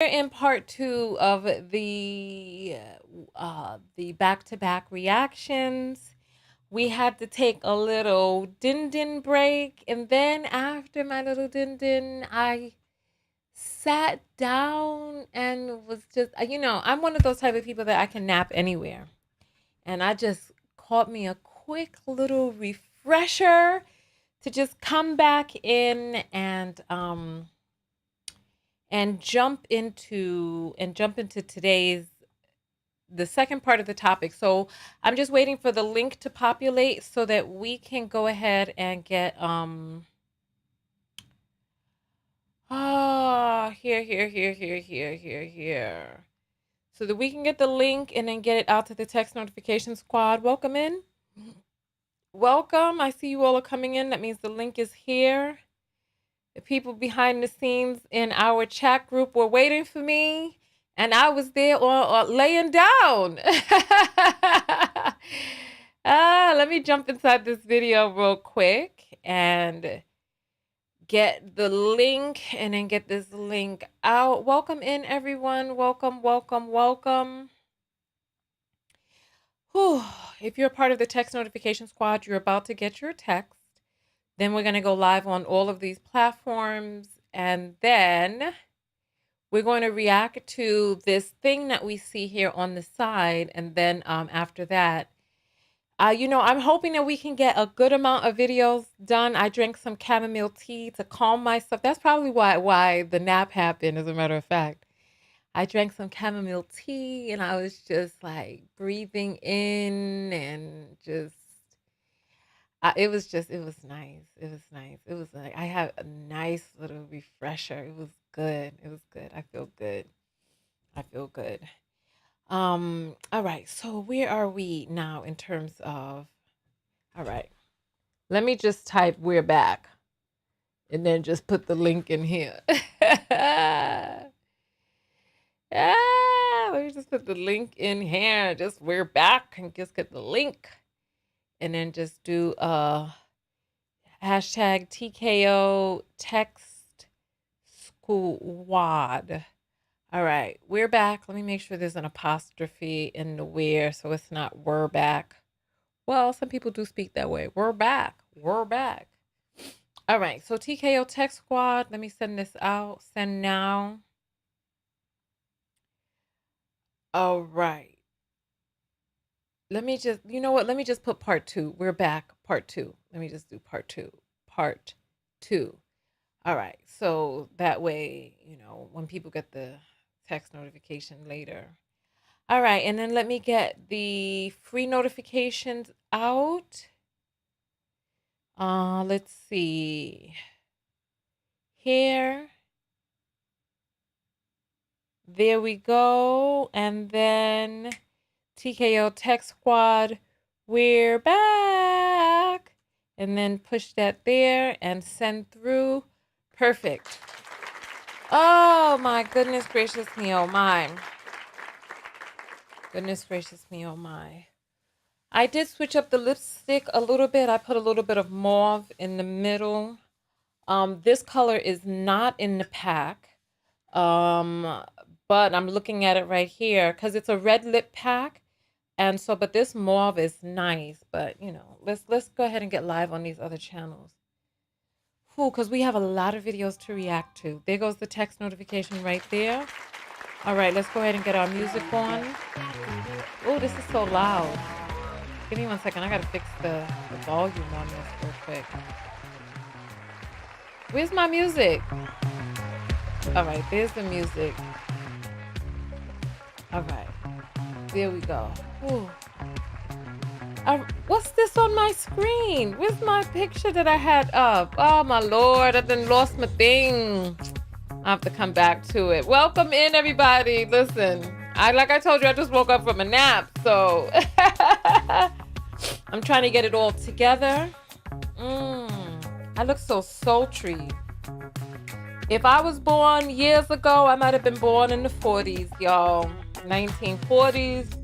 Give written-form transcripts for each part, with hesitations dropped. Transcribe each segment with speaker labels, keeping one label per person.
Speaker 1: In part two of the back-to-back reactions. We had to take a little din-din break, and then after my little din-din, I sat down and was just, I'm one of those type of people that I can nap anywhere. And I just caught me a quick little refresher to just come back in and jump into today's the second part of the topic. So I'm just waiting for the link to populate so that we can go ahead and get here. So that we can get the link and then get it out to the text notification squad. Welcome in. Welcome. I see you all are coming in. That means the link is here. The people behind the scenes in our chat group were waiting for me, and I was there on laying down. Let me jump inside this video real quick and get the link and then get this link out. Welcome in, everyone. Welcome, welcome, welcome. Whew. If you're part of the text notification squad, you're about to get your text. Then we're going to go live on all of these platforms. And then we're going to react to this thing that we see here on the side. And then after that, I'm hoping that we can get a good amount of videos done. I drank some chamomile tea to calm myself. That's probably why the nap happened, as a matter of fact. I drank some chamomile tea and I was just like breathing in and just, it was nice. It was nice. It was like I had a nice little refresher. It was good. It was good. I feel good. I feel good. All right. So where are we now in terms of, all right. Let me just type "we're back" and then just put the link in here. Let me just put the link in here. Just "we're back" and just get the link. And then just do hashtag TKO text squad. All right, we're back. Let me make sure there's an apostrophe in the "we're" so it's not "we're back." Well, some people do speak that way. We're back. We're back. All right, so TKO text squad. Let me send this out. Send now. All right. Let me just, let me just put part two. We're back, part two. Let me just do part two. Part two. All right. So that way, when people get the text notification later. All right. And then let me get the free notifications out. Let's see. Here. There we go. And then TKO text squad, we're back. And then push that there and send through. Perfect. Oh my goodness gracious me, oh my. Goodness gracious me, oh my. I did switch up the lipstick a little bit. I put a little bit of mauve in the middle. This color is not in the pack. But I'm looking at it right here because it's a red lip pack. And so, but this mauve is nice, but let's go ahead and get live on these other channels. Because we have a lot of videos to react to. There goes the text notification right there. All right, let's go ahead and get our music on. Oh, this is so loud. Give me 1 second. I got to fix the volume on this real quick. Where's my music? All right, there's the music. All right, there we go. Ooh. What's this on my screen? Where's my picture that I had up? Oh my Lord, I done lost my thing. I have to come back to it. Welcome in, everybody. Listen, like I told you, I just woke up from a nap, so I'm trying to get it all together. I look so sultry. If I was born years ago, I might have been born in the 40s, y'all. 1940s.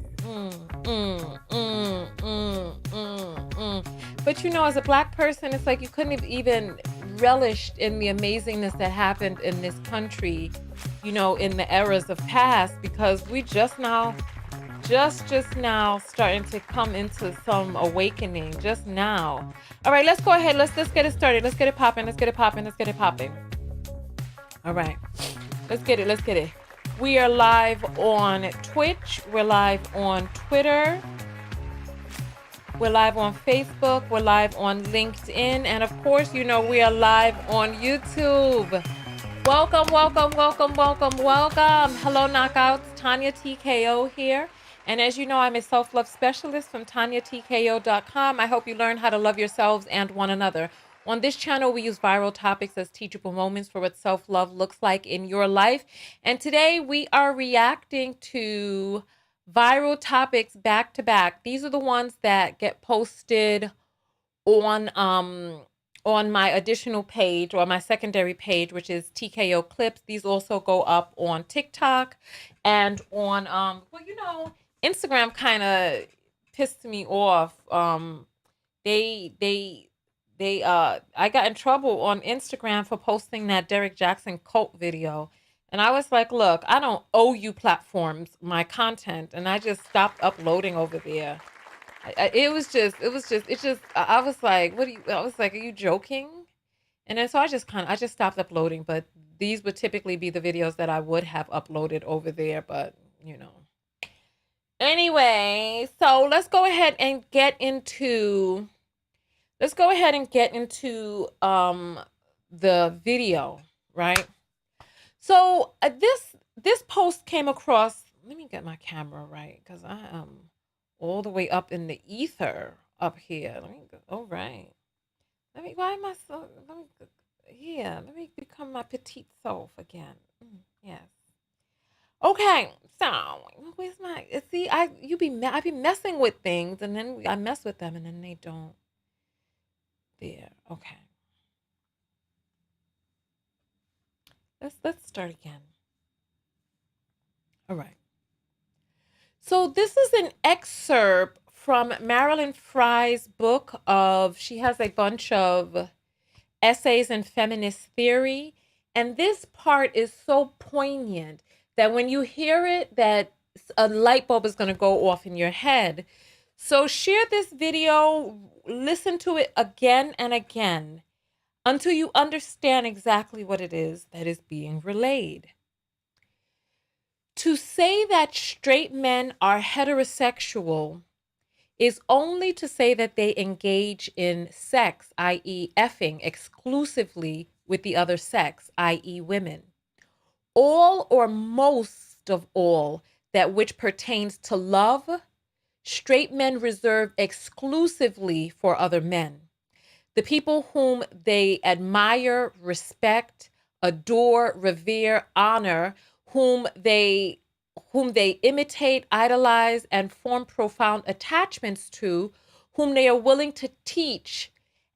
Speaker 1: But as a Black person, it's like you couldn't have even relished in the amazingness that happened in this country in the eras of past, because we just now starting to come into some awakening just now. All right, let's go ahead. Let's get it started. Let's get it popping. Let's get it popping. Let's get it popping. All right, let's get it. Let's get it. We are live on Twitch. We're live on Twitter. We're live on Facebook. We're live on LinkedIn. And of course, we are live on YouTube. Welcome, welcome, welcome, welcome, welcome. Hello, Knockouts. Tonya TKO here. And as you know, I'm a self-love specialist from TonyaTKO.com. I hope you learn how to love yourselves and one another. On this channel, we use viral topics as teachable moments for what self-love looks like in your life. And today we are reacting to viral topics back to back. These are the ones that get posted on my additional page, or my secondary page, which is TKO Clips. These also go up on TikTok and on Instagram. Kind of pissed me off. I got in trouble on Instagram for posting that Derek Jackson cult video. And I was like, look, I don't owe you platforms my content. And I just stopped uploading over there. I was like, are you joking? And then so I just stopped uploading. But these would typically be the videos that I would have uploaded over there. But, Anyway, so let's go ahead and get into the video, right? So this post came across. Let me get my camera right, because I am all the way up in the ether up here. Let me go. All right. Let me become my petite self again. Yes. Okay. So where's my? See, I be messing with things, and then I mess with them, and then they don't. There. Okay. Let's start again. All right. So this is an excerpt from Marilyn Frye's book she has a bunch of essays in feminist theory. And this part is so poignant that when you hear it, that a light bulb is going to go off in your head. So share this video, listen to it again and again until you understand exactly what it is that is being relayed. To say that straight men are heterosexual is only to say that they engage in sex, i.e. effing, exclusively with the other sex, i.e. women. All or most of all that which pertains to love, straight men reserve exclusively for other men. The people whom they admire, respect, adore, revere, honor, whom they imitate, idolize, and form profound attachments to, whom they are willing to teach,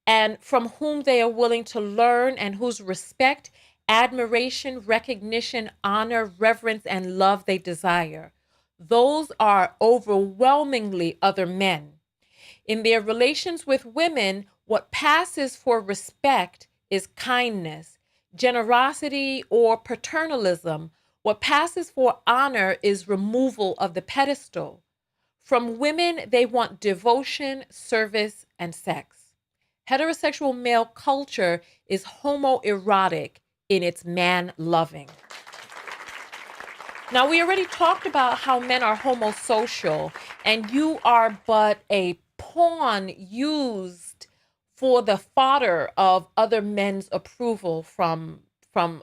Speaker 1: and from whom they are willing to learn, and whose respect, admiration, recognition, honor, reverence, and love they desire. Those are overwhelmingly other men. In their relations with women, what passes for respect is kindness, generosity, or paternalism. What passes for honor is removal of the pedestal. From women, they want devotion, service, and sex. Heterosexual male culture is homoerotic in its man-loving. Now, we already talked about how men are homosocial, and you are but a pawn used for the fodder of other men's approval from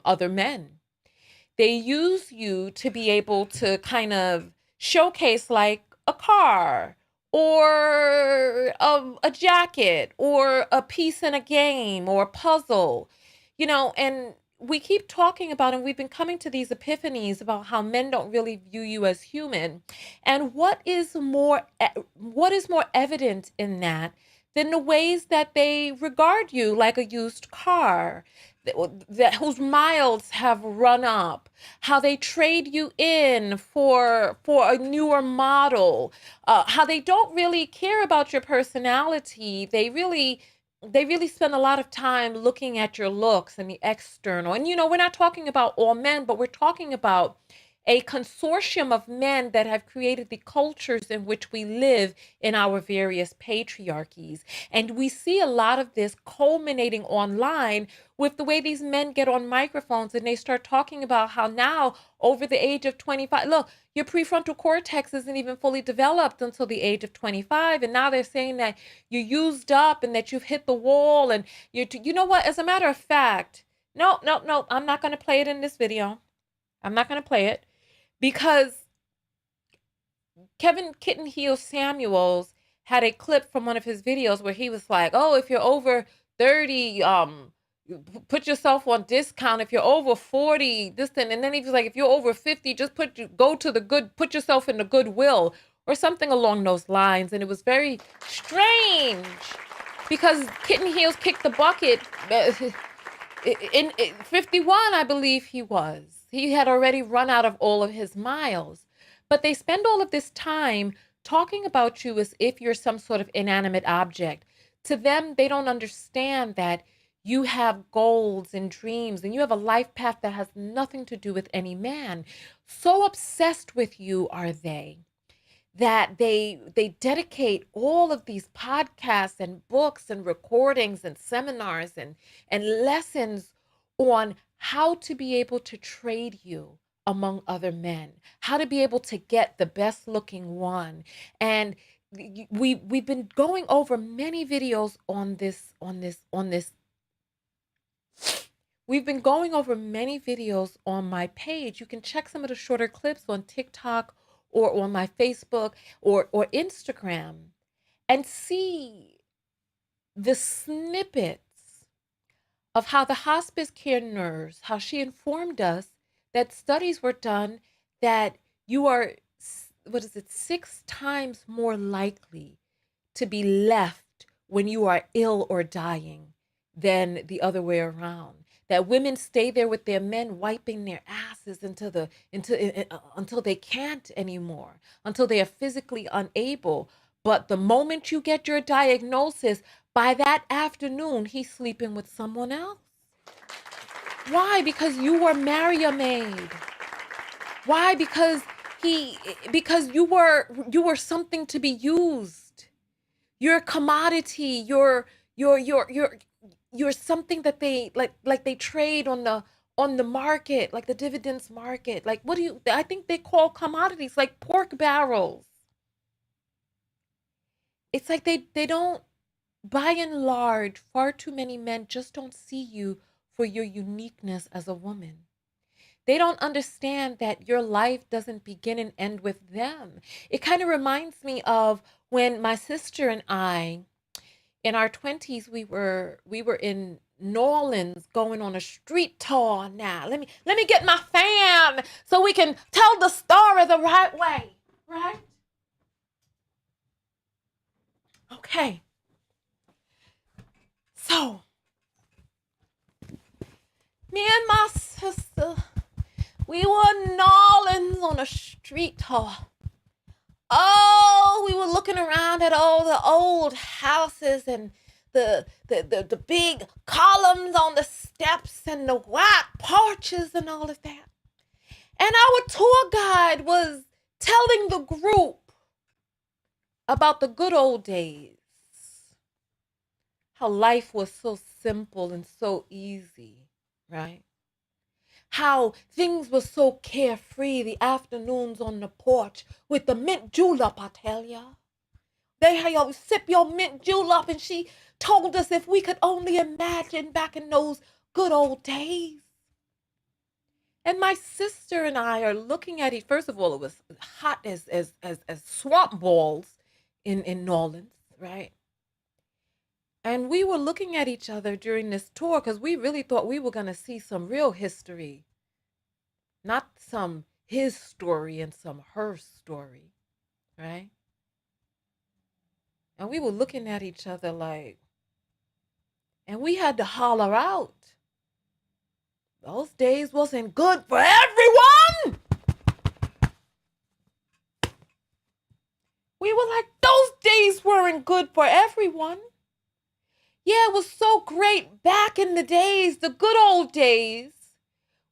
Speaker 1: other men. They use you to be able to kind of showcase like a car or a jacket or a piece in a game or a puzzle, and we keep talking about, and we've been coming to these epiphanies about how men don't really view you as human. And what is more evident in that than the ways that they regard you like a used car, whose miles have run up, how they trade you in for a newer model, how they don't really care about your personality. They really they really spend a lot of time looking at your looks and the external. And, we're not talking about all men, but we're talking about a consortium of men that have created the cultures in which we live in our various patriarchies. And we see a lot of this culminating online with the way these men get on microphones and they start talking about how now, over the age of 25, look, your prefrontal cortex isn't even fully developed until the age of 25. And now they're saying that you're used up and that you've hit the wall. And you know what? As a matter of fact, no, I'm not going to play it in this video. I'm not going to play it because Kevin Kitten Heel Samuels had a clip from one of his videos where he was like, oh, if you're over 30, put yourself on discount. If you're over 40, this thing. And then he was like, if you're over 50, just put yourself in the Goodwill or something along those lines. And it was very strange because Kitten Heels kicked the bucket in 51, I believe he was. He had already run out of all of his miles. But they spend all of this time talking about you as if you're some sort of inanimate object. To them, they don't understand that you have goals and dreams and you have a life path that has nothing to do with any man. So obsessed with you are they that they dedicate all of these podcasts and books and recordings and seminars and lessons on how to be able to trade you among other men, how to be able to get the best looking one. And we've been going over many videos on this. We've been going over many videos on my page. You can check some of the shorter clips on TikTok or on my Facebook or Instagram and see the snippets of how the hospice care nurse, how she informed us that studies were done that you are, 6 times more likely to be left when you are ill or dying than the other way around. That women stay there with their men wiping their asses until they can't anymore, until they are physically unable. But the moment you get your diagnosis, by that afternoon, he's sleeping with someone else. Why? Because you were marry-a-maid. Why? Because you were something to be used. You're a commodity. You're something that they like they trade on the market, like the dividends market. Like I think they call commodities like pork barrels. It's like they don't, by and large, far too many men just don't see you for your uniqueness as a woman. They don't understand that your life doesn't begin and end with them. It kind of reminds me of when my sister and I, in our 20s, we were in New Orleans going on a street tour. Now, let me get my fan so we can tell the story the right way, right? Okay. So, me and my sister, we were in New Orleans on a street tour. Oh, we were looking around at all the old houses and the big columns on the steps and the white porches and all of that. And our tour guide was telling the group about the good old days. How life was so simple and so easy, right? How things were so carefree, the afternoons on the porch with the mint julep, I tell ya. They had y'all sip your mint julep, and she told us if we could only imagine back in those good old days. And my sister and I are looking at it. First of all, it was hot as swamp balls in New Orleans, right? And we were looking at each other during this tour because we really thought we were going to see some real history, not some his story and some her story, right? And we were looking at each other like, and we had to holler out. Those days wasn't good for everyone. We were like, those days weren't good for everyone. Yeah, it was so great back in the days, the good old days,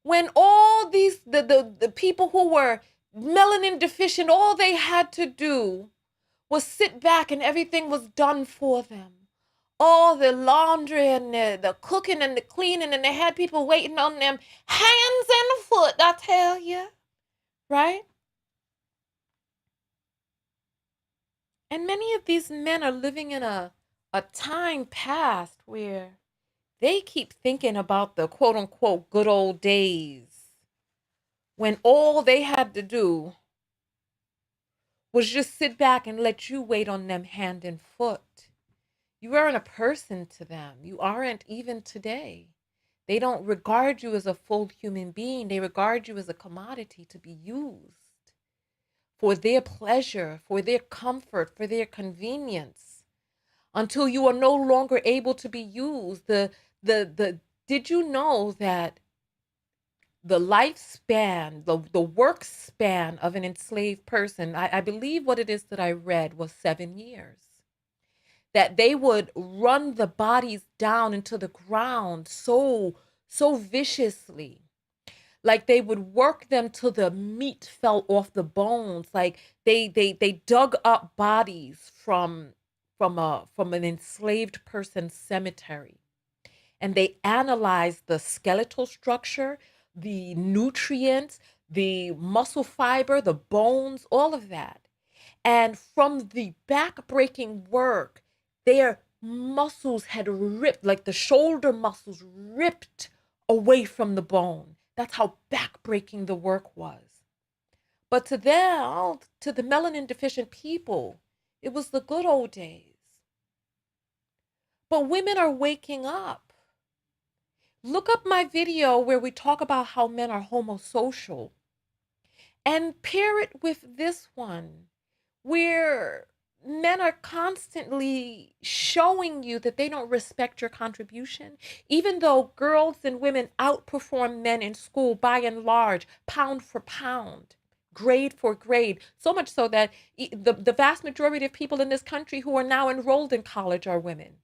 Speaker 1: when all these the people who were melanin deficient, all they had to do was sit back and everything was done for them. All the laundry and the cooking and the cleaning, and they had people waiting on them hands and foot, I tell you, right? And many of these men are living in a time past where they keep thinking about the quote unquote good old days when all they had to do was just sit back and let you wait on them hand and foot. You weren't a person to them. You aren't even today. They don't regard you as a full human being. They regard you as a commodity to be used for their pleasure, for their comfort, for their convenience, until you are no longer able to be used. The did you know that the lifespan, the work span of an enslaved person, I believe what it is that I read was 7 years, that they would run the bodies down into the ground so viciously, like they would work them till the meat fell off the bones, like they dug up bodies from an enslaved person's cemetery, and they analyzed the skeletal structure, the nutrients, the muscle fiber, the bones, all of that. And from the back-breaking work, their muscles had ripped, like the shoulder muscles ripped away from the bone. That's how back-breaking the work was. But to them, to the melanin deficient people, it was the good old days. But women are waking up. Look up my video where we talk about how men are homosocial and pair it with this one where men are constantly showing you that they don't respect your contribution, even though girls and women outperform men in school by and large, pound for pound, grade for grade, so much so that the vast majority of people in this country who are now enrolled in college are women.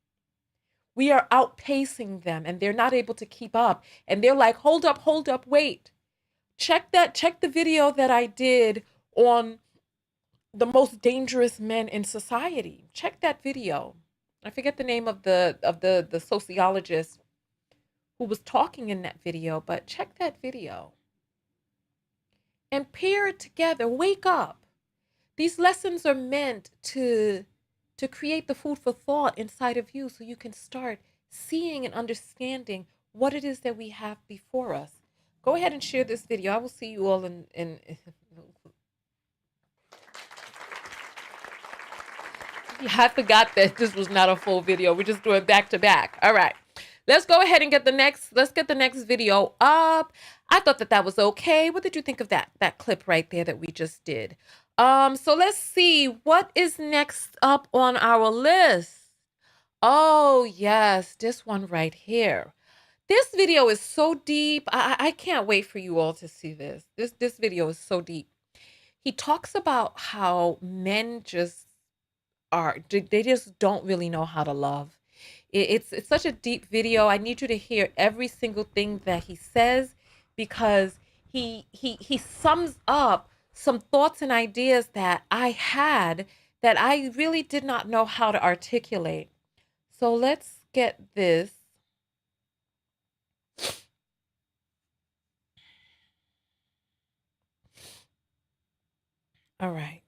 Speaker 1: We are outpacing them and they're not able to keep up. And they're like, hold up, wait. Check the video that I did on the most dangerous men in society. Check that video. I forget the name of the sociologist who was talking in that video, but check that video. And pair it together. Wake up. These lessons are meant to create the food for thought inside of you so you can start seeing and understanding what it is that we have before us. Go ahead and share this video. I will see you all in I forgot that this was not a full video. We're just doing back to back. All right. Let's go ahead and get the next video up. I thought that was okay. What did you think of that clip right there that we just did? So let's see what is next up on our list. Oh, yes, this one right here. This video is so deep. I can't wait for you all to see this. This video is so deep. He talks about how men they just don't really know how to love. It's such a deep video. I need you to hear every single thing that he says, because he sums up some thoughts and ideas that I had that I really did not know how to articulate. So let's get this. All right.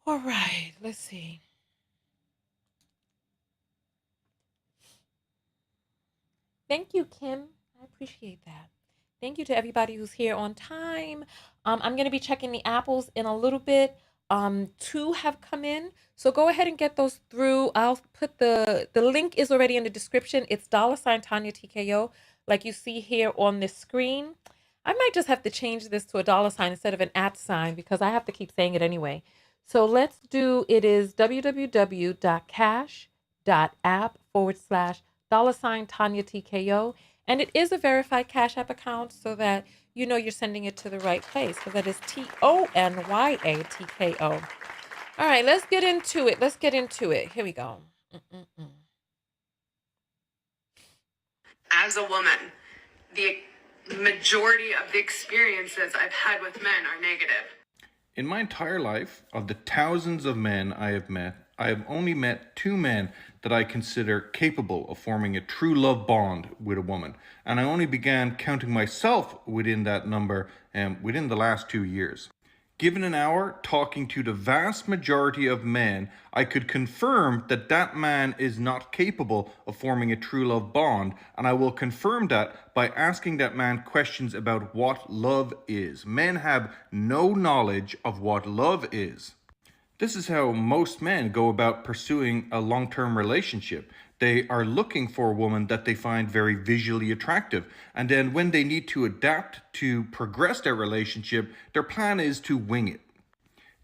Speaker 1: All right, let's see. Thank you, Kim. I appreciate that. Thank you to everybody who's here on time. I'm going to be checking the apples in a little bit. 2 have come in, so go ahead and get those through. I'll put the link is already in the description. It's $Tonya TKO, like you see here on this screen. I might just have to change this to a $ instead of an @ because I have to keep saying it anyway. So let's do, it is www.cash.app/$ Tonya TKO. And it is a verified Cash App account so that you know you're sending it to the right place. So that is TONYATKO. All right, let's get into it. Let's get into it. Here we go.
Speaker 2: As a woman, the majority of the experiences I've had with men are negative.
Speaker 3: In my entire life, of the thousands of men I have met, I have only met 2 men that I consider capable of forming a true love bond with a woman. And I only began counting myself within that number within the last 2 years. Given an hour talking to the vast majority of men, I could confirm that that man is not capable of forming a true love bond, and I will confirm that by asking that man questions about what love is. Men have no knowledge of what love is. This is how most men go about pursuing a long-term relationship. They are looking for a woman that they find very visually attractive. And then when they need to adapt to progress their relationship, their plan is to wing it.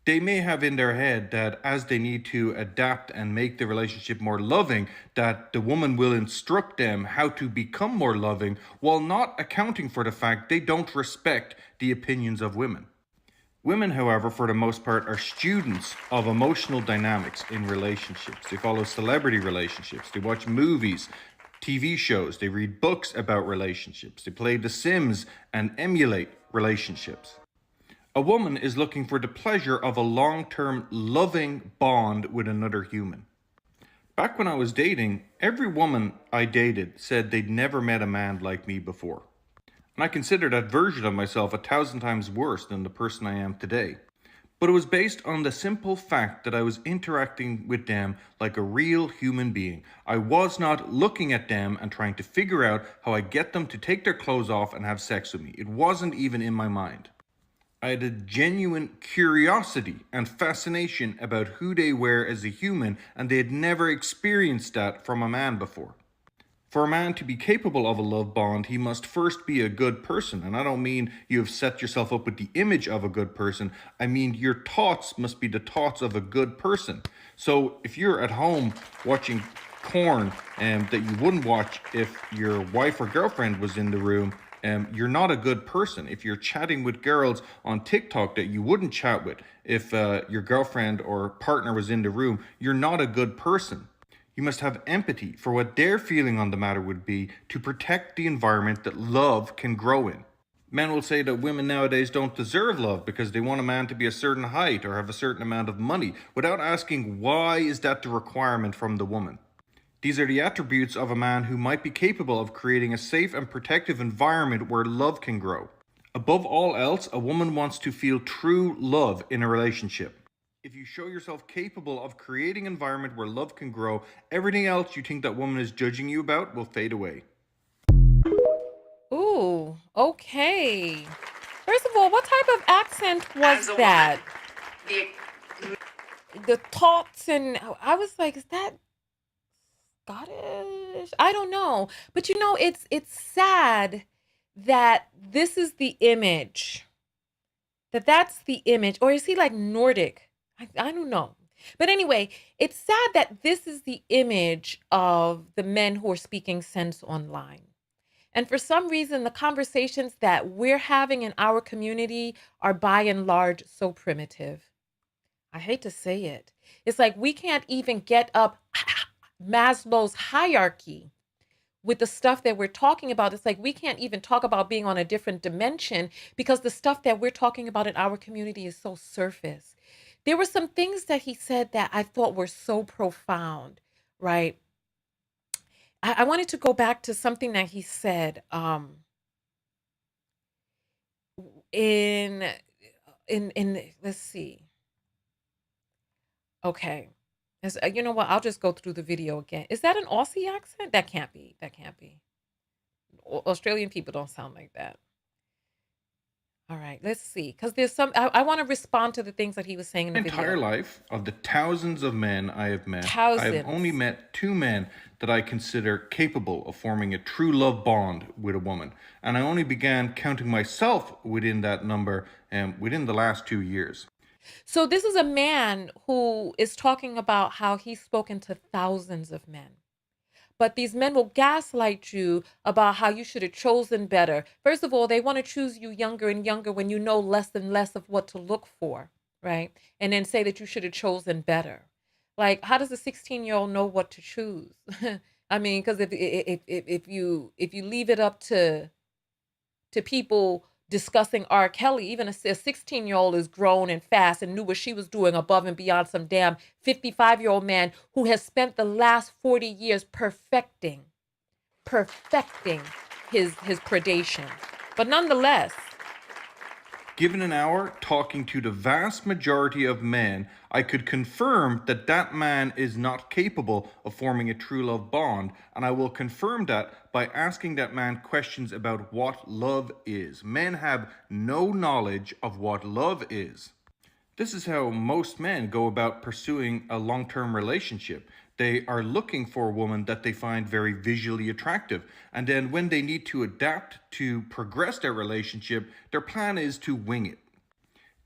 Speaker 3: They may have in their head that as they need to adapt and make the relationship more loving, that the woman will instruct them how to become more loving, while not accounting for the fact they don't respect the opinions of women. Women, however, for the most part, are students of emotional dynamics in relationships. They follow celebrity relationships. They watch movies, TV shows. They read books about relationships. They play The Sims and emulate relationships. A woman is looking for the pleasure of a long-term loving bond with another human. Back when I was dating, every woman I dated said they'd never met a man like me before. And I consider that version of myself 1,000 times worse than the person I am today. But it was based on the simple fact that I was interacting with them like a real human being. I was not looking at them and trying to figure out how I get them to take their clothes off and have sex with me. It wasn't even in my mind. I had a genuine curiosity and fascination about who they were as a human, and they had never experienced that from a man before. For a man to be capable of a love bond, he must first be a good person. And I don't mean you have set yourself up with the image of a good person. I mean your thoughts must be the thoughts of a good person. So if you're at home watching porn that you wouldn't watch if your wife or girlfriend was in the room, you're not a good person. If you're chatting with girls on TikTok that you wouldn't chat with if your girlfriend or partner was in the room, you're not a good person. You must have empathy for what their feeling on the matter would be to protect the environment that love can grow in. Men will say that women nowadays don't deserve love because they want a man to be a certain height or have a certain amount of money, without asking why is that the requirement from the woman. These are the attributes of a man who might be capable of creating a safe and protective environment where love can grow. Above all else, a woman wants to feel true love in a relationship. If you show yourself capable of creating an environment where love can grow, everything else you think that woman is judging you about will fade away.
Speaker 1: Ooh, okay. First of all, what type of accent was that? The thoughts, and I was like, is that Scottish? I don't know. But you know, it's sad that this is the image. That's the image. Or is he like Nordic? I don't know. But anyway, it's sad that this is the image of the men who are speaking sense online. And for some reason, the conversations that we're having in our community are by and large so primitive. I hate to say it. It's like we can't even get up Maslow's hierarchy with the stuff that we're talking about. It's like we can't even talk about being on a different dimension because the stuff that we're talking about in our community is so surface. There were some things that he said that I thought were so profound, right? I wanted to go back to something that he said in let's see. Okay. You know what? I'll just go through the video again. Is that an Aussie accent? That can't be. That can't be. Australian people don't sound like that. All right, let's see. Because there's some, I want to respond to the things that he was saying in the
Speaker 3: My entire
Speaker 1: video.
Speaker 3: life, of the thousands of men I have met, I
Speaker 1: Thousands.
Speaker 3: have only met 2 men that I consider capable of forming a true love bond with a woman. And I only began counting myself within that number within the last 2 years.
Speaker 1: So this is a man who is talking about how he's spoken to thousands of men. But these men will gaslight you about how you should have chosen better. First of all, they want to choose you younger and younger when you know less and less of what to look for, right? And then say that you should have chosen better. Like, how does a 16-year-old know what to choose? I mean, because if you leave it up to people discussing R. Kelly, even a 16-year-old is grown and fast and knew what she was doing above and beyond some damn 55-year-old man who has spent the last 40 years perfecting his predation. But nonetheless,
Speaker 3: Given an hour talking to the vast majority of men, I could confirm that that man is not capable of forming a true love bond, and I will confirm that by asking that man questions about what love is. Men have no knowledge of what love is. This is how most men go about pursuing a long term relationship. They are looking for a woman that they find very visually attractive. And then when they need to adapt to progress their relationship, their plan is to wing it.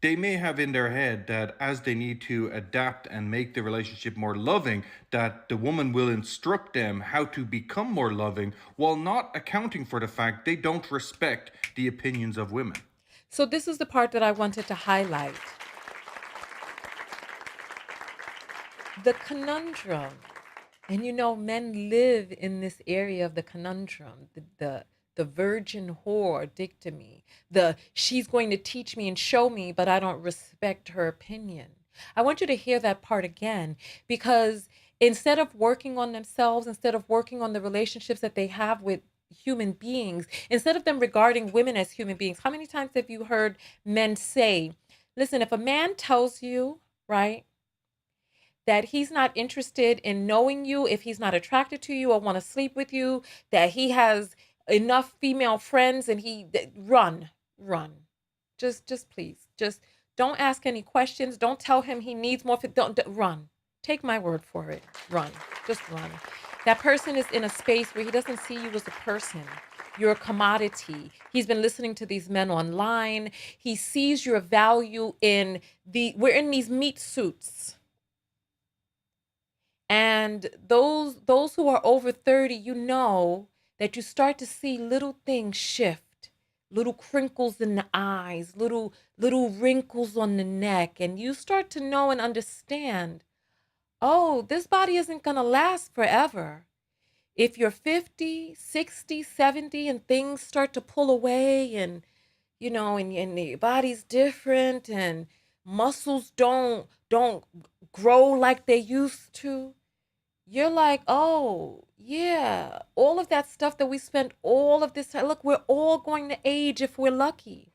Speaker 3: They may have in their head that as they need to adapt and make the relationship more loving, that the woman will instruct them how to become more loving while not accounting for the fact they don't respect the opinions of women.
Speaker 1: so this is the part that I wanted to highlight. The conundrum. And men live in this area of the conundrum, the virgin whore dictomy, the she's going to teach me and show me, but I don't respect her opinion. I want you to hear that part again, because instead of working on themselves, instead of working on the relationships that they have with human beings, instead of them regarding women as human beings, how many times have you heard men say, listen, if a man tells you, right, that he's not interested in knowing you, if he's not attracted to you or want to sleep with you, that he has enough female friends and run. Just please, just don't ask any questions. Don't tell him he needs more. Don't run. Take my word for it. Run. Just run. That person is in a space where he doesn't see you as a person. You're a commodity. He's been listening to these men online. He sees your value we're in these meat suits. And those who are over 30, that you start to see little things shift, little crinkles in the eyes, little wrinkles on the neck, and you start to know and understand, oh, this body isn't going to last forever. If you're 50, 60, 70 and things start to pull away and and the body's different and muscles don't grow like they used to, you're like, oh yeah, all of that stuff that we spent all of this time, look, we're all going to age if we're lucky.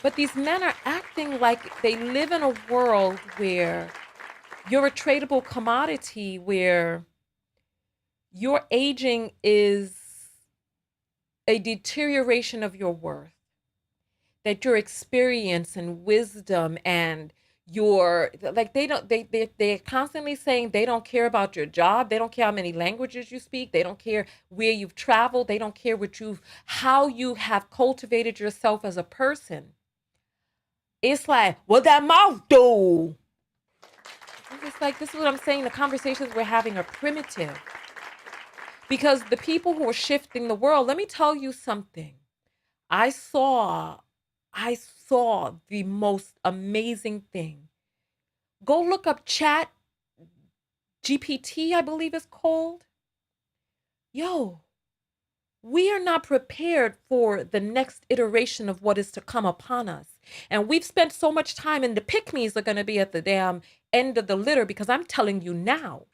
Speaker 1: But these men are acting like they live in a world where you're a tradable commodity, where your aging is a deterioration of your worth, that your experience and wisdom and your they're constantly saying they don't care about your job, they don't care how many languages you speak, they don't care where you've traveled, they don't care how you have cultivated yourself as a person. It's like, what that mouth do? It's like, this is what I'm saying, the conversations we're having are primitive, because the people who are shifting the world, let me tell you something. I saw the most amazing thing. Go look up Chat GPT, I believe it's called. Yo, we are not prepared for the next iteration of what is to come upon us. And we've spent so much time, and the pick-me's are going to be at the damn end of the litter, because I'm telling you now,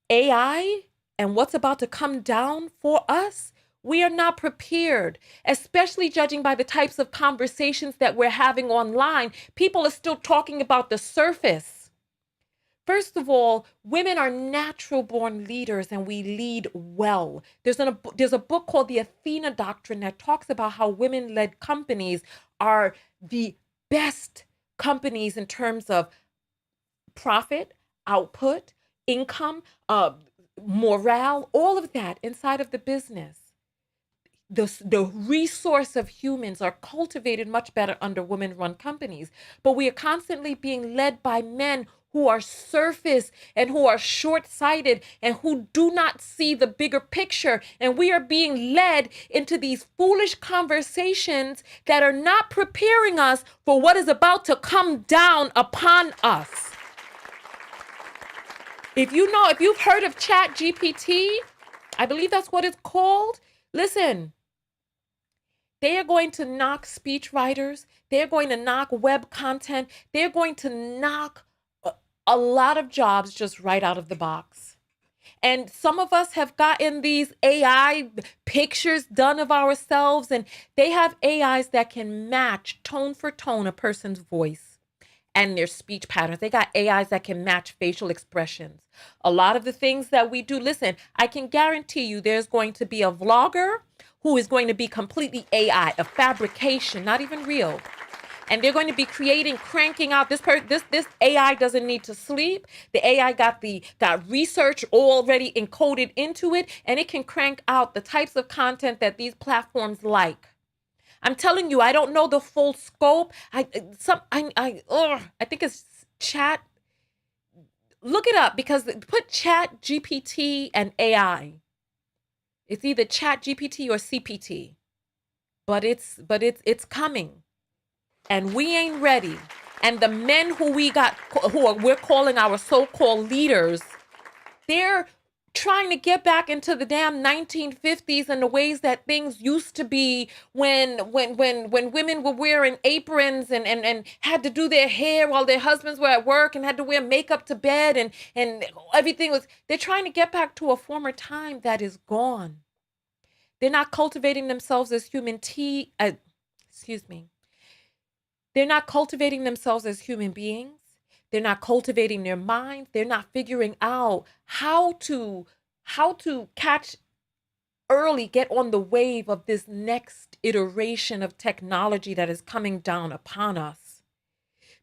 Speaker 1: AI and what's about to come down for us, we are not prepared, especially judging by the types of conversations that we're having online. People are still talking about the surface. First of all, women are natural born leaders and we lead well. There's a book called The Athena Doctrine that talks about how women-led companies are the best companies in terms of profit, output, income, morale, all of that inside of the business. The resource of humans are cultivated much better under women-run companies. But we are constantly being led by men who are surface and who are short-sighted and who do not see the bigger picture. And we are being led into these foolish conversations that are not preparing us for what is about to come down upon us. If you've heard of Chat GPT, I believe that's what it's called. Listen, they are going to knock speech writers. They're going to knock web content. They're going to knock a lot of jobs just right out of the box. And some of us have gotten these AI pictures done of ourselves, and they have AIs that can match tone for tone a person's voice and their speech patterns. They got AIs that can match facial expressions. A lot of the things that we do, listen, I can guarantee you there's going to be a vlogger who is going to be completely AI, a fabrication, not even real. And they're going to be cranking out this AI doesn't need to sleep. The AI got research already encoded into it, and it can crank out the types of content that these platforms like. I'm telling you, I don't know the full scope. I think it's Chat. Look it up, because put Chat GPT and AI. It's either Chat GPT or CPT, but it's coming, and we ain't ready. And the men we're calling our so-called leaders, they're trying to get back into the damn 1950s and the ways that things used to be when women were wearing aprons and had to do their hair while their husbands were at work and had to wear makeup to bed and everything they're trying to get back to a former time that is gone. They're not cultivating themselves as They're not cultivating themselves as human beings. They're not cultivating their minds. They're not figuring out how to catch early, get on the wave of this next iteration of technology that is coming down upon us.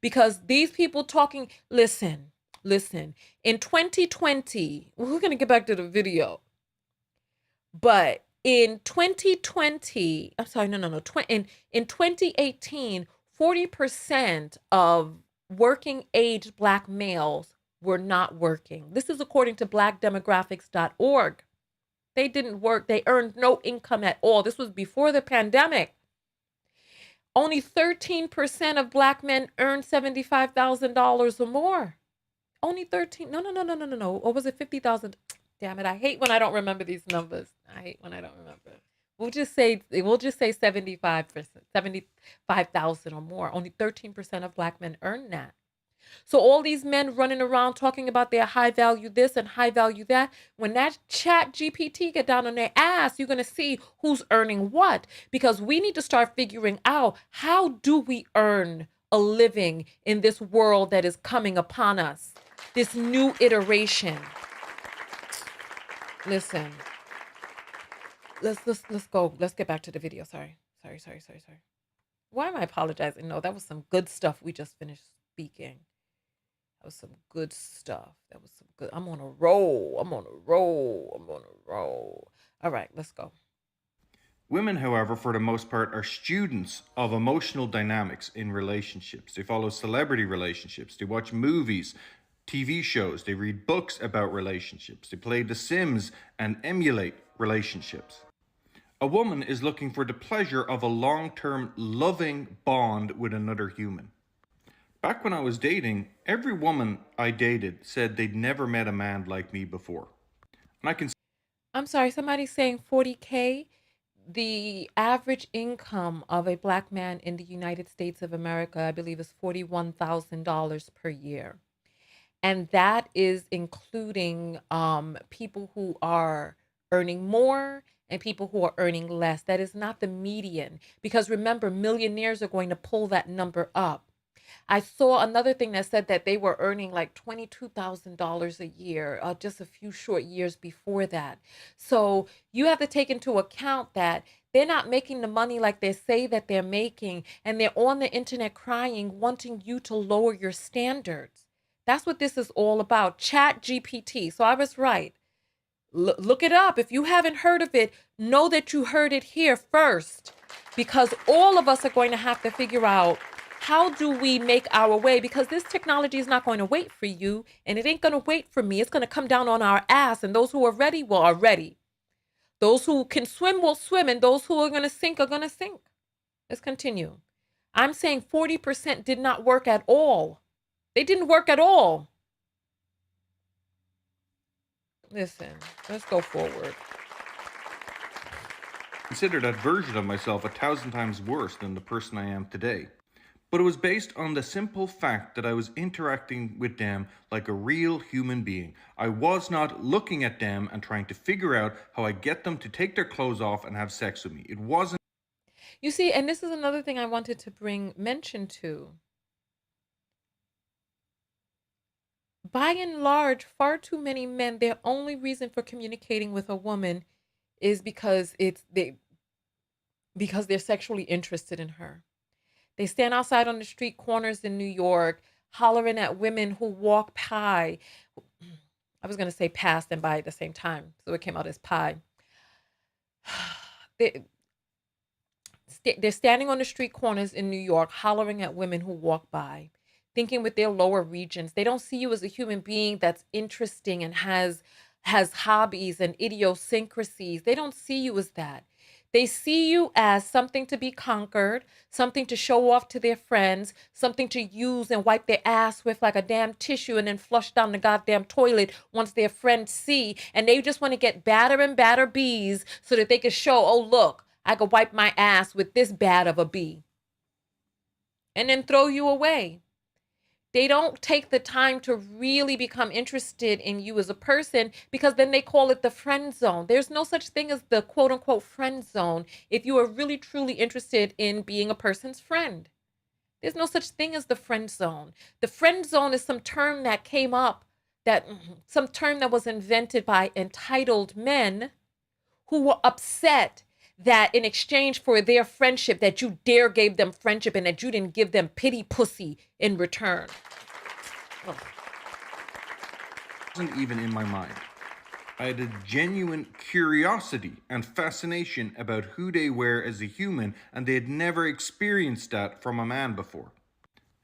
Speaker 1: Because these people talking, listen, in 2020, we're going to get back to the video, but in 2020, I'm sorry, no. In 2018, 40% of working age Black males were not working. This is according to blackdemographics.org. They didn't work. They earned no income at all. This was before the pandemic. Only 13% of Black men earned $75,000 or more. Only 13. No. Or was it 50,000? Damn it. I hate when I don't remember these numbers. We'll just say 75%, 75,000 or more. Only 13% of Black men earn that. So all these men running around talking about their high value this and high value that, when that Chat GPT get down on their ass, you're going to see who's earning what, because we need to start figuring out, how do we earn a living in this world that is coming upon us, this new iteration. Listen. Let's go. Let's get back to the video. Sorry. Why am I apologizing? No, that was some good stuff we just finished speaking. That was some good stuff. I'm on a roll. All right, let's go.
Speaker 3: Women, however, for the most part, are students of emotional dynamics in relationships. They follow celebrity relationships. They watch movies, TV shows. They read books about relationships. They play The Sims and emulate relationships. A woman is looking for the pleasure of a long-term loving bond with another human. Back when I was dating, every woman I dated said they'd never met a man like me before. And
Speaker 1: I'm sorry, somebody's saying 40K. The average income of a Black man in the United States of America, I believe, is $41,000 per year. And that is including people who are earning more and people who are earning less. That is not the median, because remember, millionaires are going to pull that number up. I saw another thing that said that they were earning like $22,000 a year, just a few short years before that. So you have to take into account that they're not making the money like they say that they're making, and they're on the internet crying, wanting you to lower your standards. That's what this is all about. Chat GPT. So I was right. Look it up. If you haven't heard of it, know that you heard it here first, because all of us are going to have to figure out How do we make our way? Because this technology is not going to wait for you, and it ain't going to wait for me. It's going to come down on our ass, and those who are ready are ready. Those who can swim will swim, and those who are going to sink are going to sink. Let's continue. I'm saying 40% did not work at all. They didn't work at all. Listen, let's go forward.
Speaker 3: Consider that version of myself 1,000 times worse than the person I am today. But it was based on the simple fact that I was interacting with them like a real human being. I was not looking at them and trying to figure out how I get them to take their clothes off and have sex with me. It wasn't.
Speaker 1: You see, and this is another thing I wanted to bring mention to. By and large, far too many men, their only reason for communicating with a woman is because because they're sexually interested in her. They stand outside on the street corners in New York, hollering at women who walk by. I was going to say past and by at the same time, so it came out as pie. They, they're standing on the street corners in New York, hollering at women who walk by, thinking with their lower regions. They don't see you as a human being that's interesting and has hobbies and idiosyncrasies. They don't see you as that. They see you as something to be conquered, something to show off to their friends, something to use and wipe their ass with like a damn tissue and then flush down the goddamn toilet once their friends see. And they just want to get badder and badder bees so that they can show, oh, look, I could wipe my ass with this bad of a bee. And then throw you away. They don't take the time to really become interested in you as a person, because then they call it the friend zone. There's no such thing as the quote unquote friend zone if you are really truly interested in being a person's friend. There's no such thing as the friend zone. The friend zone is some term that came up, some term that was invented by entitled men who were upset that in exchange for their friendship, that you dare gave them friendship and that you didn't give them pity pussy in return. Oh.
Speaker 3: It wasn't even in my mind. I had a genuine curiosity and fascination about who they were as a human, and they had never experienced that from a man before.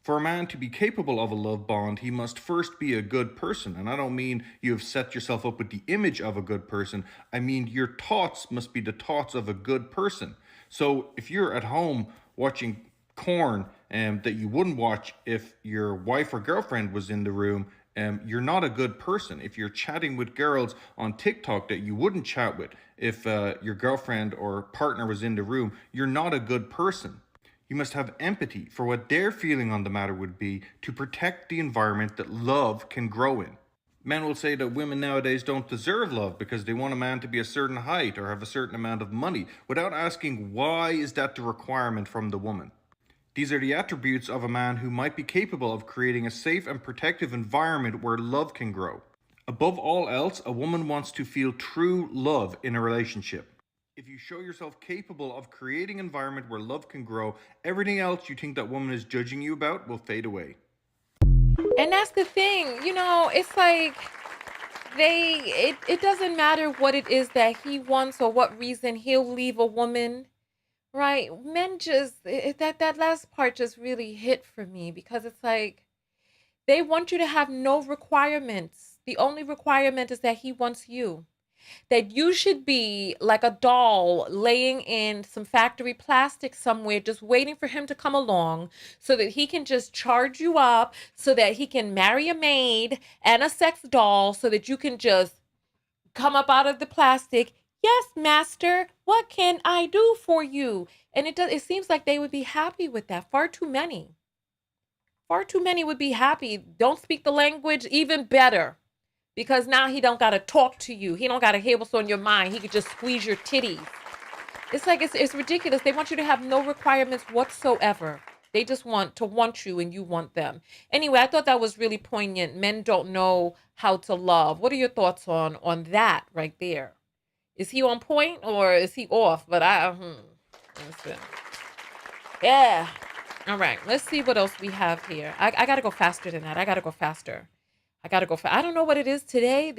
Speaker 3: For a man to be capable of a love bond, he must first be a good person. And I don't mean you have set yourself up with the image of a good person. I mean your thoughts must be the thoughts of a good person. So if you're at home watching porn that you wouldn't watch if your wife or girlfriend was in the room, you're not a good person. If you're chatting with girls on TikTok that you wouldn't chat with if your girlfriend or partner was in the room, you're not a good person. You must have empathy for what their feeling on the matter would be to protect the environment that love can grow in. Men will say that women nowadays don't deserve love because they want a man to be a certain height or have a certain amount of money, without asking why is that the requirement from the woman. These are the attributes of a man who might be capable of creating a safe and protective environment where love can grow. Above all else, a woman wants to feel true love in a relationship. If you show yourself capable of creating an environment where love can grow, everything else you think that woman is judging you about will fade away.
Speaker 1: And that's the thing, it's like it doesn't matter what it is that he wants or what reason he'll leave a woman, right? Men just, that last part just really hit for me, because it's like they want you to have no requirements. The only requirement is that he wants you. That you should be like a doll laying in some factory plastic somewhere, just waiting for him to come along so that he can just charge you up, so that he can marry a maid and a sex doll, so that you can just come up out of the plastic. Yes, master, what can I do for you? And it seems like they would be happy with that. Far too many would be happy. Don't speak the language, even better. Because now he don't got to talk to you. He don't got to hear what's on your mind. He could just squeeze your titties. It's like, it's ridiculous. They want you to have no requirements whatsoever. They just want you and you want them. Anyway, I thought that was really poignant. Men don't know how to love. What are your thoughts on that right there? Is he on point or is he off? But listen. Yeah. All right. Let's see what else we have here. I got to go faster than that. I got to go faster. I don't know what it is today.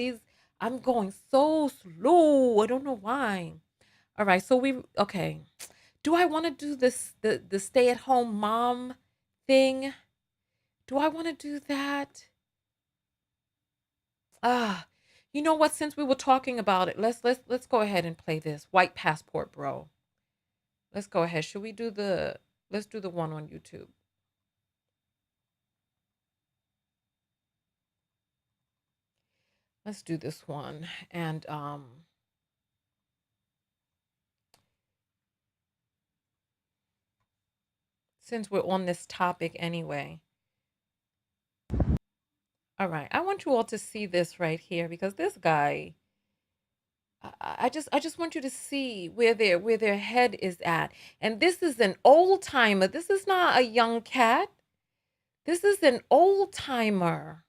Speaker 1: I'm going so slow. I don't know why. All right. So okay. Do I want to do this, the stay-at-home mom thing. Do I want to do that? Ah, you know what? Since we were talking about it, let's go ahead and play this white passport, bro. Let's go ahead. Should we do the? Let's do the one on YouTube. Let's do this one. And since we're on this topic anyway. All right. I want you all to see this right here because this guy, I just want you to see where their head is at. And this is an old timer. This is not a young cat. This is an old timer.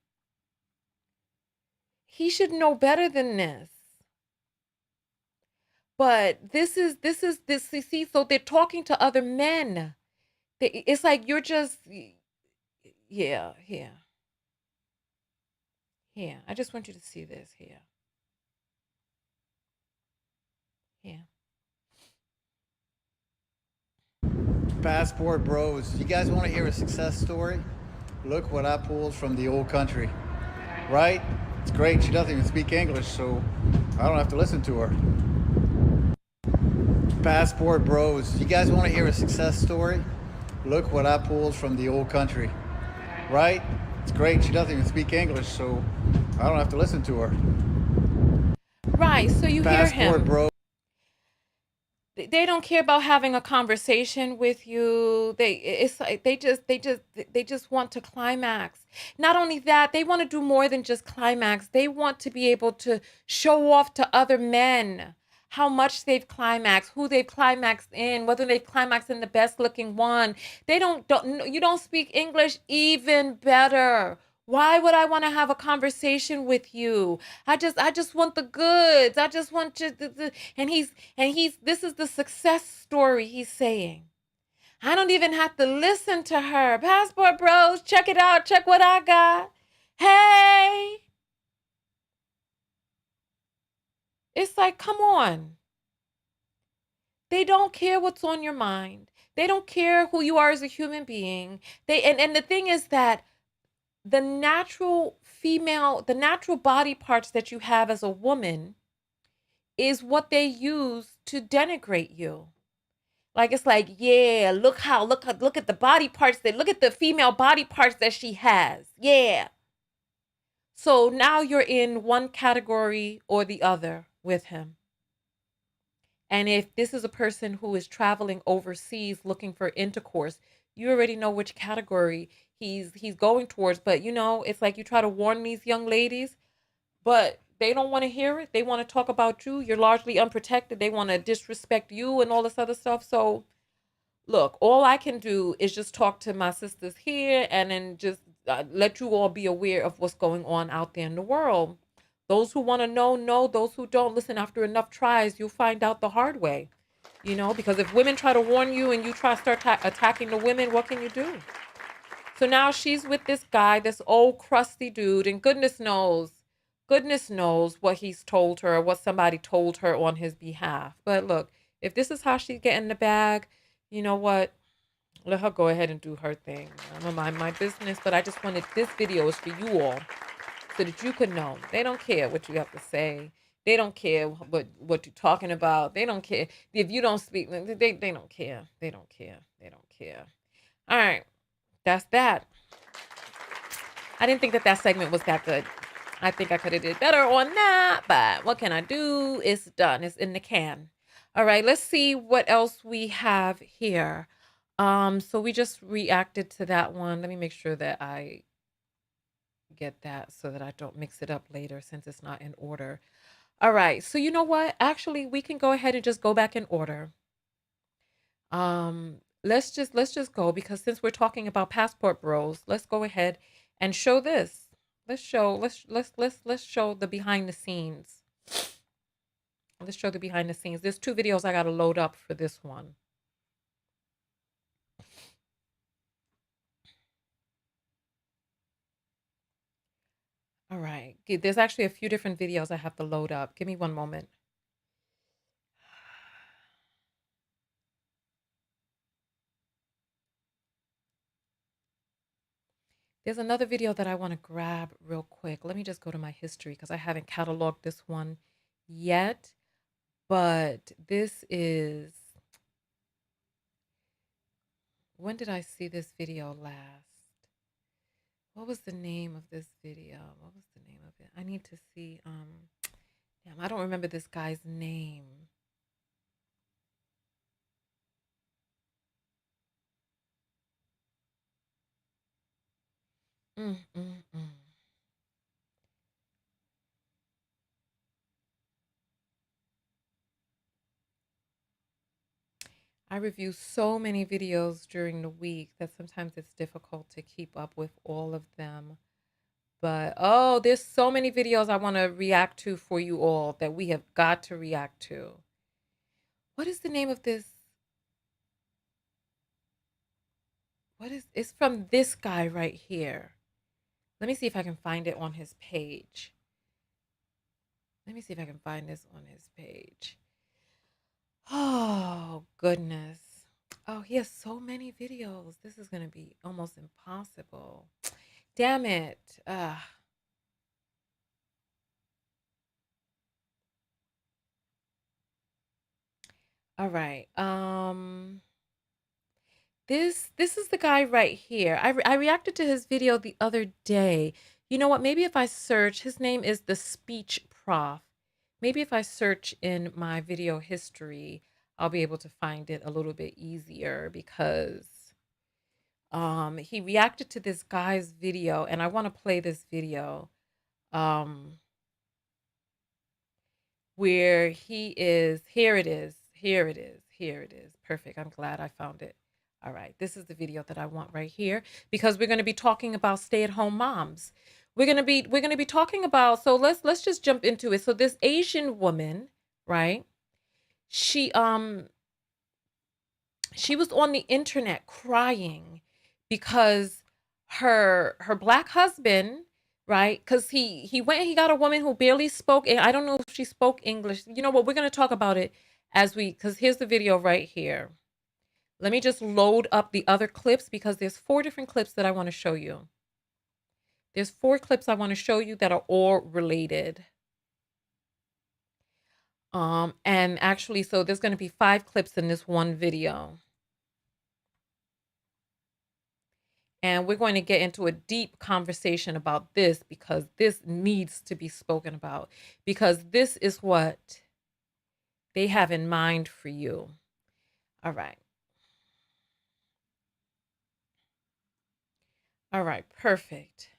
Speaker 1: He should know better than this. But this is this. You see, so they're talking to other men. It's like you're just, yeah, here. Here. I just want you to see this here. Here.
Speaker 4: Passport bros, you guys want to hear a success story? Look what I pulled from the old country. Right? It's great. She doesn't even speak English, so I don't have to listen to her. Passport bros, you guys want to hear a success story? Look what I pulled from the old country. Right? It's great. She doesn't even speak English, so I don't have to listen to her.
Speaker 1: Right. So you hear him.
Speaker 4: Passport bros.
Speaker 1: They don't care about having a conversation with you. It's like they just want to climax. Not only that, they want to do more than just climax. They want to be able to show off to other men how much they've climaxed, who they've climaxed in, whether they've climaxed in the best looking one. You don't speak English, even better. Why would I want to have a conversation with you? I just want the goods. I just want you this is the success story he's saying. I don't even have to listen to her. Passport bros, check it out. Check what I got. Hey. It's like, come on. They don't care what's on your mind. They don't care who you are as a human being. And the thing is that the natural body parts that you have as a woman is what they use to denigrate you. Like, it's like, yeah, look at the body parts look at the female body parts that she has. Yeah. So now you're in one category or the other with him. And if this is a person who is traveling overseas looking for intercourse, you already know which category he's going towards. But it's like you try to warn these young ladies, but they don't want to hear it. They want to talk about you. You're largely unprotected. They want to disrespect you and all this other stuff. So look, all I can do is just talk to my sisters here and then just let you all be aware of what's going on out there in the world. Those who want to know. Those who don't, listen, after enough tries, you'll find out the hard way. Because if women try to warn you and you try to start attacking the women, what can you do? So now she's with this guy, this old crusty dude, and goodness knows what he's told her, or what somebody told her on his behalf. But look, if this is how she's getting the bag, you know what? Let her go ahead and do her thing. I'm gonna mind my business, but I just wanted, this video is for you all so that you could know. They don't care what you have to say. They don't care what you're talking about. They don't care if you don't speak. They don't care. They don't care. They don't care. All right. That's that. I didn't think that segment was that good. I think I could have did better on that, but what can I do? It's done. It's in the can. All right, let's see what else we have here. So we just reacted to that one. Let me make sure that I get that so that I don't mix it up later since it's not in order. All right, so you know what? Actually, we can go ahead and just go back in order. Let's just go, because since we're talking about passport bros, let's go ahead and show this. Let's show the behind the scenes. Let's show the behind the scenes. There's 2 videos I got to load up for this one. All right. There's actually a few different videos I have to load up. Give me one moment. There's another video that I want to grab real quick. Let me just go to my history because I haven't cataloged this one yet. But this is, when did I see this video last? What was the name of this video? What was the name of it? I need to see, damn, I don't remember this guy's name. Mm, mm, mm. I review so many videos during the week that sometimes it's difficult to keep up with all of them. But oh, there's so many videos I want to react to for you all that we have got to react to. What is the name of this? It's from this guy right here. Let me see if I can find it on his page. Let me see if I can find this on his page. Oh, goodness. Oh, he has so many videos. This is going to be almost impossible. Damn it. All right. This is the guy right here. I reacted to his video the other day. You know what? Maybe if I search, his name is the Speech Prof. Maybe if I search in my video history, I'll be able to find it a little bit easier because he reacted to this guy's video and I want to play this video where he is. Here it is. Here it is. Here it is. Perfect. I'm glad I found it. All right. This is the video that I want right here because we're going to be talking about stay-at-home moms. We're going to be talking about, so let's just jump into it. So this Asian woman, right? She was on the internet crying because her Black husband, right? Because he went and he got a woman who barely spoke. I don't know if she spoke English. You know what? We're going to talk about it because here's the video right here. Let me just load up the other clips because there's 4 different clips that I want to show you. There's 4 clips I want to show you that are all related. And actually, so there's going to be 5 clips in this one video. And we're going to get into a deep conversation about this because this needs to be spoken about because this is what they have in mind for you. All right. All right, perfect.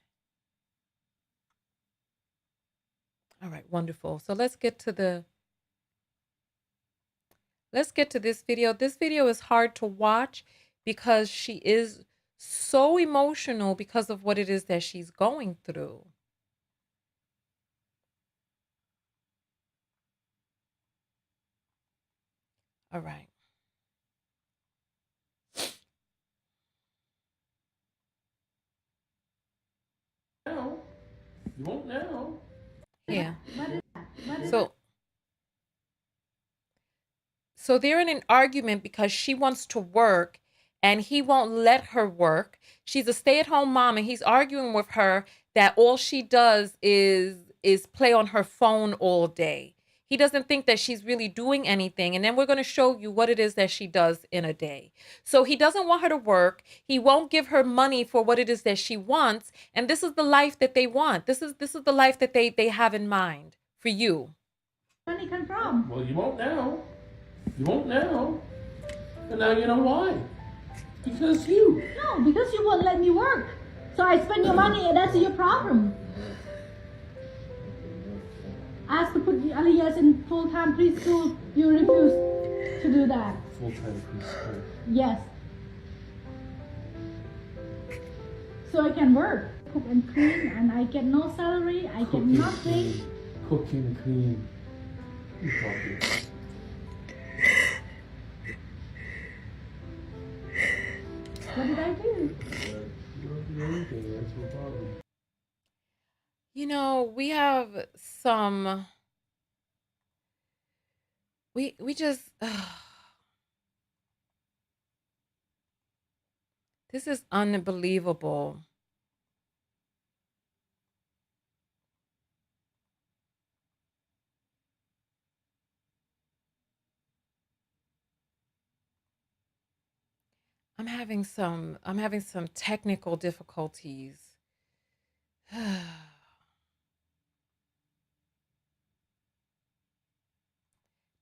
Speaker 1: All right, wonderful. So let's get to this video. This video is hard to watch because she is so emotional because of what it is that she's going through. All right.
Speaker 5: Now, you won't now.
Speaker 1: Yeah. So they're in an argument because she wants to work and he won't let her work. She's a stay-at-home mom and he's arguing with her that all she does is play on her phone all day. He doesn't think that she's really doing anything. And then we're going to show you what it is that she does in a day. So he doesn't want her to work. He won't give her money for what it is that she wants. And this is the life that they want. This is the life that they have in mind for you.
Speaker 6: Money come from?
Speaker 5: Well, you won't now. You won't now. And now you know why. Because you.
Speaker 6: No, because you won't let me work. So I spend your money and that's your problem. Ask to put Aliyah's in full-time preschool. You refuse to do that.
Speaker 5: Full-time preschool.
Speaker 6: Yes. So I can work, cook and clean, and I get no salary. I get nothing.
Speaker 5: Cook and clean. You talking.
Speaker 6: What did I do?
Speaker 5: You don't do anything. That's your problem.
Speaker 1: You know, we have some, we just, this is unbelievable. I'm having some technical difficulties.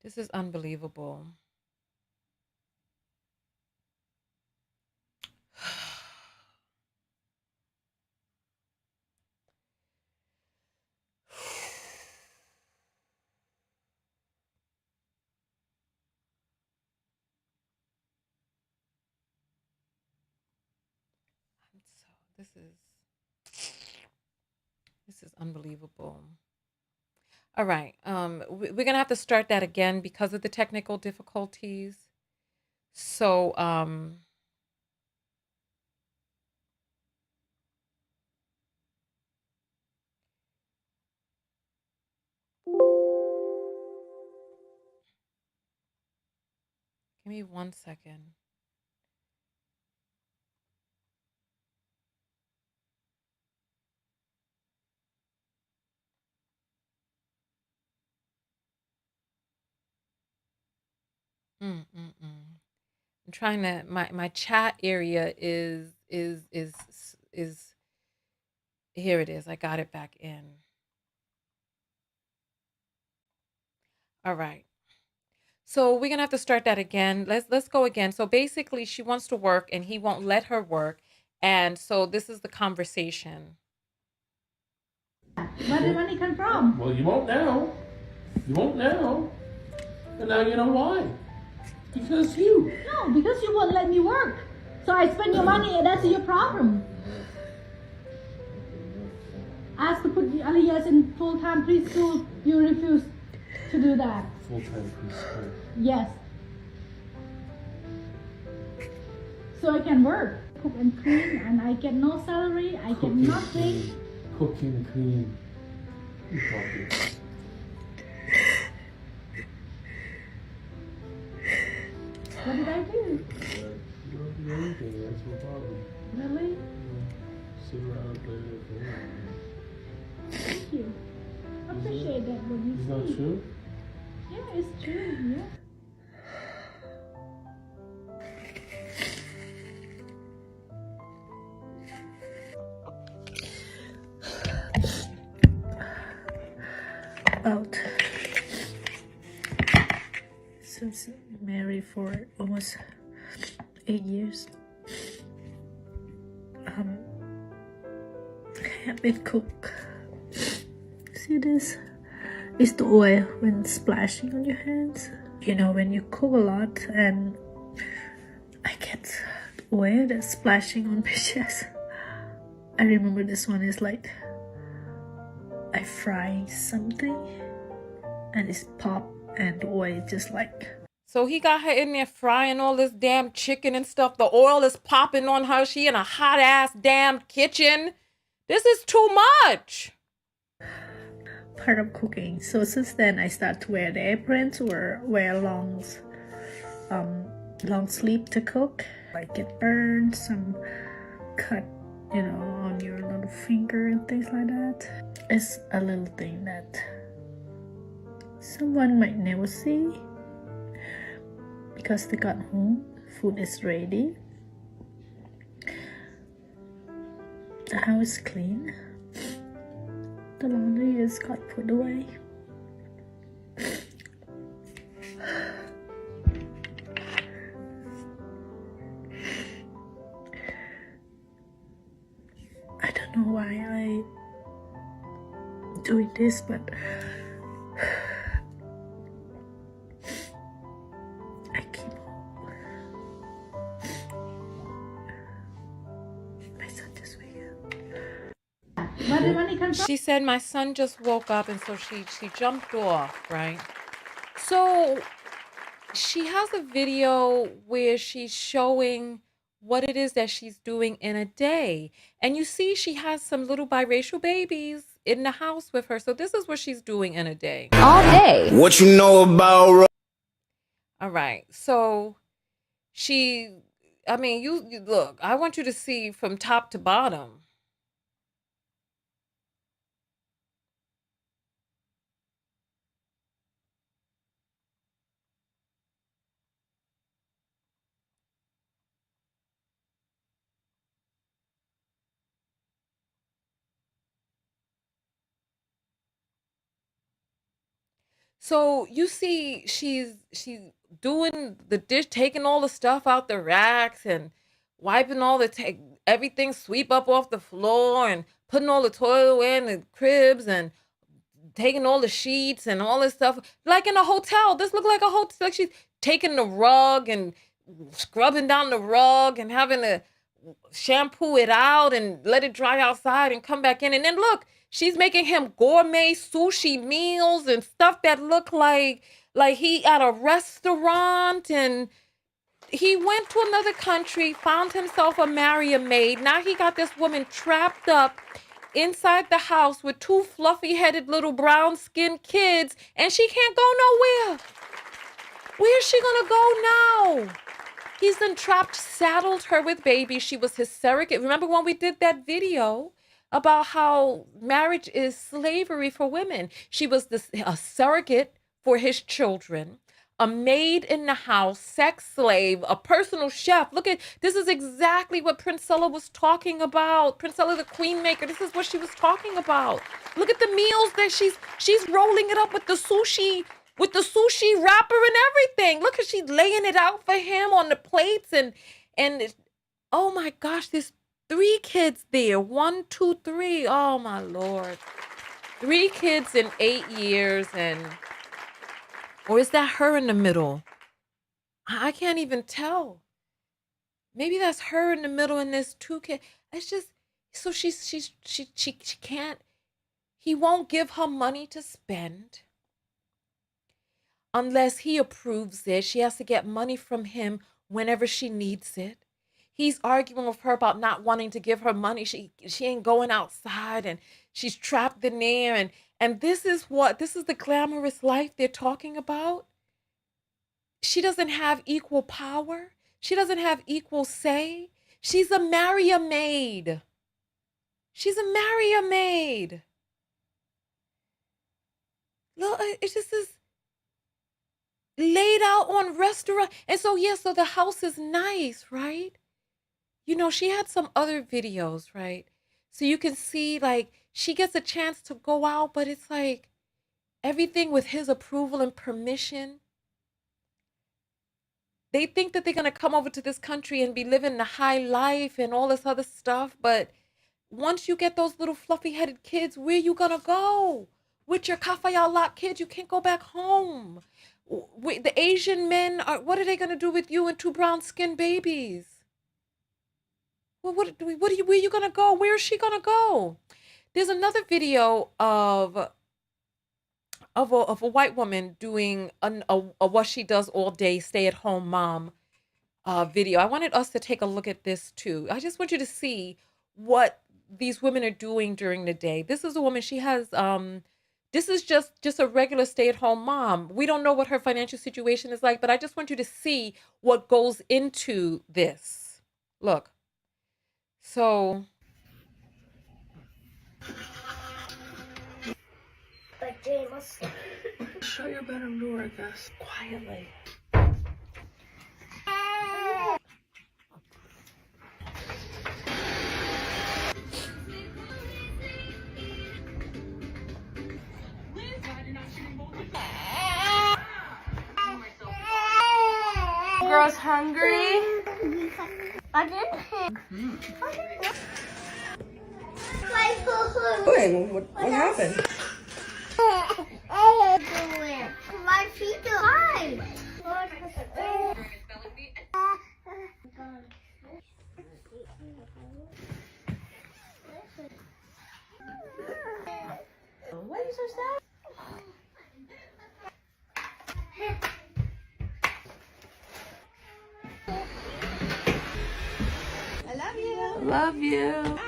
Speaker 1: This is unbelievable. So this is unbelievable. All right. We're gonna have to start that again because of the technical difficulties. So give me 1 second. I'm trying to my chat area is here it is. I got it back in. All right. So we're gonna have to start that again. Let's go again. So basically she wants to work and he won't let her work. And so this is the conversation.
Speaker 6: Where did money come from?
Speaker 5: Well, you won't now. You won't now. And now you know why. Because you.
Speaker 6: No, because you won't let me work. So I spend your money and that's your problem. Ask to put the Aliyahs in full-time preschool. You refuse to do that.
Speaker 5: Full-time preschool.
Speaker 6: Yes. So I can work, cook and clean, and I get no salary. I get nothing.
Speaker 5: Cooking and clean. You talking.
Speaker 6: What did I do?
Speaker 5: You don't do anything. That's your problem.
Speaker 6: Really?
Speaker 5: Sit around and play with your phone.
Speaker 6: Thank you. I appreciate that when you
Speaker 5: It's not
Speaker 6: speak.
Speaker 5: true?
Speaker 6: Yeah, it's true. Yeah.
Speaker 7: About since married for almost 8 years. I haven't cooked. See this? It's the oil when splashing on your hands. You know, when you cook a lot and I get oil that's splashing on my chest. I remember this one is like I fry something and it's pop and the oil just like.
Speaker 1: So he got her in there frying all this damn chicken and stuff. The oil is popping on her. She in a hot ass damn kitchen. This is too much.
Speaker 7: Part of cooking. So since then I start to wear the aprons or wear long sleeve to cook. Like get burned, some cut, you know, on your little finger and things like that. It's a little thing that someone might never see because they got home, food is ready, the house is clean, the laundry is got put away. I don't know why I doing this, but I keep home. My son just wake up.
Speaker 6: Where did money come from?
Speaker 1: She said my son just woke up and so she jumped off, right? So she has a video where she's showing what it is that she's doing in a day. And you see she has some little biracial babies in the house with her. So this is what she's doing in a day.
Speaker 8: All day.
Speaker 9: What you know about
Speaker 1: All right. So you look, I want you to see from top to bottom. So you see, she's doing the dish, taking all the stuff out the racks and wiping all the everything sweep up off the floor and putting all the toilet away in the cribs and taking all the sheets and all this stuff. Like in a hotel. This looked like a hotel. Like she's taking the rug and scrubbing down the rug and having to shampoo it out and let it dry outside and come back in. And then look, she's making him gourmet sushi meals and stuff that look like he at a restaurant. And he went to another country, found himself a married maid. Now he got this woman trapped up inside the house with two fluffy-headed little brown-skinned kids, and she can't go nowhere. Where's she gonna go now? He's entrapped, saddled her with babies. She was his surrogate. Remember when we did that video about how marriage is slavery for women? She was a surrogate for his children, a maid in the house, sex slave, a personal chef. Look at, this is exactly what Princella was talking about. Princella the Queen Maker, this is what she was talking about. Look at the meals that she's rolling it up with the sushi wrapper and everything. Look at, she's laying it out for him on the plates and oh my gosh, there's 3 kids there. 1, 2, 3. Oh my Lord. 3 kids in 8 years. Or is that her in the middle? I can't even tell. Maybe that's her in the middle and there's 2 kids. It's just, so she can't, he won't give her money to spend unless he approves it. She has to get money from him whenever she needs it. He's arguing with her about not wanting to give her money. She ain't going outside and she's trapped in there. And this is the glamorous life they're talking about. She doesn't have equal power. She doesn't have equal say. She's a married maid. She's a married maid. Look, it's just this laid out on restaurant. And so, yeah, so the house is nice, right? You know, she had some other videos, right? So you can see, like, she gets a chance to go out, but it's like everything with his approval and permission. They think that they're going to come over to this country and be living the high life and all this other stuff. But once you get those little fluffy-headed kids, where you going to go? With your kafayalak kids, you can't go back home. The Asian men, what are they going to do with you and 2 brown-skinned babies? Well, where are you going to go? Where is she going to go? There's another video of a white woman doing a what she does all day, stay-at-home mom video. I wanted us to take a look at this too. I just want you to see what these women are doing during the day. This is a woman, she has, this is just a regular stay-at-home mom. We don't know what her financial situation is like, but I just want you to see what goes into this. Look. So.
Speaker 8: But Jay must
Speaker 5: Show your bedroom door, I guess.
Speaker 8: quietly. Girls hungry? I didn't.
Speaker 9: Doing? What happened?
Speaker 8: My feet are high.
Speaker 9: Why are you so sad?
Speaker 8: I love you.
Speaker 9: Love you.
Speaker 8: Bye.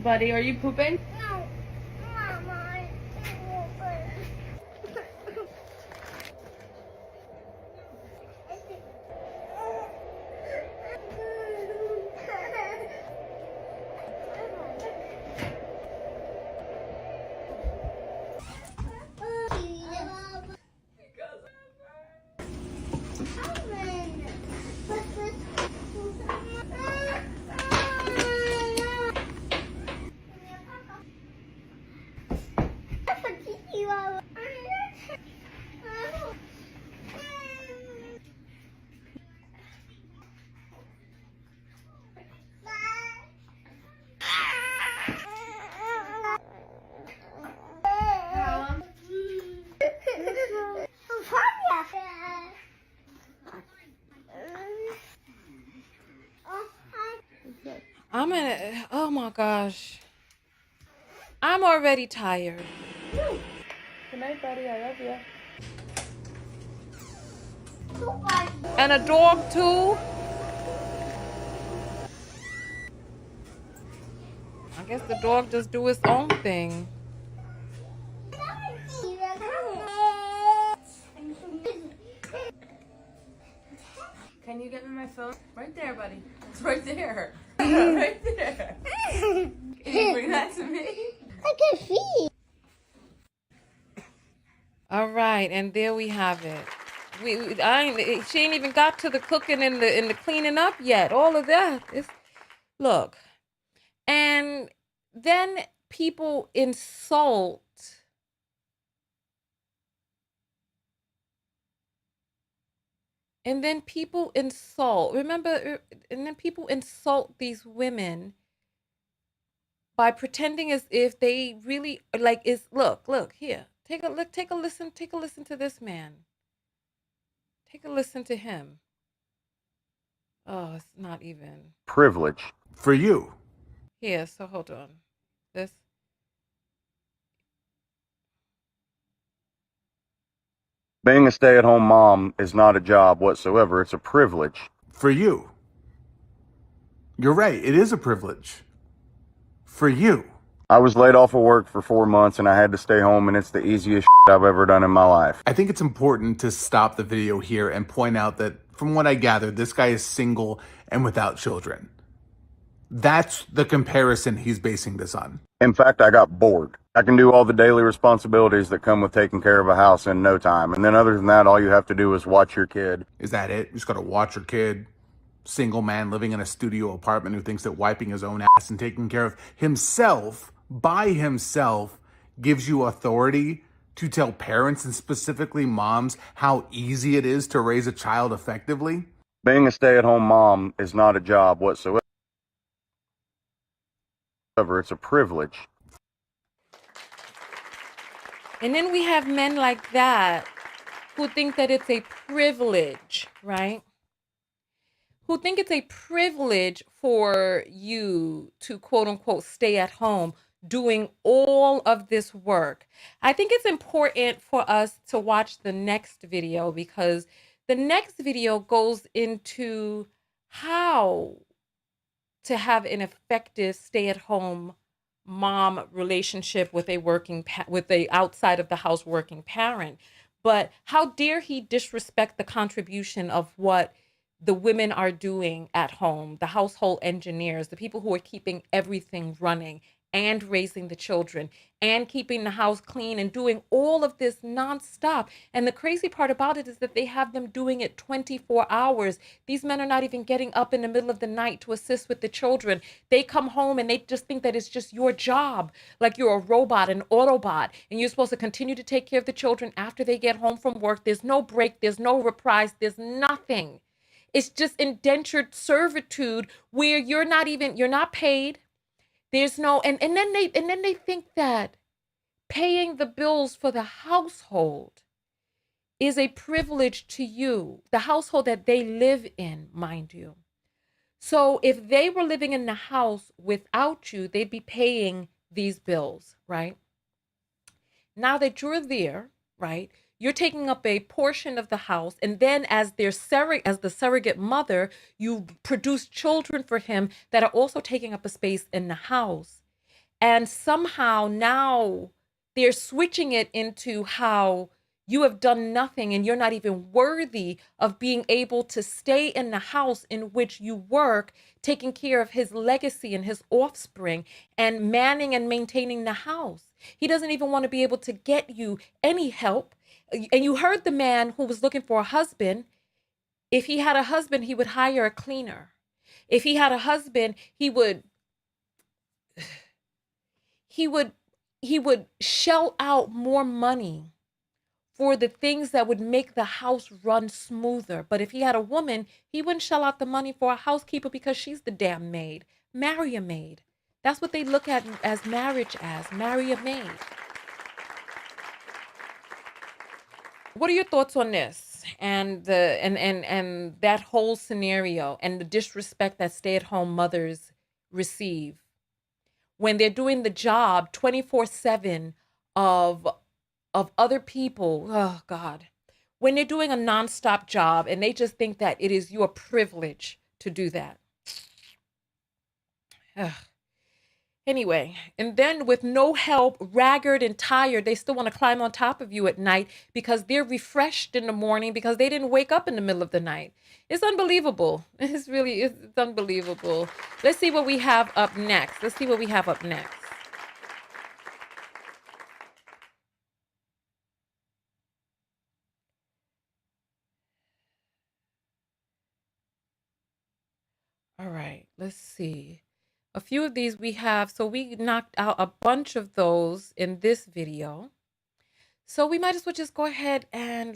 Speaker 9: Buddy, are you pooping?
Speaker 8: No. Mama,
Speaker 1: Oh my gosh. I'm already tired.
Speaker 9: Good night, buddy. I love you.
Speaker 1: And a dog too? I guess the dog just do its own thing.
Speaker 9: Can you get me my phone? Right there, buddy. It's right there. Right there. Can you bring that to me?
Speaker 8: I can see.
Speaker 1: All right, and there we have it. She ain't even got to the cooking and the cleaning up yet. All of that is, look, and then people insult. And then people insult. Remember, and then people insult these women by pretending as if they really like is. Look here. Take a listen to this man. Take a listen to him. Oh, it's not even
Speaker 10: privilege for you.
Speaker 1: here. So hold on. This.
Speaker 10: Being a stay-at-home mom is not a job whatsoever. It's a privilege
Speaker 11: for you. You're right. It is a privilege for you.
Speaker 10: I was laid off of work for 4 months and I had to stay home, and it's the easiest I've ever done in my life.
Speaker 11: I think it's important to stop the video here and point out that from what I gathered, this guy is single and without children. That's the comparison he's basing this on.
Speaker 10: In fact, I got bored. I can do all the daily responsibilities that come with taking care of a house in no time. And then other than that, all you have to do is watch your kid.
Speaker 11: Is that it? You just got to watch your kid? Single man living in a studio apartment who thinks that wiping his own ass and taking care of himself by himself gives you authority to tell parents, and specifically moms, how easy it is to raise a child effectively?
Speaker 10: Being a stay-at-home mom is not a job whatsoever. It's a privilege.
Speaker 1: And then we have men like that who think that it's a privilege, right? Who think it's a privilege for you to quote unquote stay at home doing all of this work. I think it's important for us to watch the next video, because the next video goes into how to have an effective stay-at-home mom relationship with a outside of the house working parent. But how dare he disrespect the contribution of what the women are doing at home, the household engineers, the people who are keeping everything running and raising the children and keeping the house clean and doing all of this nonstop. And the crazy part about it is that they have them doing it 24 hours. These men are not even getting up in the middle of the night to assist with the children. They come home and they just think that it's just your job, like you're a robot, an Autobot, and you're supposed to continue to take care of the children after they get home from work. There's no break, there's no reprise, there's nothing. It's just indentured servitude where you're not paid. There's no, and then they think that paying the bills for the household is a privilege to you, the household that they live in, mind you. So if they were living in the house without you, they'd be paying these bills, right? Now that you're there, right, you're taking up a portion of the house, and then as the surrogate mother, you produce children for him that are also taking up a space in the house. And somehow now they're switching it into how you have done nothing and you're not even worthy of being able to stay in the house in which you work, taking care of his legacy and his offspring and manning and maintaining the house. He doesn't even want to be able to get you any help. And you heard the man who was looking for a husband. If he had a husband, he would hire a cleaner. If he had a husband, he would shell out more money for the things that would make the house run smoother. But if he had a woman, he wouldn't shell out the money for a housekeeper because she's the damn maid. Marry a maid. That's what they look at as marriage as. Marry a maid. What are your thoughts on this and that whole scenario and the disrespect that stay-at-home mothers receive when they're doing the job 24/7 of other people. Oh God. When they're doing a nonstop job and they just think that it is your privilege to do that. Ugh. Anyway, and then with no help, ragged and tired, they still want to climb on top of you at night because they're refreshed in the morning because they didn't wake up in the middle of the night. It's unbelievable. It's unbelievable. Let's see what we have up next. All right, let's see. A few of these we have, so we knocked out a bunch of those in this video. So we might as well just go ahead and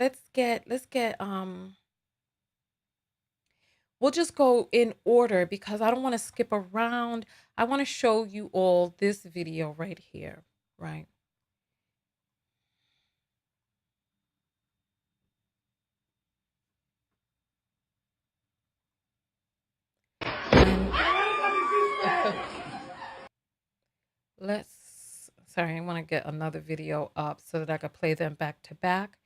Speaker 1: we'll just go in order because I don't want to skip around. I want to show you all this video right here, right? Sorry, I want to get another video up so that I can play them back to back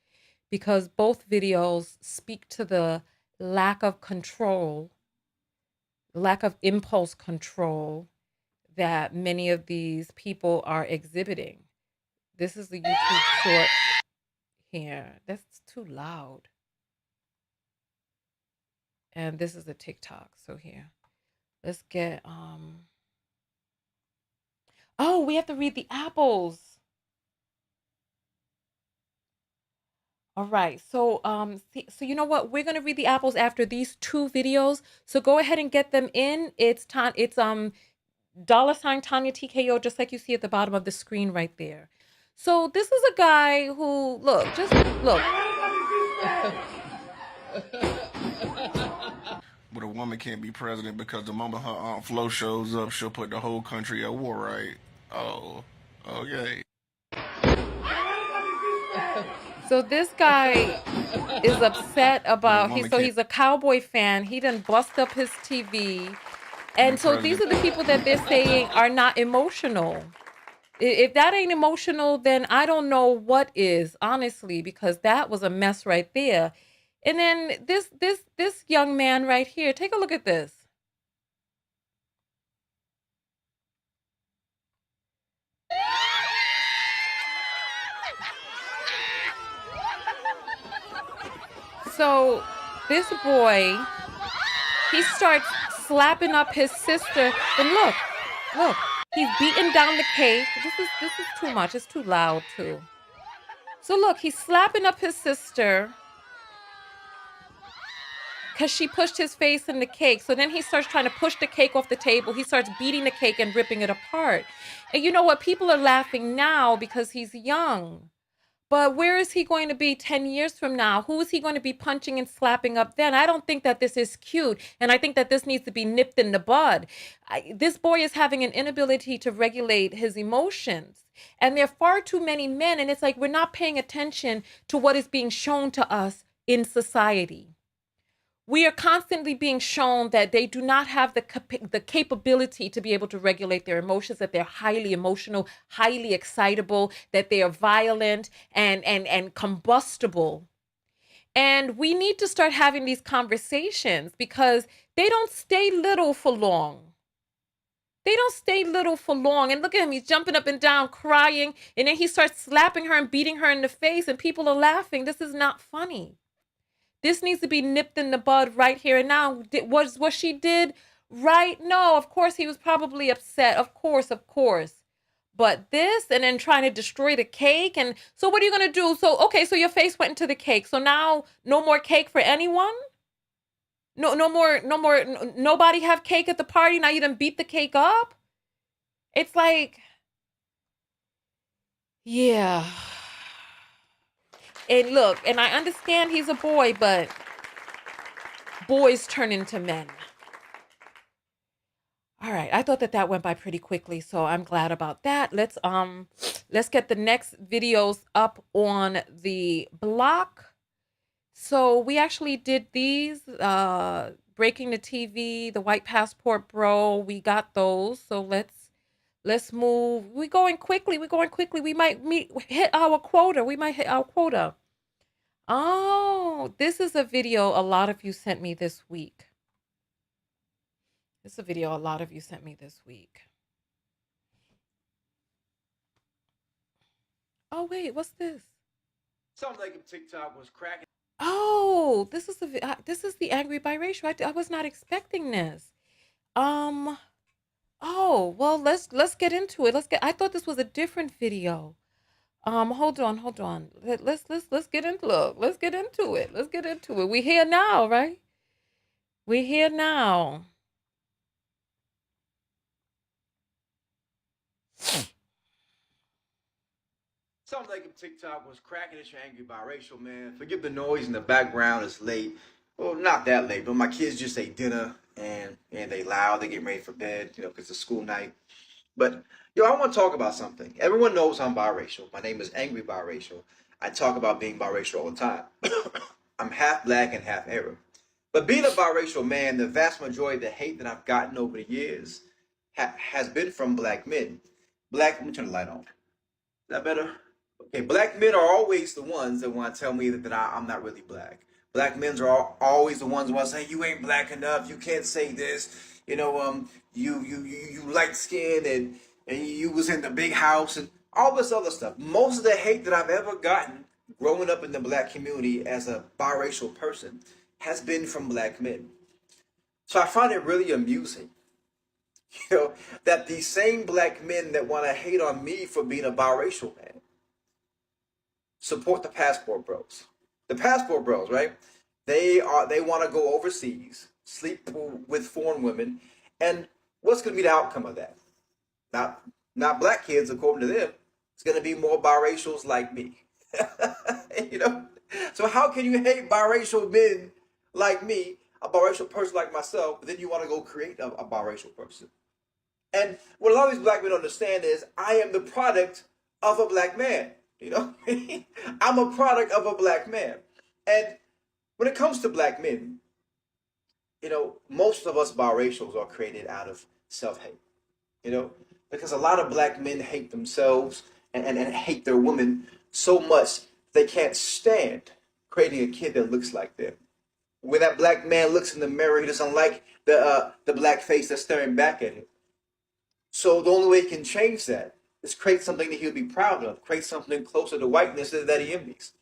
Speaker 1: because both videos speak to the lack of control, lack of impulse control that many of these people are exhibiting. This is the YouTube short here. That's too loud. And this is the TikTok. So here, let's get, oh, we have to read the apples. All right. So, so you know what? We're going to read the apples after these two videos. So go ahead and get them in. It's $sign Tonya TKO, just like you see at the bottom of the screen right there. So this is a guy who, look.
Speaker 12: But a woman can't be president because the moment her Aunt Flo shows up, she'll put the whole country at war, right? Oh, okay.
Speaker 1: So this guy is upset about, he's a Cowboy fan. He done bust up his TV. And so these are the people that they're saying are not emotional. If that ain't emotional, then I don't know what is, honestly, because that was a mess right there. And then this young man right here, take a look at this. So this boy, he starts slapping up his sister, and look, he's beating down the cake. This is too much. It's too loud too. So look, he's slapping up his sister because she pushed his face in the cake. So then he starts trying to push the cake off the table. He starts beating the cake and ripping it apart. And you know what? People are laughing now because he's young. But where is he going to be 10 years from now? Who is he going to be punching and slapping up then? I don't think that this is cute. And I think that this needs to be nipped in the bud. This boy is having an inability to regulate his emotions. And there are far too many men. And it's like we're not paying attention to what is being shown to us in society. We are constantly being shown that they do not have the capability to be able to regulate their emotions, that they're highly emotional, highly excitable, that they are violent and combustible. And we need to start having these conversations because they don't stay little for long. They don't stay little for long. And look at him, he's jumping up and down, crying, and then he starts slapping her and beating her in the face, and people are laughing. This is not funny. This needs to be nipped in the bud right here and now. Was what she did right? No, of course he was probably upset. Of course. But this, and then trying to destroy the cake. And so what are you going to do? So, okay, so your face went into the cake. So now no more cake for anyone? No more, nobody have cake at the party? Now you done beat the cake up? It's like, yeah. And look, and I understand he's a boy, but boys turn into men. All right, I thought that went by pretty quickly, so I'm glad about that. Let's get the next videos up on the block. So we actually did these breaking the TV, the white passport bro. We got those. So let's move. We're going quickly. We might hit our quota. Oh, this is a video a lot of you sent me this week. Oh, wait, what's this?
Speaker 13: Something like if TikTok was cracking.
Speaker 1: Oh, this is the angry biracial. I was not expecting this. Oh, well, let's get into it. I thought this was a different video. Hold on. Let's get into it. We here now, right? We're here now.
Speaker 13: Something like if TikTok was cracking at your angry biracial, man. Forgive the noise in the background. It's late. Well, not that late, but my kids just ate dinner and they loud. They getting ready for bed, because it's school night. But I want to talk about something. Everyone knows I'm biracial. My name is Angry Biracial. I talk about being biracial all the time. I'm half black and half Arab. But being a biracial man, the vast majority of the hate that I've gotten over the years has been from black men. Let me turn the light on. Is that better? Okay, black men are always the ones that want to tell me that I'm not really black. Black men are always the ones who want to say, you ain't black enough, you can't say this, you light skinned and you was in the big house and all this other stuff. Most of the hate that I've ever gotten growing up in the black community as a biracial person has been from black men. So I find it really amusing, that these same black men that want to hate on me for being a biracial man support the passport bros. The passport bros, right? They want to go overseas, sleep with foreign women, and what's going to be the outcome of that? Not black kids, according to them. It's going to be more biracials like me. So how can you hate biracial men like me, a biracial person like myself, but then you want to go create a biracial person? And what a lot of these black men understand is I am the product of a black man. I'm a product of a black man. And when it comes to black men, most of us biracials are created out of self-hate, because a lot of black men hate themselves and hate their women so much they can't stand creating a kid that looks like them. When that black man looks in the mirror, he doesn't like the black face that's staring back at him. So the only way he can change that is create something that he'll be proud of, create something closer to whiteness that he envies.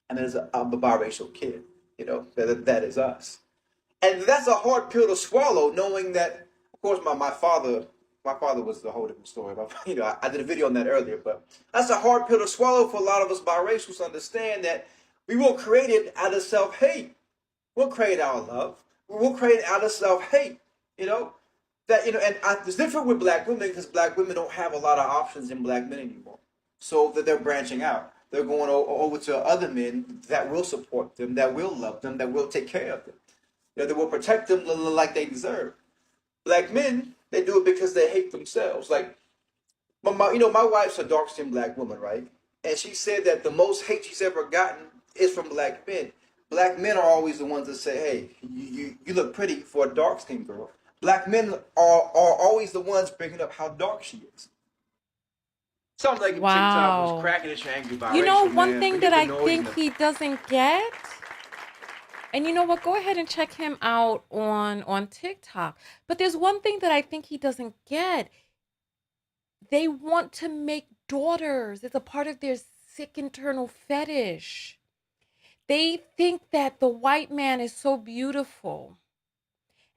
Speaker 13: And there's a biracial kid, that is us. And that's a hard pill to swallow, knowing that, of course, my father was the whole different story. I did a video on that earlier, but that's a hard pill to swallow for a lot of us biracials to understand that we won't create it out of self-hate. We'll create our love. We'll create it out of self-hate, it's different with black women because black women don't have a lot of options in black men anymore. So that they're branching out. They're going over to other men that will support them, that will love them, that will take care of them. That will protect them like they deserve. Black men, they do it because they hate themselves. Like, my wife's a dark-skinned black woman, right? And she said that the most hate she's ever gotten is from black men. Black men are always the ones that say, hey, you look pretty for a dark-skinned girl. Black men are always the ones bringing up how dark she is. Something like if TikTok was cracking at your angry biracial,
Speaker 1: one thing that I think he doesn't get, and you know what? Go ahead and check him out on TikTok. But there's one thing that I think he doesn't get. They want to make daughters. It's a part of their sick internal fetish. They think that the white man is so beautiful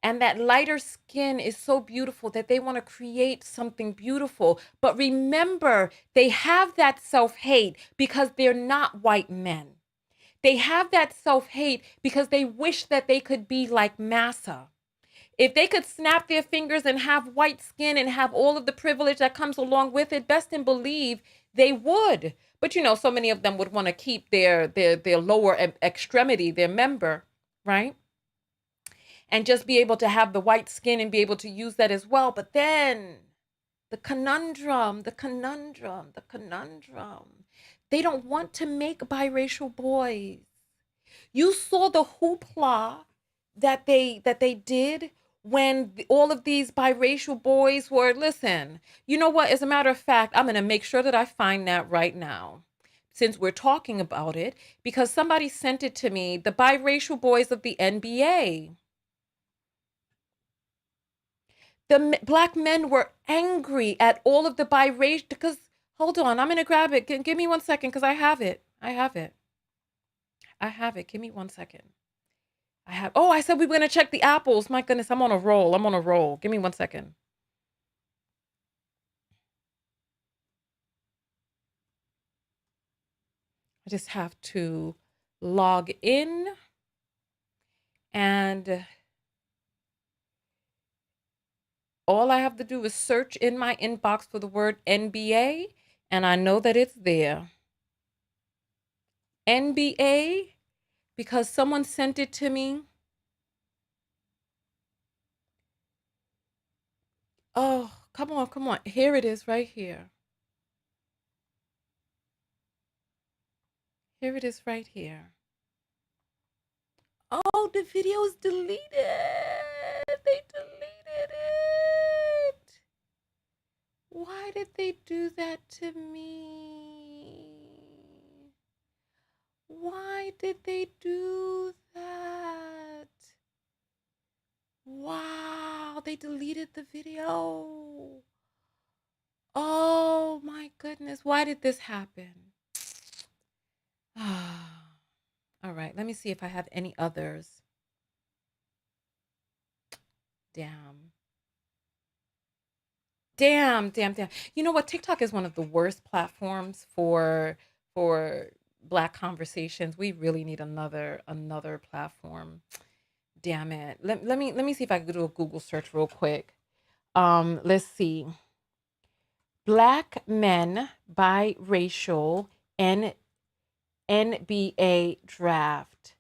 Speaker 1: and that lighter skin is so beautiful that they want to create something beautiful. But remember, they have that self-hate because they're not white men. They have that self-hate because they wish that they could be like Massa. If they could snap their fingers and have white skin and have all of the privilege that comes along with it, best and believe they would. But so many of them would want to keep their lower extremity, their member, right? And just be able to have the white skin and be able to use that as well. But then the conundrum. They don't want to make biracial boys. You saw the hoopla that they did when all of these biracial boys were, listen, you know what? As a matter of fact, I'm going to make sure that I find that right now since we're talking about it, because somebody sent it to me, the biracial boys of the NBA. Black men were angry at all of the biracial, because, hold on, I'm going to grab it. Give me 1 second, because I have it. Give me 1 second. I said we were going to check the apples. My goodness, I'm on a roll. Give me 1 second. I just have to log in, and all I have to do is search in my inbox for the word NBA, and I know that it's there. NBA, because someone sent it to me. Oh, come on. Here it is right here. Here it is right here. Oh, the video is deleted. They deleted it. Why did they do that to me? Why did they do that? Wow, they deleted the video. Oh my goodness, why did this happen? All right, let me see if I have any others. Damn. You know what? TikTok is one of the worst platforms for Black conversations. We really need another platform. Damn it. Let me see if I can do a Google search real quick. Let's see. Black men biracial NBA draft.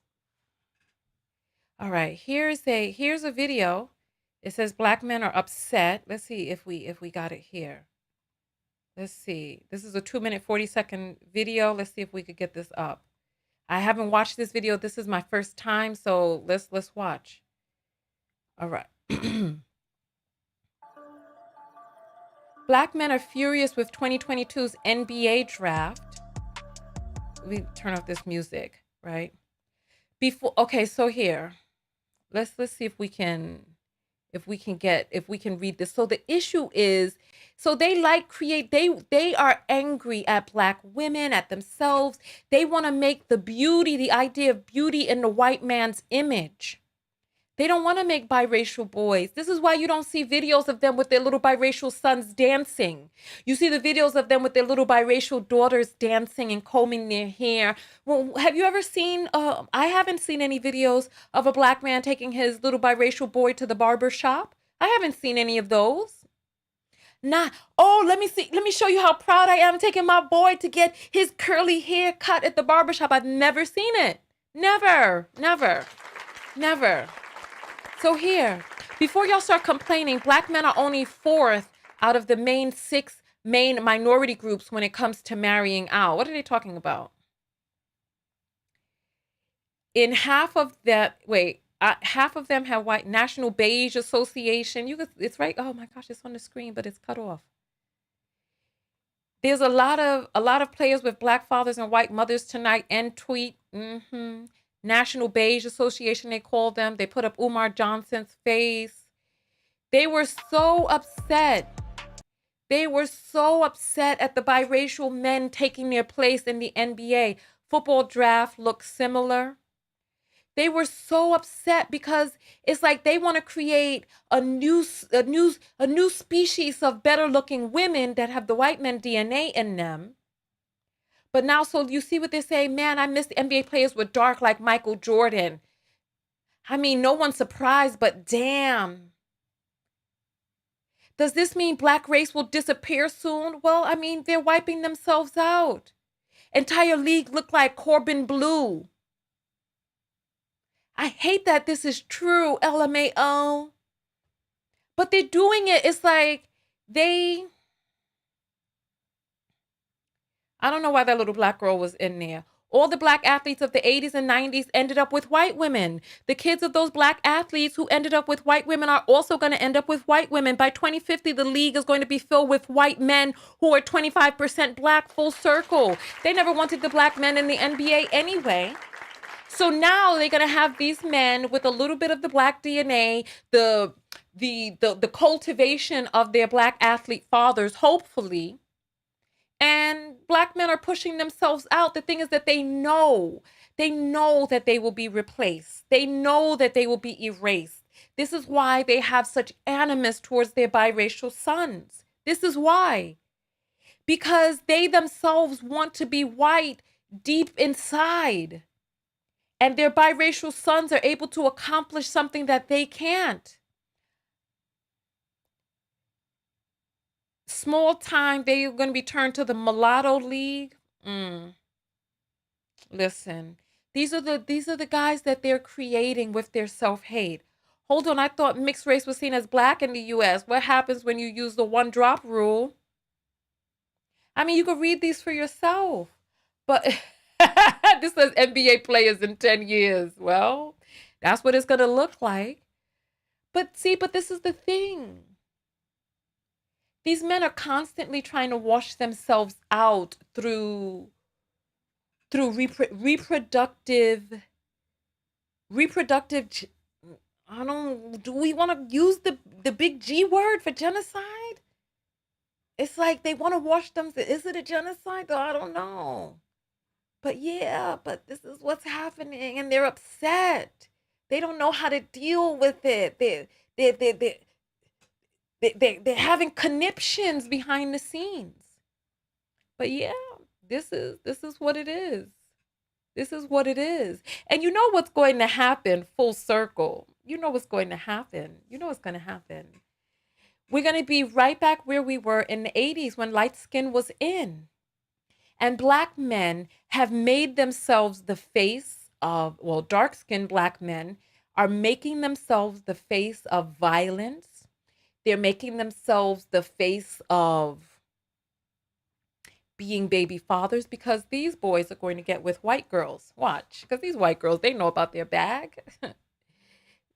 Speaker 1: All right, here's a video. It says black men are upset. Let's see if we got it here. Let's see. This is a 2-minute 40-second video. Let's see if we could get this up. I haven't watched this video. This is my first time, so let's watch. All right. Black men are furious with 2022's NBA draft. Let me turn off this music, right? Okay, so here. Let's see if we can read this. So the issue is, so they are angry at Black women, at themselves. They want to make the idea of beauty in the white man's image. They don't want to make biracial boys. This is why you don't see videos of them with their little biracial sons dancing. You see the videos of them with their little biracial daughters dancing and combing their hair. Well, have you ever seen, I haven't seen any videos of a Black man taking his little biracial boy to the barber shop. I haven't seen any of those. Let me show you how proud I am taking my boy to get his curly hair cut at the barber shop. I've never seen it. Never. So here, before y'all start complaining, Black men are only 4th out of the 6 main minority groups when it comes to marrying out. What are they talking about? In half of them have white. National Beige Association. It's right. Oh my gosh, it's on the screen, but it's cut off. There's a lot of players with Black fathers and white mothers tonight and tweet. National Beige Association, they call them. They put up Umar Johnson's face. They were so upset. They were so upset at the biracial men taking their place in the NBA. Football draft looks similar. They were so upset because it's like they want to create a new species of better looking women that have the white men DNA in them. But now, so you see what they say, man, I miss the NBA players with dark like Michael Jordan. I mean, no one's surprised, but damn. Does this mean Black race will disappear soon? Well, I mean, they're wiping themselves out. Entire league look like Corbin Blue. I hate that this is true, LMAO. But they're doing it. It's like I don't know why that little Black girl was in there. All the black athletes of the 80s and 90s ended up with white women. The kids of those black athletes who ended up with white women are also going to end up with white women. By 2050, the league is going to be filled with white men who are 25% black, full circle. They never wanted the black men in the NBA anyway. So now they're going to have these men with a little bit of the black DNA, the cultivation of their black athlete fathers, hopefully. And black men are pushing themselves out. The thing is that they know that they will be replaced. They know that they will be erased. This is why they have such animus towards their biracial sons. This is why. Because they themselves want to be white deep inside. And their biracial sons are able to accomplish something that they can't. Small time, they are going to be turned to the mulatto league. Listen, these are the guys that they're creating with their self-hate. Hold on, I thought mixed race was seen as black in the U.S. What happens when you use the one drop rule? I mean, you can read these for yourself. But this says NBA players in 10 years. Well, that's what it's going to look like. But this is the thing. These men are constantly trying to wash themselves out through reproductive. Do we want to use the big G word for genocide? It's like they want to wash them. Is it a genocide? Though I don't know. But yeah, but this is what's happening, and they're upset. They don't know how to deal with it. They're having conniptions behind the scenes. But yeah, this is what it is. This is what it is. And you know what's going to happen full circle. You know what's going to happen. You know what's going to happen. We're going to be right back where we were in the 80s when light skin was in. And black men have made themselves the face of, well, dark-skinned black men are making themselves the face of violence. They're making themselves the face of being baby fathers because these boys are going to get with white girls. Watch, because these white girls, they know about their bag.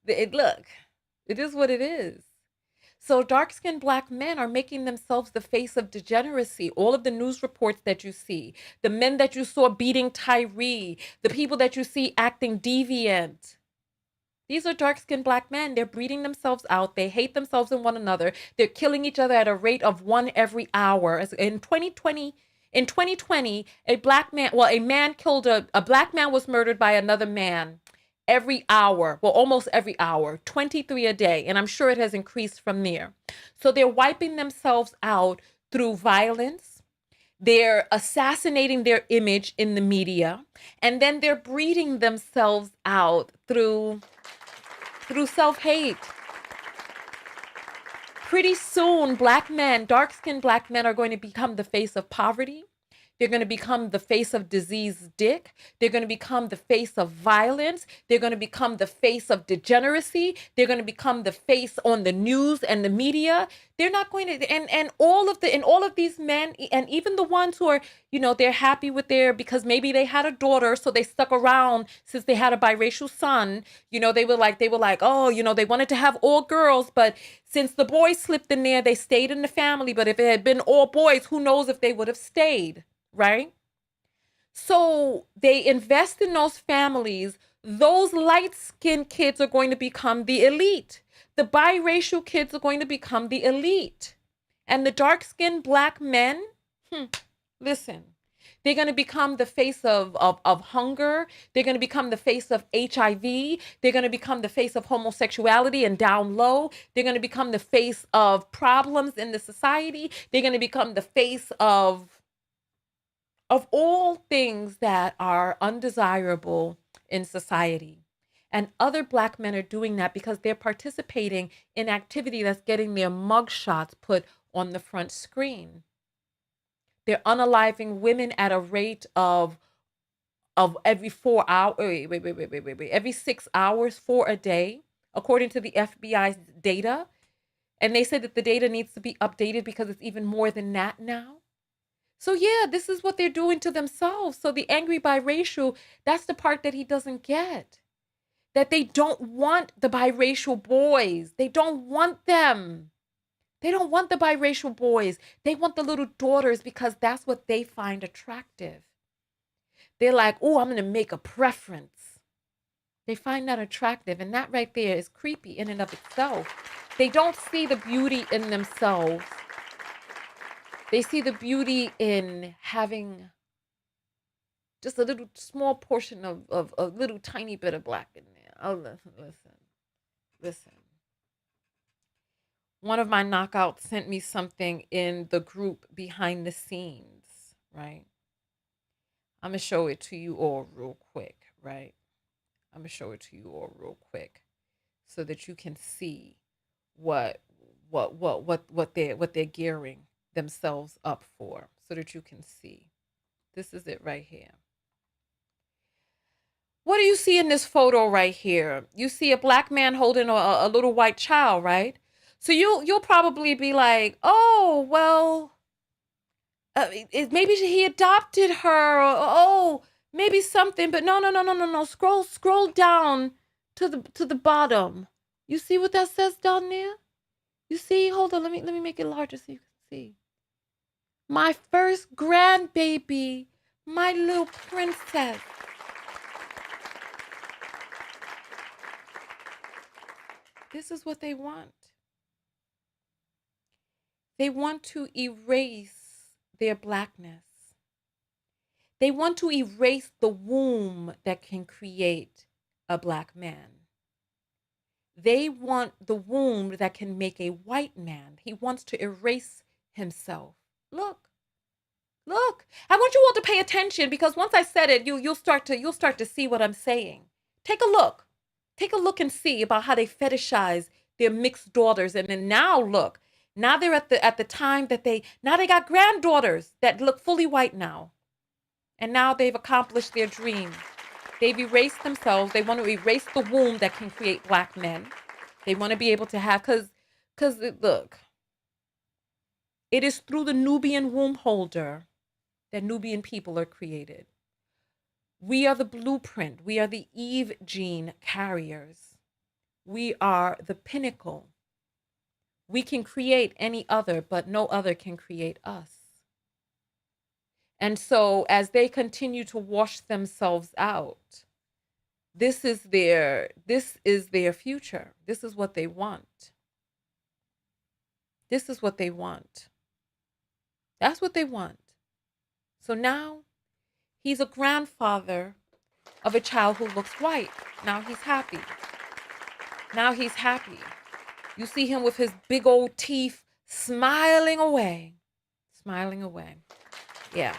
Speaker 1: Look, it is what it is. So dark-skinned black men are making themselves the face of degeneracy. All of the news reports that you see, the men that you saw beating Tyree, the people that you see acting deviant. These are dark-skinned black men. They're breeding themselves out. They hate themselves and one another. They're killing each other at a rate of 1 every hour. In 2020, a black man was murdered by another man every hour, well, almost every hour, 23 a day. And I'm sure it has increased from there. So they're wiping themselves out through violence. They're assassinating their image in the media. And then they're breeding themselves out through self-hate. Pretty soon, black men, dark-skinned black men are going to become the face of poverty. They're going to become the face of diseased dick. They're going to become the face of violence. They're going to become the face of degeneracy. They're going to become the face on the news and the media. They're not going to, and all of these men, and even the ones who are, they're happy with because maybe they had a daughter, so they stuck around since they had a biracial son. They were like, oh, they wanted to have all girls, but since the boys slipped in there, they stayed in the family. But if it had been all boys, who knows if they would have stayed. Right? So they invest in those families. Those light-skinned kids are going to become the elite. The biracial kids are going to become the elite. And the dark-skinned black men, listen, they're going to become the face of hunger. They're going to become the face of HIV. They're going to become the face of homosexuality and down low. They're going to become the face of problems in the society. They're going to become the face of all things that are undesirable in society. And other black men are doing that because they're participating in activity that's getting their mugshots put on the front screen. They're unaliving women at a rate of every 4 hours, every 6 hours, 4 a day, according to the FBI's data. And they said that the data needs to be updated because it's even more than that now. So yeah, this is what they're doing to themselves. So the angry biracial, that's the part that he doesn't get. That they don't want the biracial boys. They don't want them. They don't want the biracial boys. They want the little daughters because that's what they find attractive. They're like, oh, I'm going to make a preference. They find that attractive. And that right there is creepy in and of itself. They don't see the beauty in themselves. They see the beauty in having just a little small portion of a little tiny bit of black in there. Oh, listen. One of my knockouts sent me something in the group behind the scenes, right? I'm going to show it to you all real quick, right? I'm going to show it to you all real quick so that you can see what they're gearing themselves up for, so that you can see. This is it right here. What do you see in this photo right here? You see a black man holding a little white child, right? So you'll probably be like, oh, well, maybe he adopted her, or oh, maybe something. But no. Scroll down to the bottom. You see what that says down there? You see? Hold on. Let me make it larger so you can see. My first grandbaby, my little princess. This is what they want. They want to erase their blackness. They want to erase the womb that can create a black man. They want the womb that can make a white man. He wants to erase himself. Look. I want you all to pay attention, because once I said it, you'll start to see what I'm saying. Take a look. Take a look and see about how they fetishize their mixed daughters. And then now look. Now they're at the time that they got granddaughters that look fully white now. And now they've accomplished their dream. They've erased themselves. They want to erase the womb that can create black men. They want to be able to have, because look, it is through the Nubian womb holder that Nubian people are created. We are the blueprint. We are the Eve gene carriers. We are the pinnacle. We can create any other, but no other can create us. And so as they continue to wash themselves out, this is their future. This is what they want. This is what they want. That's what they want. So now he's a grandfather of a child who looks white. Now he's happy. You see him with his big old teeth smiling away. Yeah.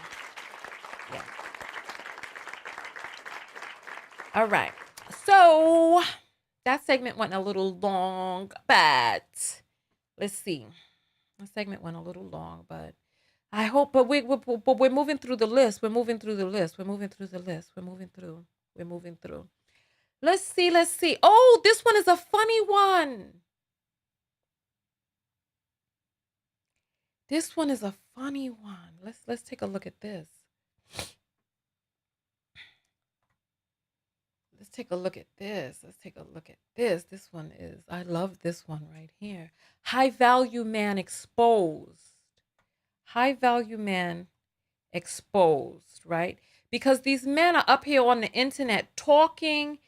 Speaker 1: All right. So that segment went a little long, but let's see. The segment went a little long, but I hope, but we're moving through the list. We're moving through. Let's see. Oh, this one is a funny one. Let's take a look at this. This one is, I love this one right here. High value man exposed, right? Because these men are up here on the internet talking,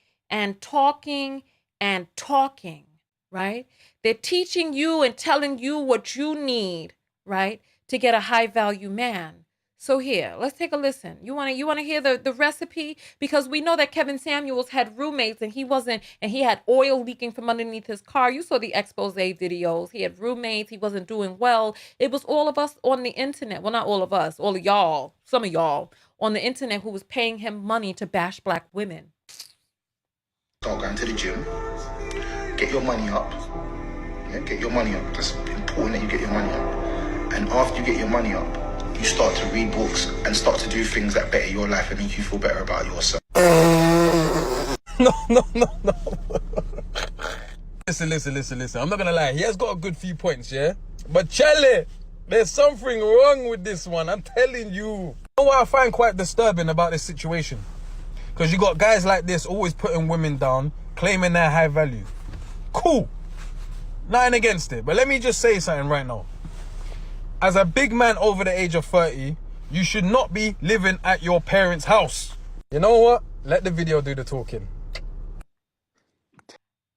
Speaker 1: right? They're teaching you and telling you what you need, right, to get a high value man. So here, let's take a listen. You want to hear the recipe? Because we know that Kevin Samuels had roommates and he had oil leaking from underneath his car. You saw the expose videos. He had roommates. He wasn't doing well. It was all of us on the internet. Well, not all of us, all of y'all, some of y'all on the internet who was paying him money to bash black women.
Speaker 14: Start going to the gym. Get your money up. Yeah, get your money up. That's important that you get your money up. And after you get your money up, you start to read books and start to do things that better your life and make you feel better about yourself.
Speaker 15: No. Listen. I'm not gonna lie. He has got a good few points, yeah? But Charlie, There's something wrong with this one, I'm telling you. You know what I find quite disturbing about this situation? Because you got guys like this always putting women down, claiming they're high value. Cool. Nothing against it. But let me just say something right now. As a big man over the age of 30, you should not be living at your parents' house. You know what? Let the video do the talking.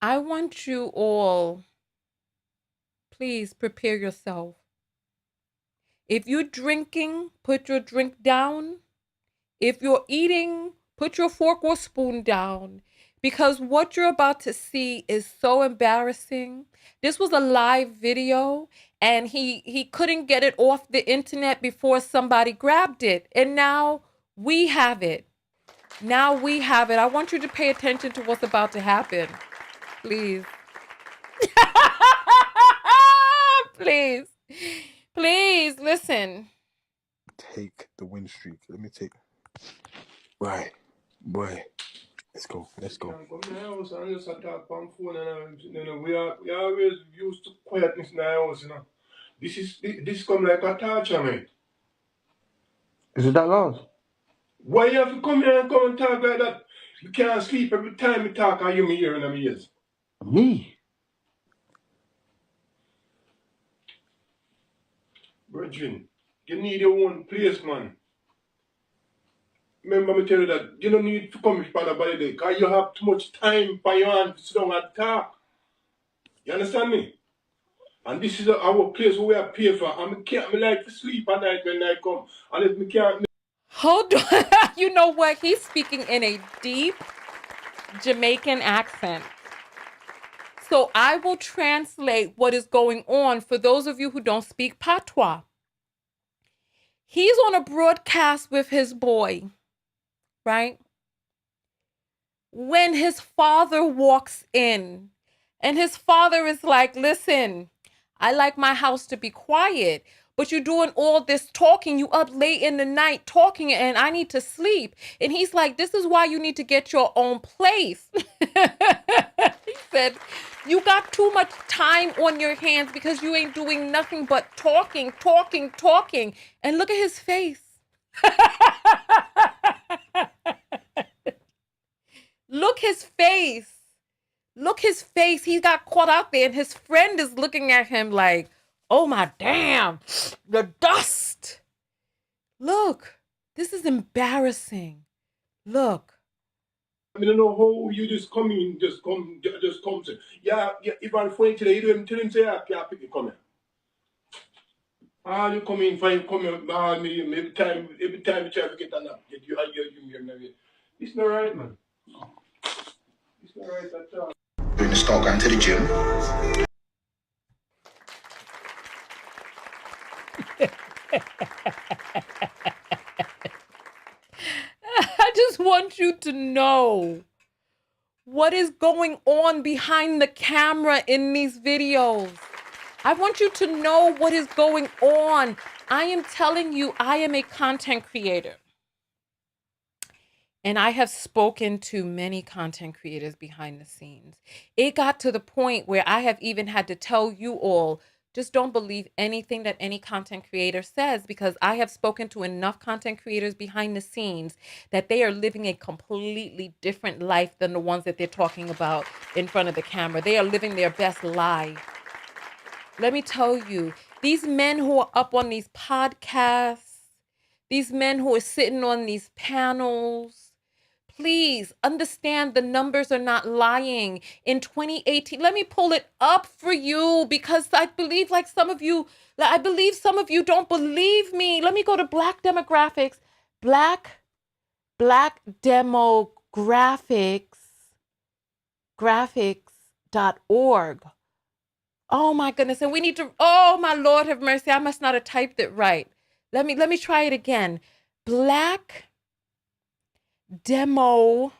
Speaker 1: I want you all, please prepare yourself. If you're drinking, put your drink down. If you're eating, put your fork or spoon down. Because what you're about to see is so embarrassing. This was a live video, and he couldn't get it off the internet before somebody grabbed it. And now we have it. Now we have it. I want you to pay attention to what's about to happen. Please. Please. Please, listen.
Speaker 11: Take the win streak. Let me take. Right. Boy. Let's go. Let's go.
Speaker 5: We always used to quietness in the house, you know. This come like a torture, mate.
Speaker 11: Is it that loud?
Speaker 5: Why you have to come here and come and talk like that? You can't sleep every time you talk and you me hearing them ears.
Speaker 11: Me?
Speaker 5: Brethren, you need your own place, man. Remember me tell you that you don't need to come for the body day because you have too much time for your hand to sit down and talk. You understand me? And this is our place where we are paid for. And me like to sleep at night when I come. And if me can't...
Speaker 1: Hold on. You know what? He's speaking in a deep Jamaican accent. So I will translate what is going on for those of you who don't speak patois. He's on a broadcast with his boy, right? When his father walks in, and his father is like, listen, I like my house to be quiet, but you're doing all this talking. You up late in the night talking, and I need to sleep. And he's like, this is why you need to get your own place. He said, you got too much time on your hands because you ain't doing nothing but talking. And look at his face. Look his face. Look his face. He got caught out there, and his friend is looking at him like, oh my damn, the dust. Look, this is embarrassing. Look.
Speaker 5: I don't know how you just come in, just come to. Yeah, if I'm phone today, you tell him say, I can't pick you come here. You come in, fine, come here, every time you try to get a nap, get you here. It's not right, man. It's not right at all.
Speaker 14: You're going to start going to the gym.
Speaker 1: I just want you to know what is going on behind the camera in these videos. I want you to know what is going on. I am telling you, I am a content creator. And I have spoken to many content creators behind the scenes. It got to the point where I have even had to tell you all, just don't believe anything that any content creator says, because I have spoken to enough content creators behind the scenes that they are living a completely different life than the ones that they're talking about in front of the camera. They are living their best life. Let me tell you, these men who are up on these podcasts, these men who are sitting on these panels, please understand the numbers are not lying. In 2018, let me pull it up for you because I believe some of you don't believe me. Let me go to Black demographics. Black graphics.org. Oh my goodness. And we need to, oh my Lord have mercy. I must not have typed it right. Let me try it again. Black demo.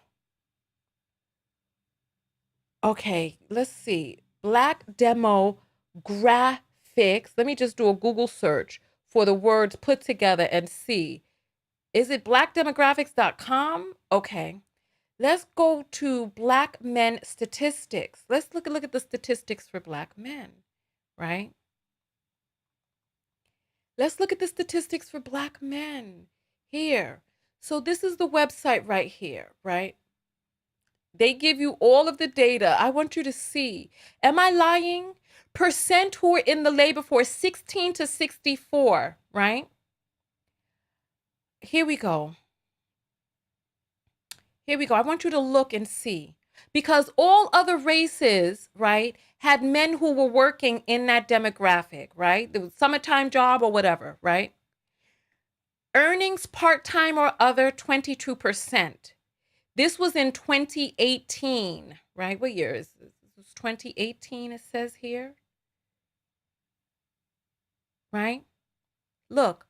Speaker 1: Okay, let's see. Black demo graphics. Let me just do a Google search for the words put together and see. Is it blackdemographics.com? Okay. Let's go to Black men statistics. Let's look at the statistics for Black men, right? Let's look at the statistics for Black men here. So this is the website right here, right? They give you all of the data. I want you to see. Am I lying? Percent who are in the labor force, 16 to 64, right? Here we go. Here we go. I want you to look and see. Because all other races, right, had men who were working in that demographic, right? It was summertime job or whatever, right? Earnings part-time or other, 22%. This was in 2018, right? What year is this? This was 2018, it says here. Right? Look,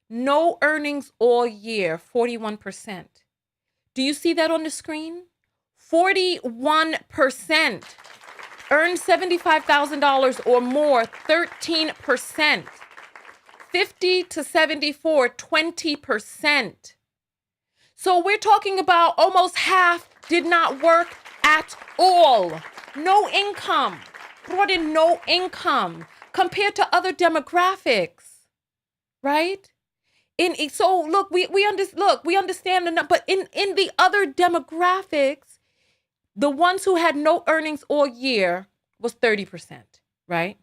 Speaker 1: no earnings all year, 41%. Do you see that on the screen? 41%. Earn $75,000 or more, 13%. 50 to 74, 20%. So we're talking about almost half did not work at all. No income. Brought in no income compared to other demographics, right? So look, we understand enough, but in the other demographics, the ones who had no earnings all year was 30%, right?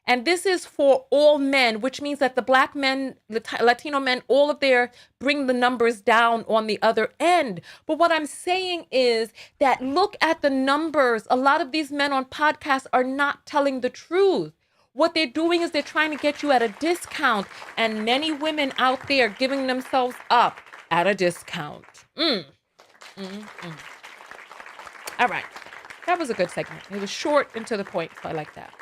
Speaker 1: And this is for all men, which means that the Black men, Latino men, all of their bring the numbers down on the other end. But what I'm saying is that look at the numbers. A lot of these men on podcasts are not telling the truth. What they're doing is they're trying to get you at a discount, and many women out there giving themselves up at a discount. All right. That was a good segment. It was short and to the point, so I like that.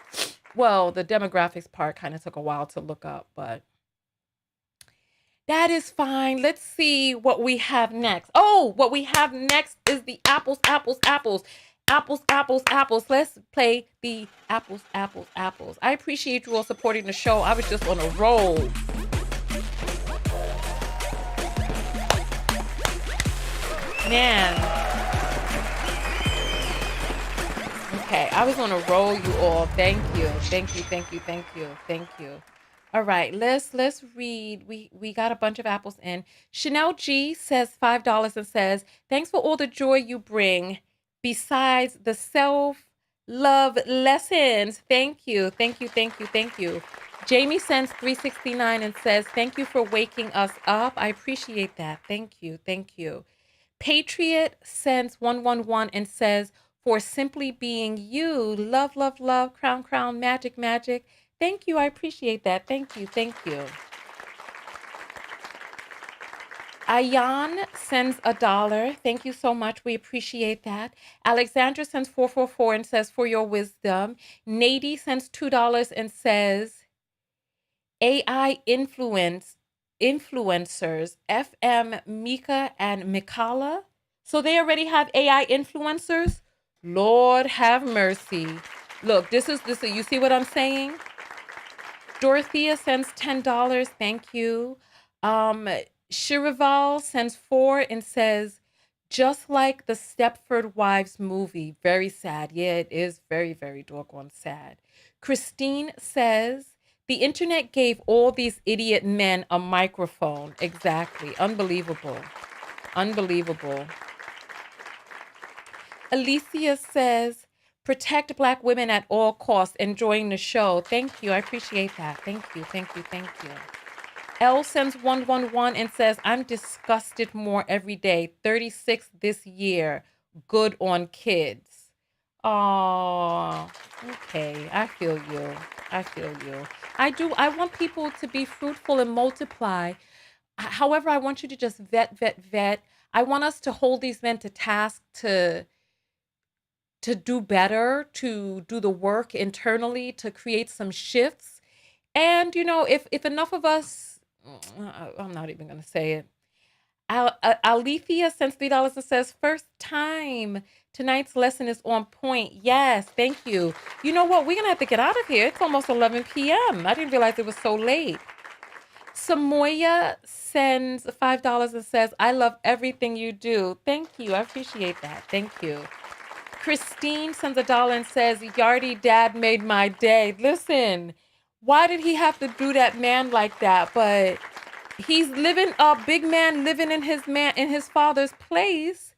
Speaker 1: Well, the demographics part kind of took a while to look up, but that is fine. Let's see what we have next. Oh, what we have next is the apples, apples, apples. Apples, apples, apples. Let's play the apples, apples, apples. I appreciate you all supporting the show. I was just on a roll. Man. Okay, I was on a roll, you all. Thank you. Thank you, thank you, thank you, thank you. All right, let's read. We got a bunch of apples in. Chanel G says $5 and says, thanks for all the joy you bring. Besides the self-love lessons. Thank you, thank you, thank you, thank you. Jamie sends $3.69 and says, thank you for waking us up. I appreciate that. Thank you, thank you. Patriot sends 111 and says, for simply being you, love, love, love, crown, crown, magic, magic. Thank you, I appreciate that. Thank you, thank you. Ayan sends $1. Thank you so much. We appreciate that. Alexandra sends 444 and says, for your wisdom. Nady sends $2 and says, AI influencers, FM, Mika, and Mikala. So they already have AI influencers? Lord have mercy. Look, this is, you see what I'm saying? Dorothea sends $10. Thank you. Shirival sends 4 and says, just like the Stepford Wives movie, very sad. Yeah, it is very, very doggone sad. Christine says, the internet gave all these idiot men a microphone. Exactly. Unbelievable. Unbelievable. Alicia says, protect Black women at all costs, enjoying the show. Thank you. I appreciate that. Thank you. Thank you. Thank you. L sends 111 and says, I'm disgusted more every day. 36 this year. Good on kids. Oh, okay. I feel you. I feel you. I do. I want people to be fruitful and multiply. However, I want you to just vet. I want us to hold these men to task to do better, to do the work internally, to create some shifts. And, you know, if enough of us, I'm not even going to say it. Alethea sends $3 and says, first time. Tonight's lesson is on point. Yes, thank you. You know what? We're going to have to get out of here. It's almost 11 p.m. I didn't realize it was so late. Samoya sends $5 and says, I love everything you do. Thank you. I appreciate that. Thank you. Christine sends $1 and says, Yardy dad made my day. Listen, Why did he have to do that man like that? But he's living a big man living in his father's place.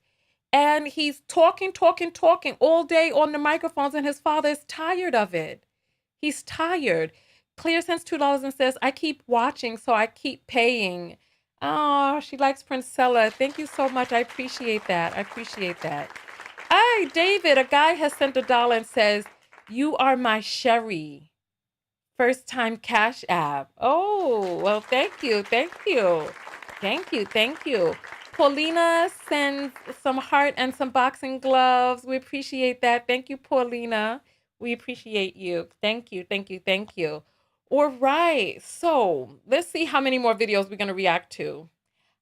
Speaker 1: And he's talking all day on the microphones, and his father is tired of it. He's tired. Clear sends $2 and says, I keep watching, so I keep paying. Oh, she likes Princella. Thank you so much. I appreciate that. I appreciate that. Hi, David. A guy has sent $1 and says, you are my Sherry. First time Cash App. Oh, well, thank you. Thank you. Thank you. Thank you. Paulina sends some heart and some boxing gloves. We appreciate that. Thank you, Paulina. We appreciate you. Thank you. Thank you. Thank you. All right. So let's see how many more videos we're going to react to.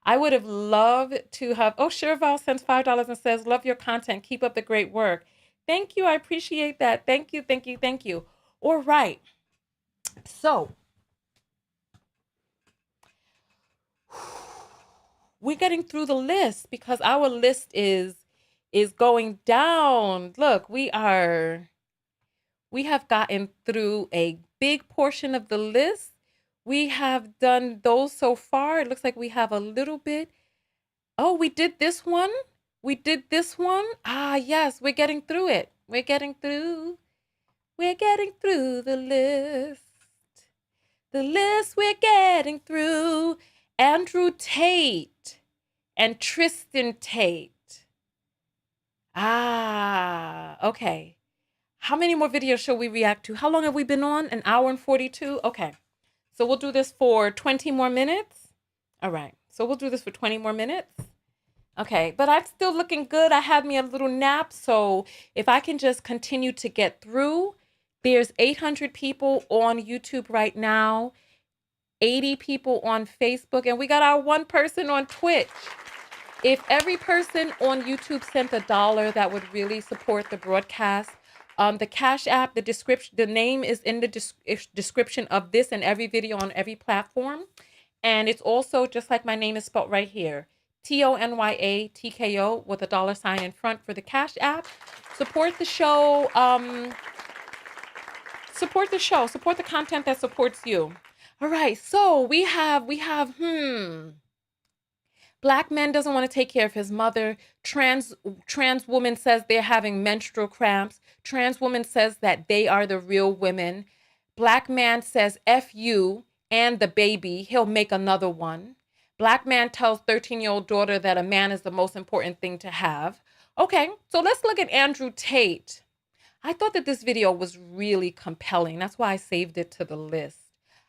Speaker 1: I would have loved to have. Oh, Cherval sends $5 and says, love your content. Keep up the great work. Thank you. I appreciate that. Thank you. Thank you. Thank you. All right. So we're getting through the list because our list is going down. Look, we have gotten through a big portion of the list. We have done those so far. It looks like we have a little bit. Oh, we did this one. We did this one. Ah, yes, we're getting through it. We're getting through the list. The list we're getting through. Andrew Tate and Tristan Tate. Ah, okay. How many more videos shall we react to? How long have we been on? An hour and 42? Okay. So we'll do this for 20 more minutes. All right. So we'll do this for 20 more minutes. Okay. But I'm still looking good. I had me a little nap. So if I can just continue to get through, there's 800 people on YouTube right now, 80 people on Facebook, and we got our one person on Twitch. If every person on YouTube sent $1, that would really support the broadcast. The Cash App, the description, the name is in the description of this and every video on every platform. And it's also just like my name is spelled right here. TONYA with a $sign in front for the Cash App. Support the show. Support the show. Support the content that supports you. All right. So we have, Black man doesn't want to take care of his mother. Trans woman says they're having menstrual cramps. Trans woman says that they are the real women. Black man says F you and the baby. He'll make another one. Black man tells 13-year-old daughter that a man is the most important thing to have. Okay, so let's look at Andrew Tate. I thought that this video was really compelling. That's why I saved it to the list.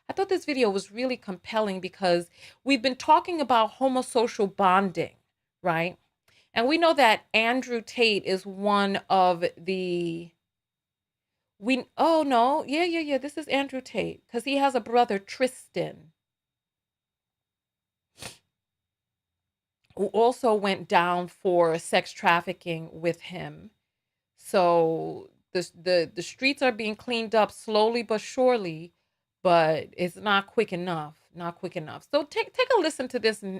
Speaker 1: I thought this video was really compelling because we've been talking about homosocial bonding, right? And we know that Andrew Tate is one of the, oh no, yeah, this is Andrew Tate because he has a brother, Tristan, who also went down for sex trafficking with him. So the streets are being cleaned up slowly but surely, but it's not quick enough. Not quick enough. So take a listen to this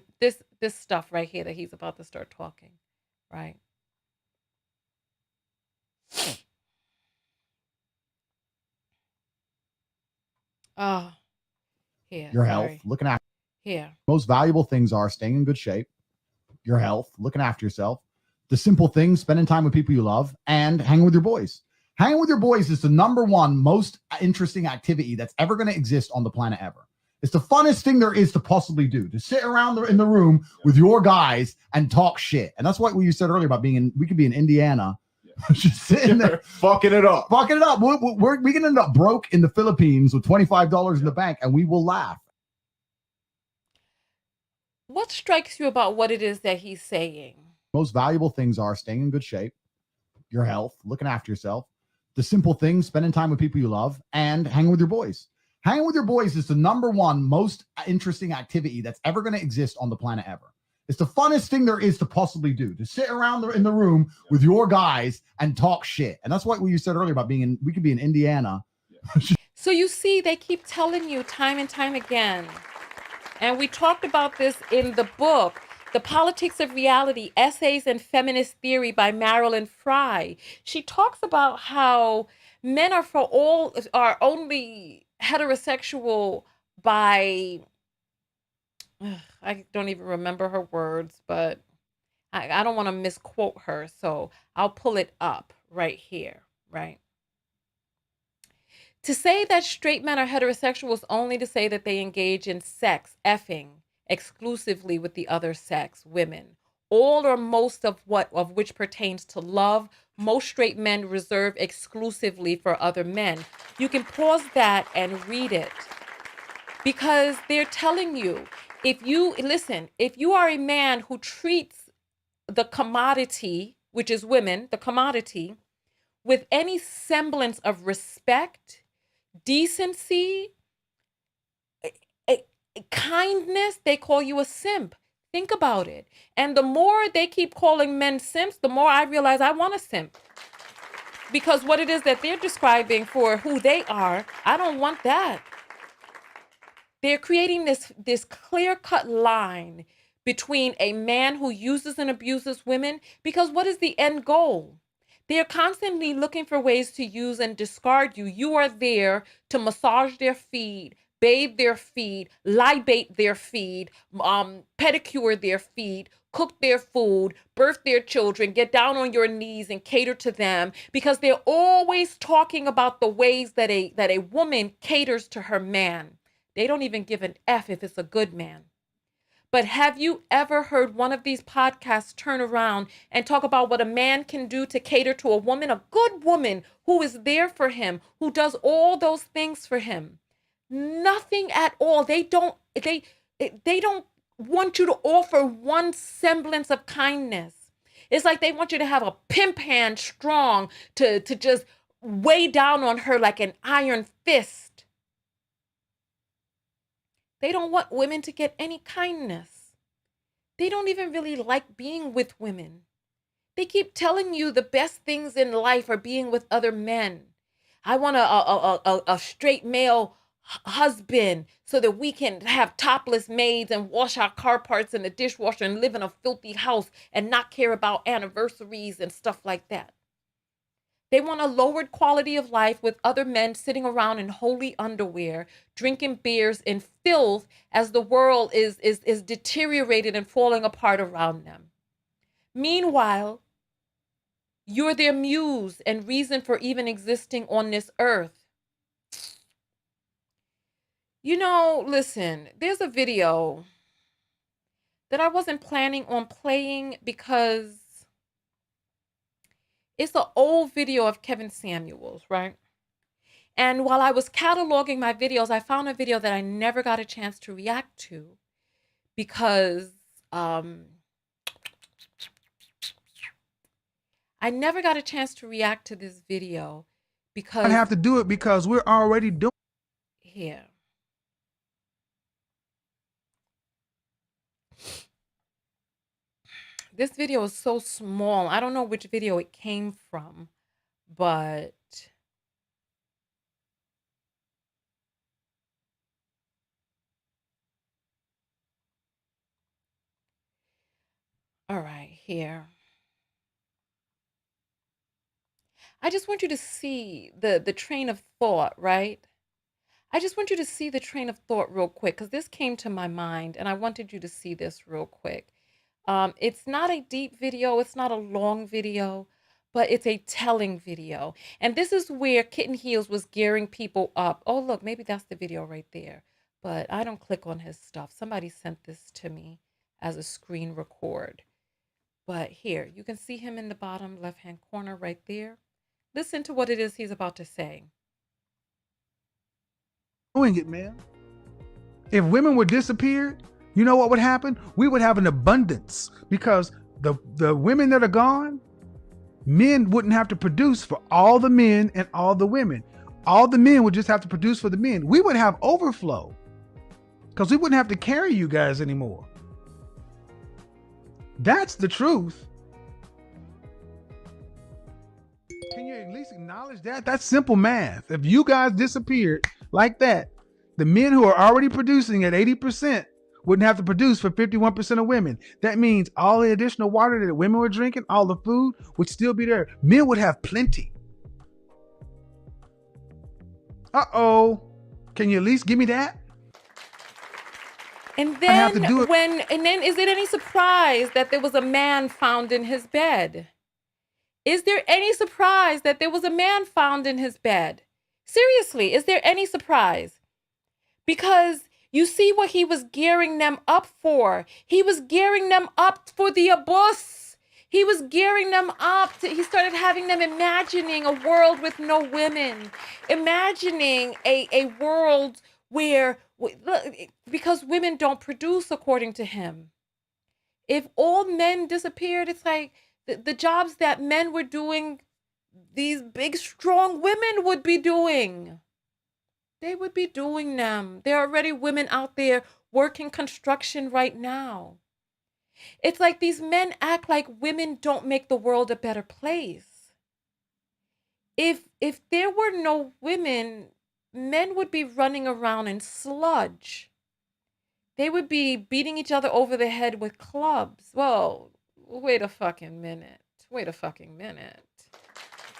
Speaker 1: stuff right here that he's about to start talking, right? Oh, here.
Speaker 16: Your health, looking after.
Speaker 1: Here.
Speaker 16: Most valuable things are staying in good shape, your health, looking after yourself, the simple things, spending time with people you love, and hanging with your boys. Hanging with your boys is the #1 most interesting activity that's ever going to exist on the planet ever. It's the funnest thing there is to possibly do, to sit around in the room with your guys and talk shit. And that's what you said earlier about we could be in Indiana, just sitting there
Speaker 11: fucking it up.
Speaker 16: We can end up broke in the Philippines with $25 in the bank, and we will laugh.
Speaker 1: What strikes you about what it is that he's saying?
Speaker 16: Most valuable things are staying in good shape, your health, looking after yourself, the simple things, spending time with people you love, and hanging with your boys. Hanging with your boys is the #1 most interesting activity that's ever going to exist on the planet ever. It's the funnest thing there is to possibly do, to sit around in the room with your guys and talk shit. And that's what you said earlier about we could be in Indiana.
Speaker 1: So you see, they keep telling you time and time again. And we talked about this in the book, The Politics of Reality, Essays in Feminist Theory by Marilyn Fry. She talks about how men are only heterosexual by, I don't even remember her words, but I don't want to misquote her, so I'll pull it up right here, right? To say that straight men are heterosexual is only to say that they engage in sex, effing, exclusively with the other sex, women. All or most of which pertains to love, most straight men reserve exclusively for other men. You can pause that and read it, because they're telling you, if you are a man who treats the commodity, which is women, the commodity, with any semblance of respect, decency, kindness, they call you a simp. Think about it. And the more they keep calling men simps, the more I realize I want a simp. Because what it is that they're describing for who they are, I don't want that. They're creating this clear-cut line between a man who uses and abuses women, because what is the end goal? They're constantly looking for ways to use and discard you. You are there to massage their feet, bathe their feet, libate their feet, pedicure their feet, cook their food, birth their children, get down on your knees and cater to them, because they're always talking about the ways that a woman caters to her man. They don't even give an F if it's a good man. But have you ever heard one of these podcasts turn around and talk about what a man can do to cater to a woman, a good woman who is there for him, who does all those things for him? Nothing at all. They don't want you to offer one semblance of kindness. It's like they want you to have a pimp hand strong to just weigh down on her like an iron fist. They don't want women to get any kindness. They don't even really like being with women. They keep telling you the best things in life are being with other men. I want a straight male husband so that we can have topless maids and wash our car parts in the dishwasher and live in a filthy house and not care about anniversaries and stuff like that. They want a lowered quality of life with other men sitting around in holy underwear, drinking beers in filth as the world is deteriorated and falling apart around them. Meanwhile, you're their muse and reason for even existing on this earth. You know, listen, there's a video that I wasn't planning on playing because it's an old video of Kevin Samuels, right? And while I was cataloging my videos, I found a video that I never got a chance to react to because I never got a chance to react to this video because
Speaker 15: I have to do it because we're already doing
Speaker 1: here. This video is so small. I don't know which video it came from, but all right, here. I just want you to see the train of thought, right? I just want you to see the train of thought real quick because this came to my mind and I wanted you to see this real quick. It's not a deep video. It's not a long video, but it's a telling video. And this is where Kitten Heels was gearing people up. Oh, look, maybe that's the video right there. But I don't click on his stuff. Somebody sent this to me as a screen record. But here, you can see him in the bottom left-hand corner right there. Listen to what it is he's about to say.
Speaker 15: doing it, man. If women were disappeared, you know what would happen? We would have an abundance because the women that are gone, men wouldn't have to produce for all the men and all the women. All the men would just have to produce for the men. We would have overflow because we wouldn't have to carry you guys anymore. That's the truth. Can you at least acknowledge that? That's simple math. If you guys disappeared like that, the men who are already producing at 80% wouldn't have to produce for 51% of women. That means all the additional water that women were drinking, all the food would still be there. Men would have plenty. Uh-oh.
Speaker 11: Can you at least give me that?
Speaker 1: And
Speaker 11: I have to
Speaker 1: then
Speaker 11: do it.
Speaker 1: is it any surprise that there was a man found in his bed? Is there any surprise that there was a man found in his bed? Seriously, is there any surprise? Because you see what he was gearing them up for. He was gearing them up for the abuse. He was gearing them up he started having them imagining a world with no women, imagining a world where, because women don't produce according to him. If all men disappeared, it's like the jobs that men were doing, these big, strong women would be doing. They would be doing them. There are already women out there working construction right now. It's like these men act like women don't make the world a better place. If there were no women, men would be running around in sludge. They would be beating each other over the head with clubs. Well, wait a fucking minute. Wait a fucking minute.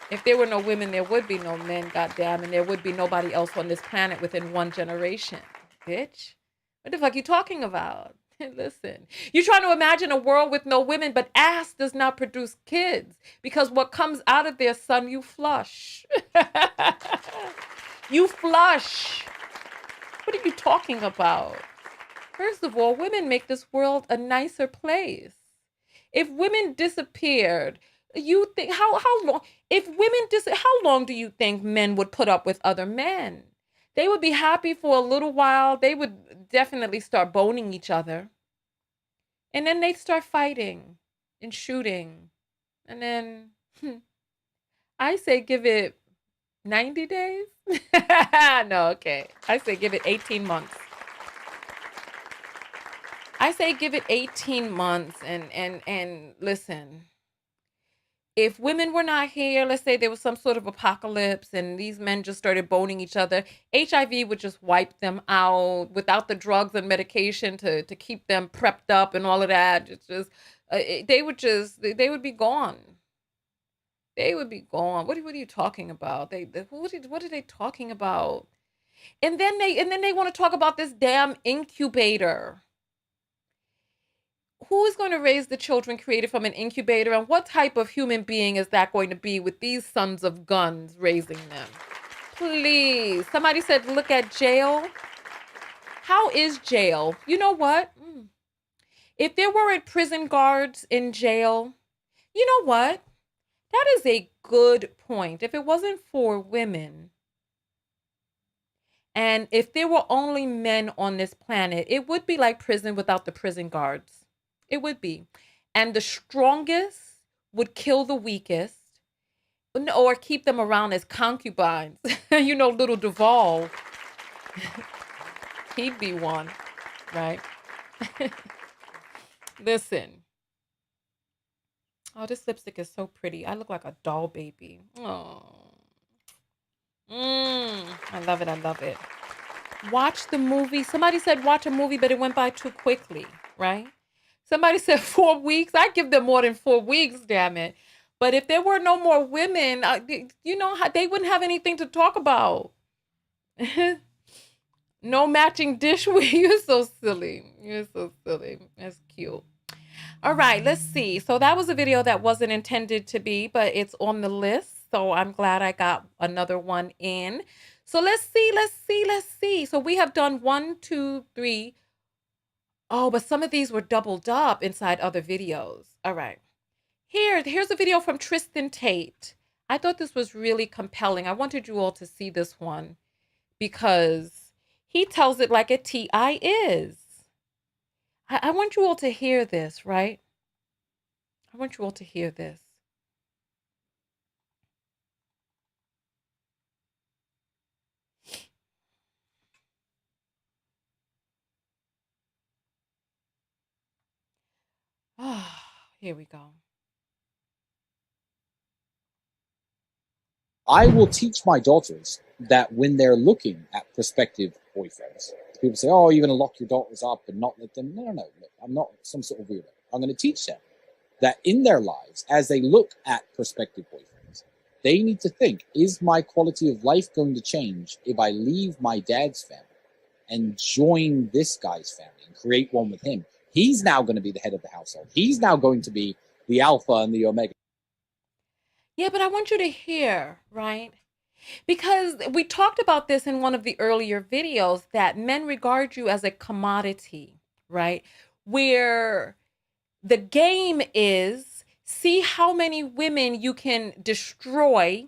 Speaker 1: If there were no women, there would be no men, goddamn, and there would be nobody else on this planet within one generation. Bitch. What the fuck you talking about? Listen, you're trying to imagine a world with no women, but ass does not produce kids because what comes out of their son, you flush. You flush. What are you talking about? First of all, women make this world a nicer place. If women disappeared, you think how long? If women how long do you think men would put up with other men? They would be happy for a little while. They would definitely start boning each other. And then they'd start fighting and shooting. And then I say give it 90 days. No, okay. I say give it 18 months. I say give it 18 months and listen. If women were not here, let's say there was some sort of apocalypse and these men just started boning each other, HIV would just wipe them out without the drugs and medication to keep them prepped up and all of that. It's just, they would be gone. They would be gone. What are you talking about? What are they talking about? And then they want to talk about this damn incubator. Who is going to raise the children created from an incubator, and what type of human being is that going to be with these sons of guns raising them? Please. Somebody said, look at jail. How is jail? You know what? If there weren't prison guards in jail, you know what? That is a good point. If it wasn't for women, and if there were only men on this planet, it would be like prison without the prison guards. It would be. And the strongest would kill the weakest or keep them around as concubines. You know, little Duval. He'd be one, right? Listen. Oh, this lipstick is so pretty. I look like a doll baby. Oh. I love it. I love it. Watch the movie. Somebody said watch a movie, but it went by too quickly, right? Somebody said 4 weeks. I'd give them more than 4 weeks, damn it. But if there were no more women, you know, they wouldn't have anything to talk about. No matching dishware. You're so silly. You're so silly. That's cute. All right, let's see. So that was a video that wasn't intended to be, but it's on the list. So I'm glad I got another one in. So let's see. So we have done 1, 2, 3. Oh, but some of these were doubled up inside other videos. All right. Here's a video from Tristan Tate. I thought this was really compelling. I wanted you all to see this one because he tells it like a TI is. I want you all to hear this, right? I want you all to hear this. Here we go.
Speaker 17: I will teach my daughters that when they're looking at prospective boyfriends, people say, oh, you're going to lock your daughters up and not let them. No. Look, I'm not some sort of weirdo. I'm going to teach them that in their lives, as they look at prospective boyfriends, They need to think, is my quality of life going to change if I leave my dad's family and join this guy's family and create one with him? He's now going to be the head of the household. He's now going to be the alpha and the omega.
Speaker 1: Yeah, but I want you to hear, right? Because we talked about this in one of the earlier videos, that men regard you as a commodity, right? Where the game is, see how many women you can destroy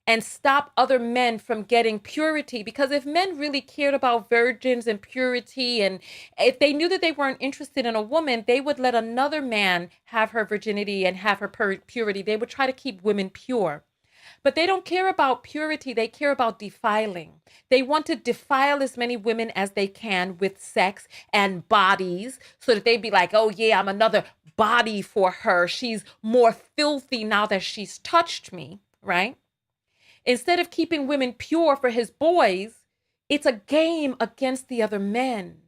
Speaker 1: and stop other men from getting purity. Because if men really cared about virgins and purity, and if they knew that they weren't interested in a woman, they would let another man have her virginity and have her purity. They would try to keep women pure. But they don't care about purity. They care about defiling. They want to defile as many women as they can with sex and bodies, so that they'd be like, oh yeah, I'm another body for her. She's more filthy now that she's touched me, right? Instead of keeping women pure for his boys, it's a game against the other men.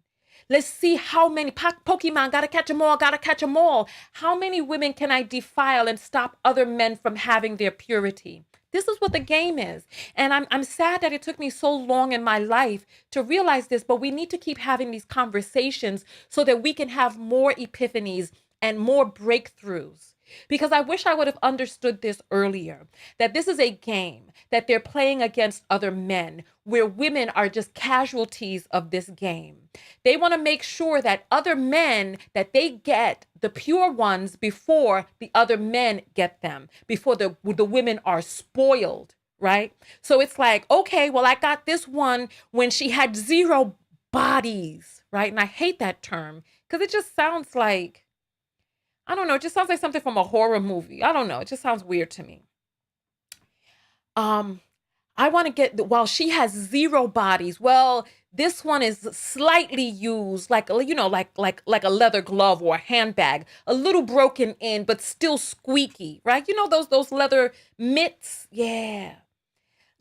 Speaker 1: Let's see how many Pokemon, gotta catch them all, gotta catch them all. How many women can I defile and stop other men from having their purity? This is what the game is. And I'm sad that it took me so long in my life to realize this, but we need to keep having these conversations so that we can have more epiphanies and more breakthroughs. Because I wish I would have understood this earlier, that this is a game that they're playing against other men, where women are just casualties of this game. They want to make sure that other men, that they get the pure ones before the other men get them, before the women are spoiled, right? So it's like, okay, well, I got this one when she had 0 bodies, right? And I hate that term because it just sounds like, I don't know, it just sounds like something from a horror movie. I don't know, it just sounds weird to me. I want to get, while she has 0 bodies, well, this one is slightly used, like, you know, like a leather glove or a handbag, a little broken in, but still squeaky, right? You know, those leather mitts? Yeah.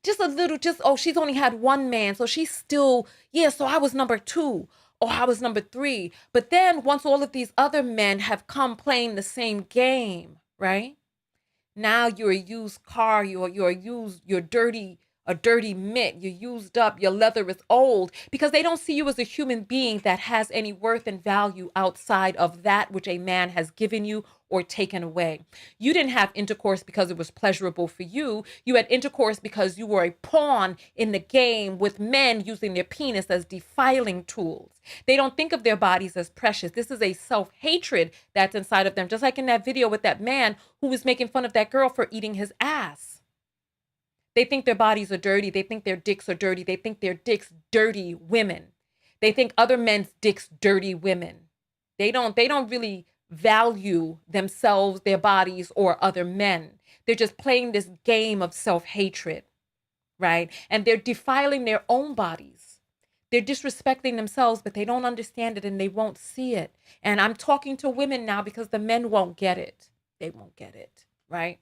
Speaker 1: Just a little, oh, she's only had 1 man, so she's still, yeah, so I was number 2. Or I was number 3. But then once all of these other men have come playing the same game, right? Now you're a used car, you're a dirty mitt, you're used up, your leather is old, because they don't see you as a human being that has any worth and value outside of that which a man has given you or taken away. You didn't have intercourse because it was pleasurable for you. You had intercourse because you were a pawn in the game, with men using their penis as defiling tools. They don't think of their bodies as precious. This is a self-hatred that's inside of them, just like in that video with that man who was making fun of that girl for eating his ass. They think their bodies are dirty. They think their dicks are dirty. They think their dicks dirty women. They think other men's dicks dirty women. They don't really value themselves, their bodies, or other men. They're just playing this game of self-hatred, right? And they're defiling their own bodies. They're disrespecting themselves, but they don't understand it and they won't see it. And I'm talking to women now because the men won't get it. They won't get it, right?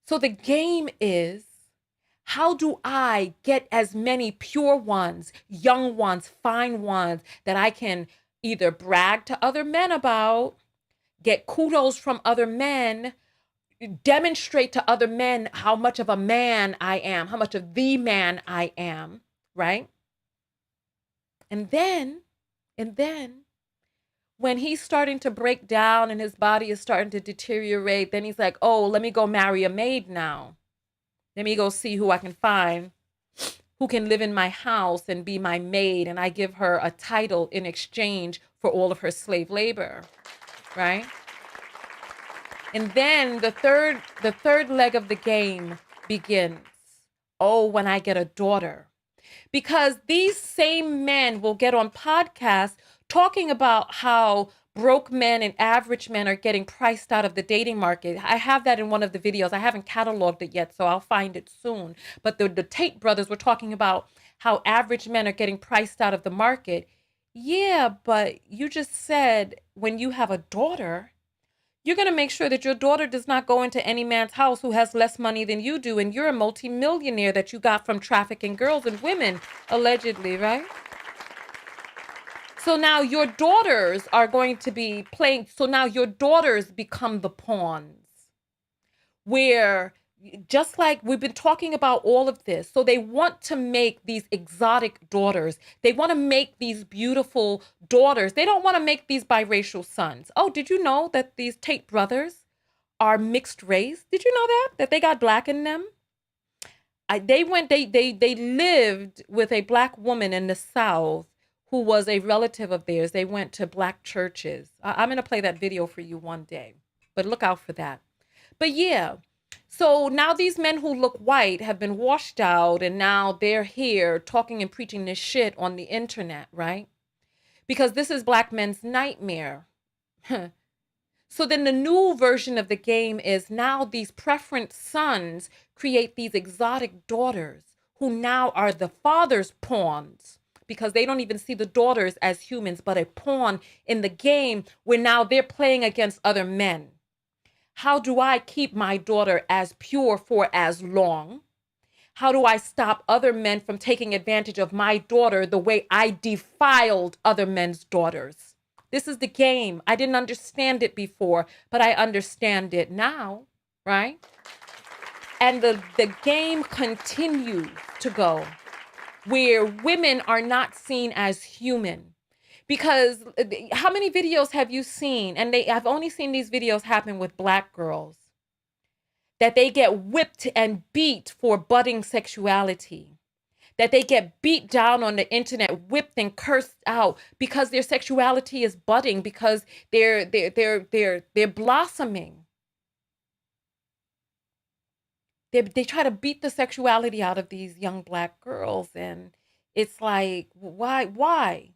Speaker 1: So the game is, how do I get as many pure ones, young ones, fine ones that I can either brag to other men about, get kudos from other men, demonstrate to other men how much of a man I am, how much of the man I am, right? And then when he's starting to break down and his body is starting to deteriorate, then he's like, oh, let me go marry a maid now. Let me go see who I can find who can live in my house and be my maid, and I give her a title in exchange for all of her slave labor, right? And then the third leg of the game begins. Oh, when I get a daughter. Because these same men will get on podcasts talking about how broke men and average men are getting priced out of the dating market. I have that in one of the videos. I haven't cataloged it yet, so I'll find it soon. But the Tate brothers were talking about how average men are getting priced out of the market. Yeah, but you just said when you have a daughter, you're going to make sure that your daughter does not go into any man's house who has less money than you do, and you're a multimillionaire that you got from trafficking girls and women, allegedly, right? So now your daughters are going to be playing, so now your daughters become the pawns, where just like we've been talking about all of this. So they want to make these exotic daughters. They want to make these beautiful daughters. They don't want to make these biracial sons. Oh, did you know that these Tate brothers are mixed race? Did you know that? That they got black in them? They lived with a black woman in the South who was a relative of theirs. They went to black churches. I'm going to play that video for you one day, but look out for that. But yeah, so now these men who look white have been washed out, and now they're here talking and preaching this shit on the internet, right? Because this is black men's nightmare. So then the new version of the game is now these preference sons create these exotic daughters who now are the father's pawns, because they don't even see the daughters as humans, but a pawn in the game where now they're playing against other men. How do I keep my daughter as pure for as long? How do I stop other men from taking advantage of my daughter the way I defiled other men's daughters? This is the game. I didn't understand it before, but I understand it now, right? And the game continues to go where women are not seen as human. Because how many videos have you seen? And I've only seen these videos happen with black girls, that they get whipped and beat for budding sexuality, that they get beat down on the internet, whipped and cursed out because their sexuality is budding, because they're blossoming. They try to beat the sexuality out of these young black girls, and it's like, why?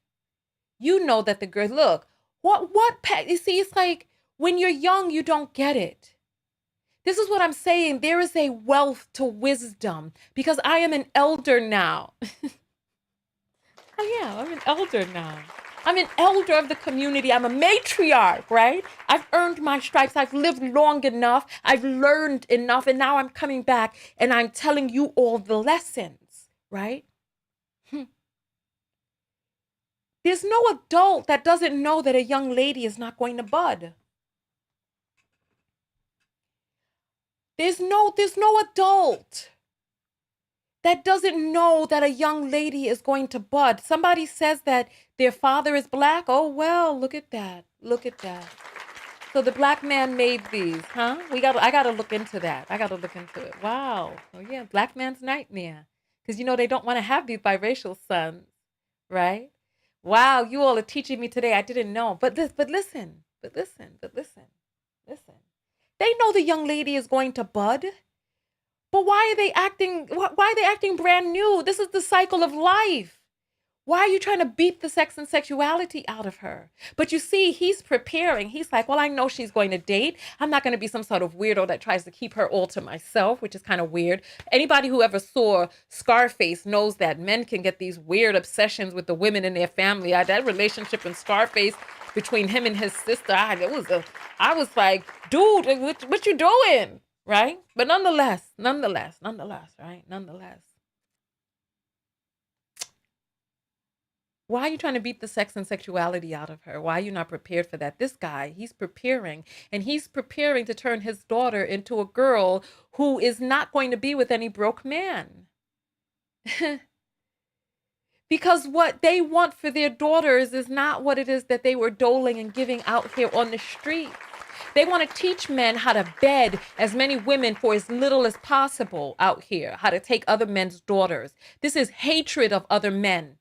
Speaker 1: You know that the girl, look, you see, it's like when you're young, you don't get it. This is what I'm saying. There is a wealth to wisdom, because I am an elder now. I'm an elder now. I'm an elder of the community. I'm a matriarch, right? I've earned my stripes. I've lived long enough. I've learned enough. And now I'm coming back and I'm telling you all the lessons, right? There's no adult that doesn't know that a young lady is not going to bud. There's no adult that doesn't know that a young lady is going to bud. Somebody says that their father is black. Oh, well, look at that. Look at that. So the black man made these, huh? I got to look into that. I got to look into it. Wow. Oh, yeah, black man's nightmare. Because, they don't want to have these biracial sons, right? Wow, you all are teaching me today. I didn't know. But listen. They know the young lady is going to bud. But why are they acting brand new? This is the cycle of life. Why are you trying to beat the sex and sexuality out of her? But you see, he's preparing. He's like, well, I know she's going to date. I'm not going to be some sort of weirdo that tries to keep her all to myself, which is kind of weird. Anybody who ever saw Scarface knows that men can get these weird obsessions with the women in their family. That relationship in Scarface between him and his sister, I was like, dude, what you doing? Right? But nonetheless, right? Nonetheless. Why are you trying to beat the sex and sexuality out of her? Why are you not prepared for that? This guy, he's preparing. And he's preparing to turn his daughter into a girl who is not going to be with any broke man. Because what they want for their daughters is not what it is that they were doling and giving out here on the street. They want to teach men how to bed as many women for as little as possible out here, how to take other men's daughters. This is hatred of other men.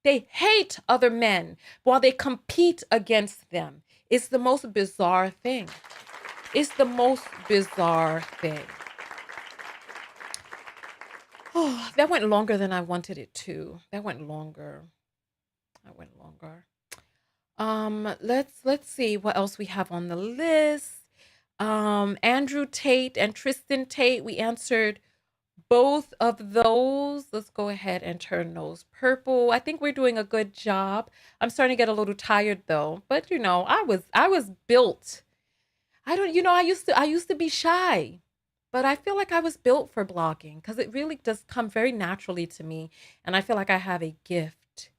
Speaker 1: They hate other men while they compete against them. It's the most bizarre thing. It's the most bizarre thing. Oh, that went longer than I wanted it to. That went longer. Let's see what else we have on the list. Andrew Tate and Tristan Tate, we answered both of those. Let's go ahead and turn those purple. I think we're doing a good job. I'm starting to get a little tired though, but I was built. I used to be shy, but I feel like I was built for blogging because it really does come very naturally to me, and I feel like I have a gift.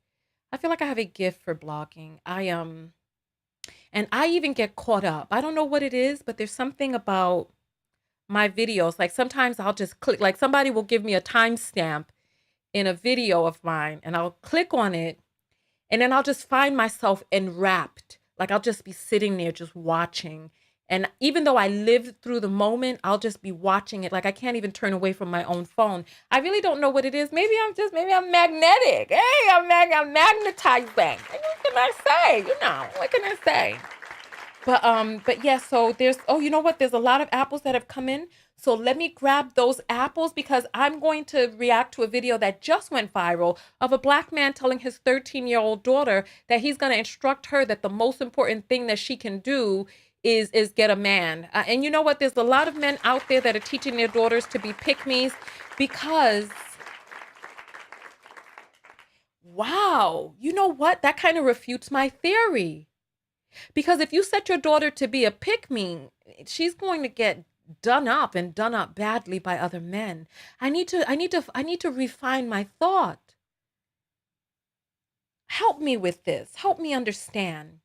Speaker 1: I feel like I have a gift for blogging. And I even get caught up. I don't know what it is, but there's something about my videos. Like sometimes I'll just click, like somebody will give me a timestamp in a video of mine and I'll click on it and then I'll just find myself enwrapped. Like I'll just be sitting there just watching. And even though I lived through the moment, I'll just be watching it. Like I can't even turn away from my own phone. I really don't know what it is. Maybe I'm magnetic. Hey, I'm magnetizing. What can I say? What can I say? But yeah, so there's, oh, you know what? There's a lot of apples that have come in. So let me grab those apples because I'm going to react to a video that just went viral of a Black man telling his 13-year-old daughter that he's going to instruct her that the most important thing that she can do is get a man. And you know what? There's a lot of men out there that are teaching their daughters to be pick-me's because, wow, you know what? That kind of refutes my theory. Because if you set your daughter to be a pick-me, she's going to get done up and done up badly by other men. I need to refine my thought. Help me with this. Help me understand.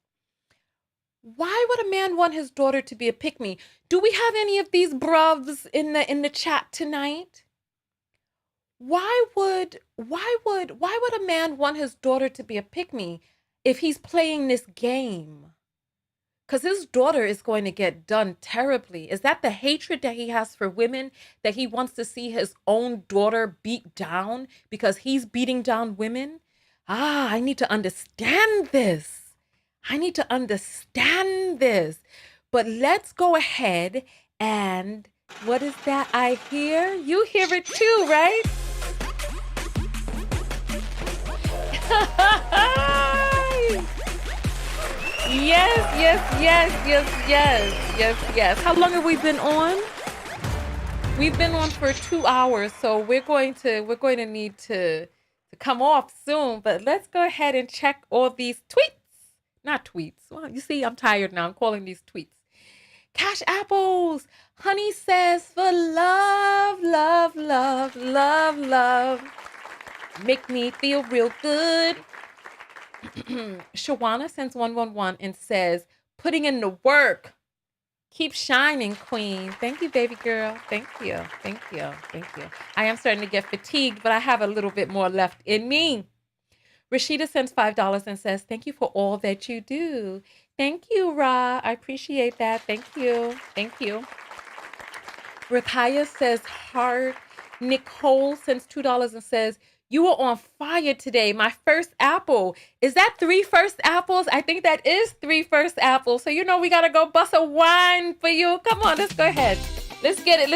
Speaker 1: Why would a man want his daughter to be a pick-me? Do we have any of these bruvs in the chat tonight? Why would a man want his daughter to be a pick-me if he's playing this game? Because his daughter is going to get done terribly. Is that the hatred that he has for women, that he wants to see his own daughter beat down because he's beating down women? I need to understand this. I need to understand this. But let's go ahead and, what is that I hear? You hear it too, right? Yes. How long have we been on? We've been on for 2 hours, so we're going to need to come off soon. But let's go ahead and check all these tweets. Not tweets. Well, you see, I'm tired now. I'm calling these tweets. Cash apples. Honey says for love, love, love, love, love. Make me feel real good. Shawana sends 111 and says, putting in the work. Keep shining, queen. Thank you, baby girl. Thank you. I am starting to get fatigued, but I have a little bit more left in me. Rashida sends $5 and says, thank you for all that you do. Thank you, Ra. I appreciate that. Thank you. Rakaya says heart. Nicole sends $2 and says, you were on fire today. My first apple. Is that 3 first apples? I think that is 3 first apples. So we gotta go bust a wine for you. Come on, let's go ahead. Let's get it.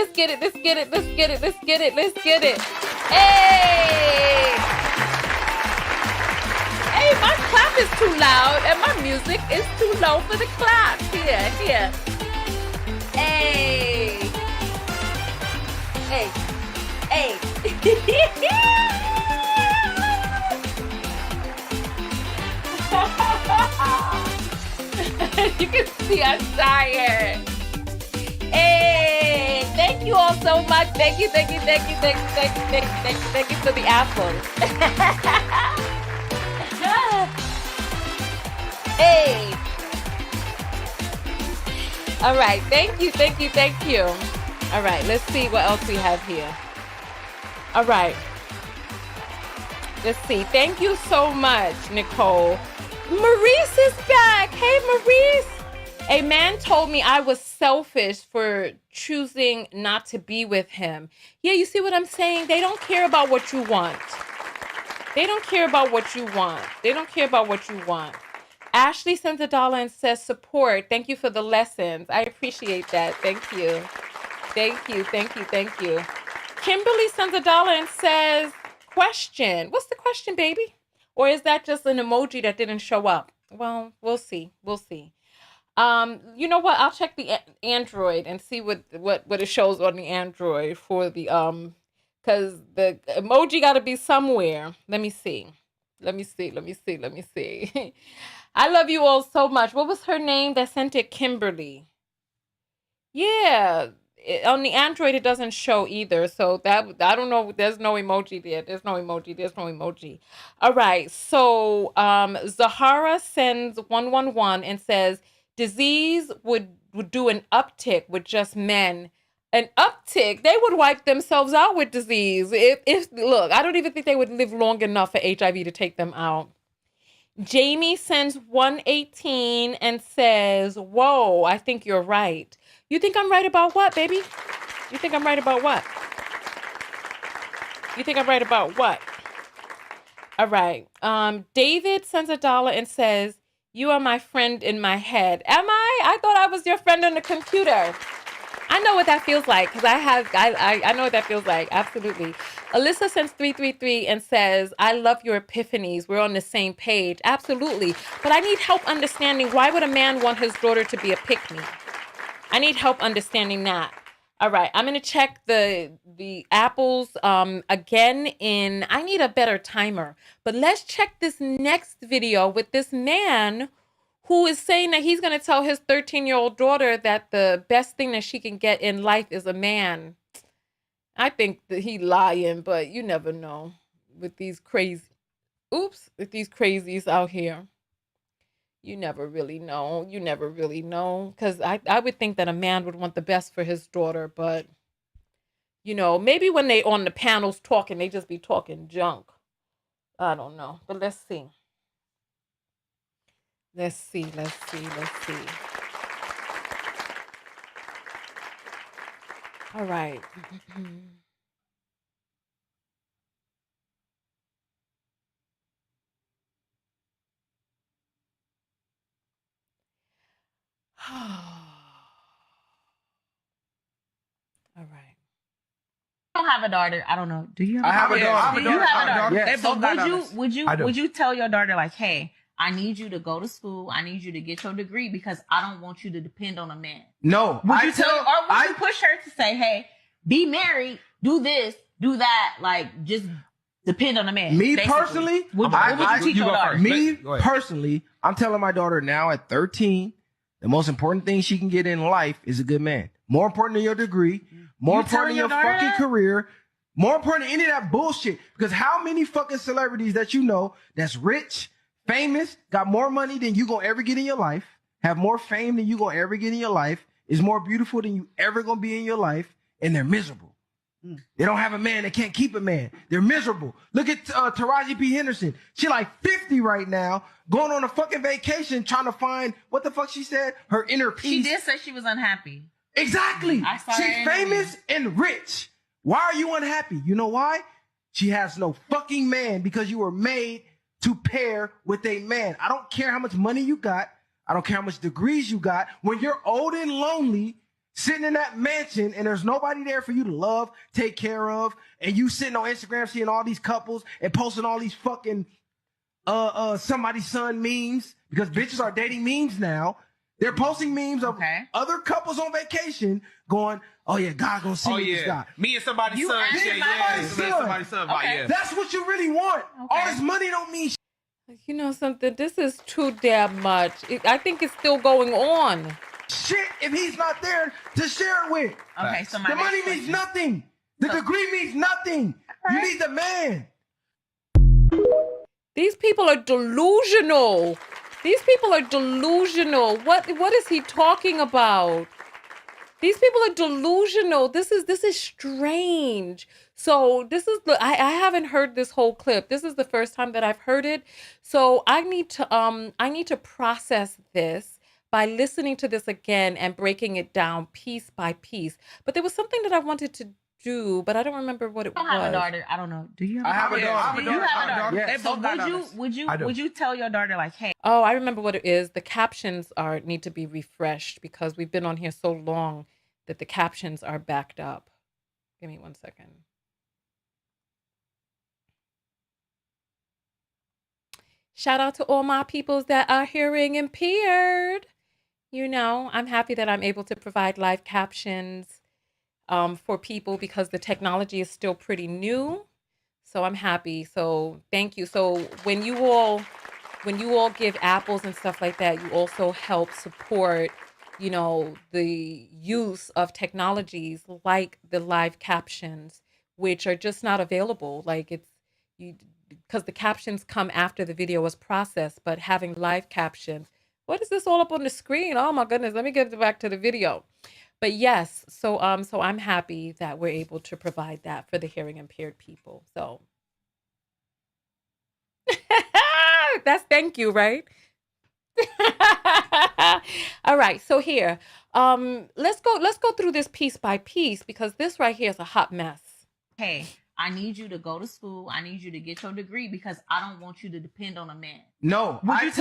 Speaker 1: Hey, my clap is too loud and my music is too low for the clap. Here. Hey. You can see I'm tired. Hey, thank you all so much. Thank you for the apples. Hey. All right, thank you. All right, let's see what else we have here. All right. Let's see. Thank you so much, Nicole. Maurice is back. Hey, Maurice. A man told me I was selfish for choosing not to be with him. Yeah, you see what I'm saying? They don't care about what you want. Ashley sends $1 and says support. Thank you for the lessons. I appreciate that. Thank you. Kimberly sends $1 and says, question. What's the question, baby? Or is that just an emoji that didn't show up? Well, we'll see. You know what? I'll check the Android and see what it shows on the Android for the because the emoji got to be somewhere. Let me see. I love you all so much. What was her name that sent it? Kimberly. Yeah. On the Android, it doesn't show either. So that, I don't know. There's no emoji there. There's no emoji. All right. So Zahara sends 111 and says, disease would do an uptick with just men an uptick, they would wipe themselves out with disease. If look, I don't even think they would live long enough for HIV to take them out. Jamie sends 118 and says, whoa, I think you're right. You think I'm right about what, baby? You think I'm right about what? You think I'm right about what? All right. David sends $1 and says, you are my friend in my head. Am I? I thought I was your friend on the computer. I know what that feels like because I know what that feels like. Absolutely. Alyssa sends 333 and says, I love your epiphanies. We're on the same page. Absolutely. But I need help understanding why would a man want his daughter to be a pick-me? I need help understanding that. All right. I'm going to check the apples again in, I need a better timer. But let's check this next video with this man who is saying that he's going to tell his 13-year-old daughter that the best thing that she can get in life is a man. I think that he lying, but you never know with these crazy, with these crazies out here. You never really know. You never really know. Because I would think that a man would want the best for his daughter, but, you know, maybe when they on the panels talking, they just be talking junk. I don't know, but let's see. Let's see. All right. All right.
Speaker 18: I don't have a daughter. I don't know. Do you have?
Speaker 15: I have a daughter.
Speaker 18: You have a daughter.
Speaker 15: Yes.
Speaker 18: But would you tell your daughter like, hey, I need you to go to school. I need you to get your degree because I don't want you to depend on a man.
Speaker 15: No.
Speaker 18: Would you push her to say, hey, be married, do this, do that, like just depend on a man?
Speaker 15: Me
Speaker 18: basically.
Speaker 15: personally,
Speaker 18: what would you teach your daughter?
Speaker 15: Me personally, I'm telling my daughter now at 13, the most important thing she can get in life is a good man. More important than your degree, more important than your fucking career, more important than any of that bullshit. Because how many fucking celebrities that you know that's rich, famous, got more money than you gonna ever get in your life, have more fame than you gonna ever get in your life, is more beautiful than you ever gonna be in your life, and they're miserable. They don't have a man. They can't keep a man. They're miserable. Look at Taraji P. Henderson. She like 50 right now, going on a fucking vacation, trying to find, what the fuck she said? Her inner peace.
Speaker 18: She did say she was unhappy.
Speaker 15: Exactly. She's famous and rich. Why are you unhappy? You know why? She has no fucking man because you were made to pair with a man. I don't care how much money you got. I don't care how much degrees you got. When you're old and lonely, sitting in that mansion and there's nobody there for you to love, take care of, and you sitting on Instagram seeing all these couples and posting all these fucking somebody's son memes, because bitches are dating memes now. They're posting memes of other couples on vacation going, oh yeah, God gonna see me this guy.
Speaker 19: Me and somebody's son. Somebody's son. Yeah.
Speaker 15: That's what you really want. All this money don't mean shit.
Speaker 1: You know something? This is too damn much. I think it's still going on.
Speaker 15: Shit, if he's not there to share it with.
Speaker 18: Okay, so
Speaker 15: the money means nothing. The degree means nothing. You need the man.
Speaker 1: These people are delusional. These people are delusional. What is he talking about? These people are delusional. This is strange. So this is I haven't heard this whole clip. This is the first time that I've heard it. So I need to process this by listening to this again and breaking it down piece by piece. But there was something that I wanted to do, but I don't remember what it was.
Speaker 18: I have a daughter. I don't know. Do you have a daughter? You have a daughter.
Speaker 15: Yes.
Speaker 18: But would you tell your daughter like, hey?
Speaker 1: Oh, I remember what it is. The captions need to be refreshed because we've been on here so long that the captions are backed up. Give me 1 second. Shout out to all my peoples that are hearing impaired. You know, I'm happy that I'm able to provide live captions for people because the technology is still pretty new. So I'm happy. So thank you. So when you all give apples and stuff like that, you also help support, you know, the use of technologies like the live captions, which are just not available. Like because the captions come after the video was processed, but having live captions, what is this all up on the screen? Oh my goodness, let me get back to the video. But yes, so I'm happy that we're able to provide that for the hearing impaired people. So that's thank you, right? All right, so here, let's go through this piece by piece because this right here is a hot mess.
Speaker 18: Hey, I need you to go to school. I need you to get your degree because I don't want you to depend on a man.
Speaker 19: No,
Speaker 18: Would you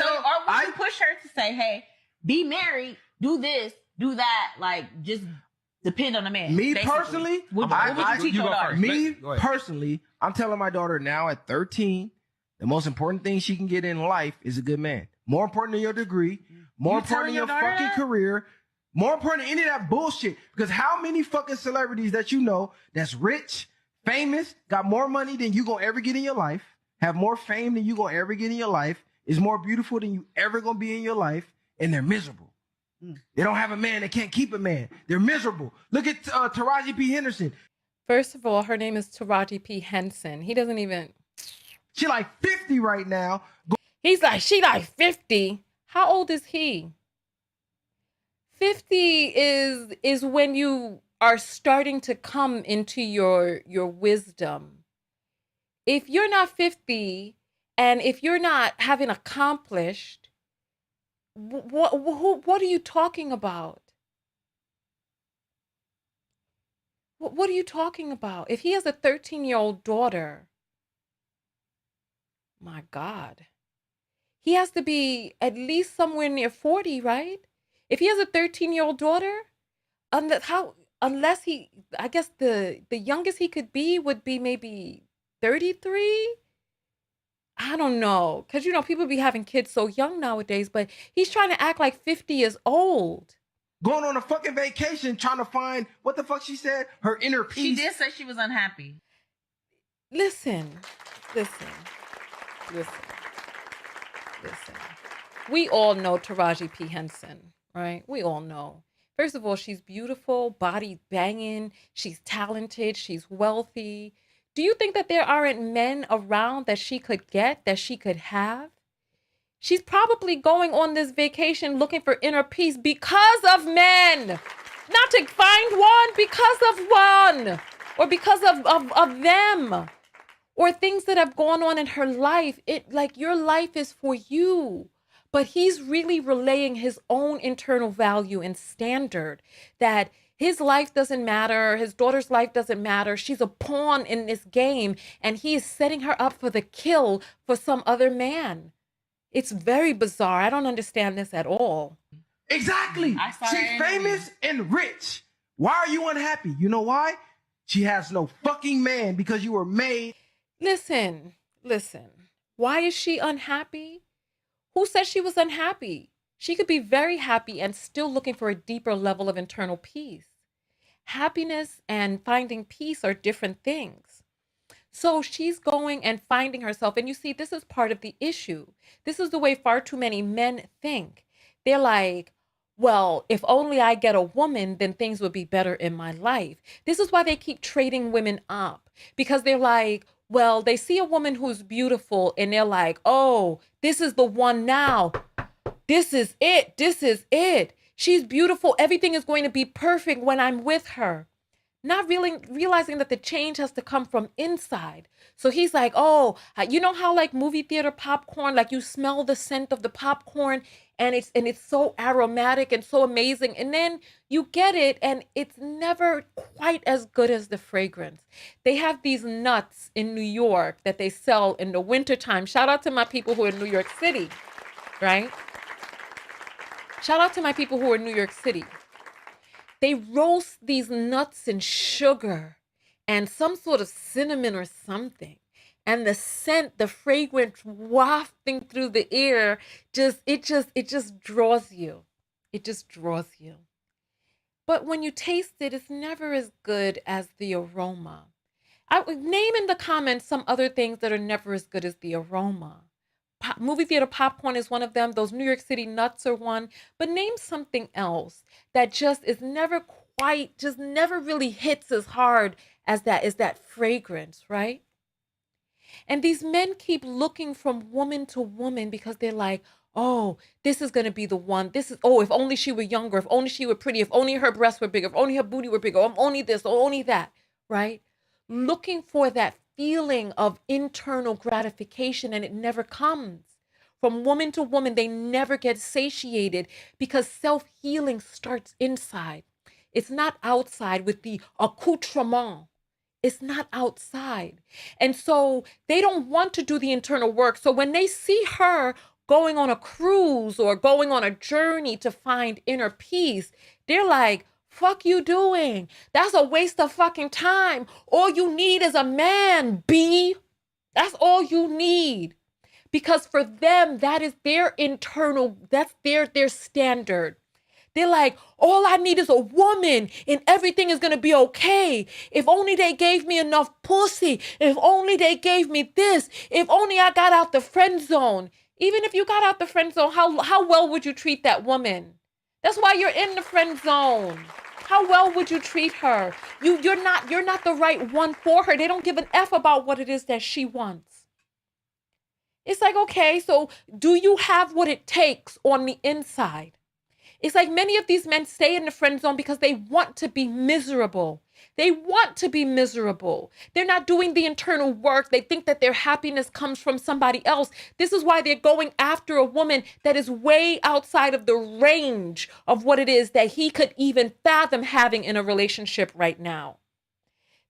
Speaker 18: push her to say, hey, be married, do this, do that, like just depend on a man?
Speaker 19: Me
Speaker 18: basically?
Speaker 19: personally,
Speaker 18: what would you teach your daughter?
Speaker 19: Me personally, I'm telling my daughter now at 13, the most important thing she can get in life is a good man. More important than your degree, more important than your fucking career, more important than any of that bullshit. Because how many fucking celebrities that you know that's rich, famous, got more money than you gonna ever get in your life, have more fame than you gonna ever get in your life, is more beautiful than you ever gonna be in your life, and they're miserable. They don't have a man. They can't keep a man. They're miserable. Look at Taraji P. Henderson.
Speaker 1: First of all, her name is Taraji P. Henson. He doesn't even...
Speaker 19: She like 50 right now.
Speaker 1: She like 50. How old is he? 50 is when you are starting to come into your wisdom. If you're not 50 and if you're not having accomplished, what are you talking about? What are you talking about? If he has a 13-year-old daughter, my God, he has to be at least somewhere near 40, right? If he has a 13-year-old daughter, unless he, I guess the youngest he could be would be maybe 33. I don't know, because people be having kids so young nowadays, but he's trying to act like 50 years old.
Speaker 19: Going on a fucking vacation, trying to find, what the fuck she said? Her inner peace.
Speaker 18: She did say she was unhappy.
Speaker 1: Listen. We all know Taraji P. Henson, right? We all know. First of all, she's beautiful, body banging. She's talented. She's wealthy. Do you think that there aren't men around that she could get, that she could have? She's probably going on this vacation looking for inner peace because of men. Not to find one, because of one. Or because of them. Or things that have gone on in her life. Your life is for you. But he's really relaying his own internal value and standard that his life doesn't matter. His daughter's life doesn't matter. She's a pawn in this game. And he is setting her up for the kill for some other man. It's very bizarre. I don't understand this at all.
Speaker 19: Exactly. She's famous and rich. Why are you unhappy? You know why? She has no fucking man because you were made.
Speaker 1: Listen. Why is she unhappy? Who said she was unhappy? She could be very happy and still looking for a deeper level of internal peace. Happiness and finding peace are different things. So she's going and finding herself. And you see, this is part of the issue. This is the way far too many men think. They're like, well, if only I get a woman, then things would be better in my life. This is why they keep trading women up. Because they're like, well, they see a woman who's beautiful and they're like, oh, this is the one now. This is it. This is it. She's beautiful. Everything is going to be perfect when I'm with her. Not really realizing that the change has to come from inside. So he's like, oh, you know how like movie theater popcorn, like you smell the scent of the popcorn and it's so aromatic and so amazing. And then you get it and it's never quite as good as the fragrance. They have these nuts in New York that they sell in the wintertime. Shout out to my people who are in New York City, right? Shout out to my people who are in New York City. They roast these nuts in sugar and some sort of cinnamon or something. And the scent, the fragrance wafting through the air, it just draws you. It just draws you. But when you taste it, it's never as good as the aroma. I would name in the comments some other things that are never as good as the aroma. Movie theater popcorn is one of them. Those New York City nuts are one. But name something else that just is never quite, just never really hits as hard as that fragrance, right? And these men keep looking from woman to woman because they're like, oh, this is going to be the one. This is, oh, if only she were younger, if only she were pretty, if only her breasts were bigger, if only her booty were bigger, if only this, or only that, right? Looking for that feeling of internal gratification, and it never comes. From woman to woman, they never get satiated because self-healing starts inside. It's not outside with the accoutrement. It's not outside. And so they don't want to do the internal work. So when they see her going on a cruise or going on a journey to find inner peace, they're like, fuck you doing? That's a waste of fucking time. All you need is a man, B. That's all you need. Because for them, that is their internal, that's their standard. They're like, all I need is a woman and everything is going to be okay. If only they gave me enough pussy. If only they gave me this. If only I got out the friend zone. Even if you got out the friend zone, how well would you treat that woman? That's why you're in the friend zone. How well would you treat her? You're not the right one for her. They don't give an F about what it is that she wants. It's like, okay, so do you have what it takes on the inside? It's like many of these men stay in the friend zone because they want to be miserable. They want to be miserable. They're not doing the internal work. They think that their happiness comes from somebody else. This is why they're going after a woman that is way outside of the range of what it is that he could even fathom having in a relationship right now.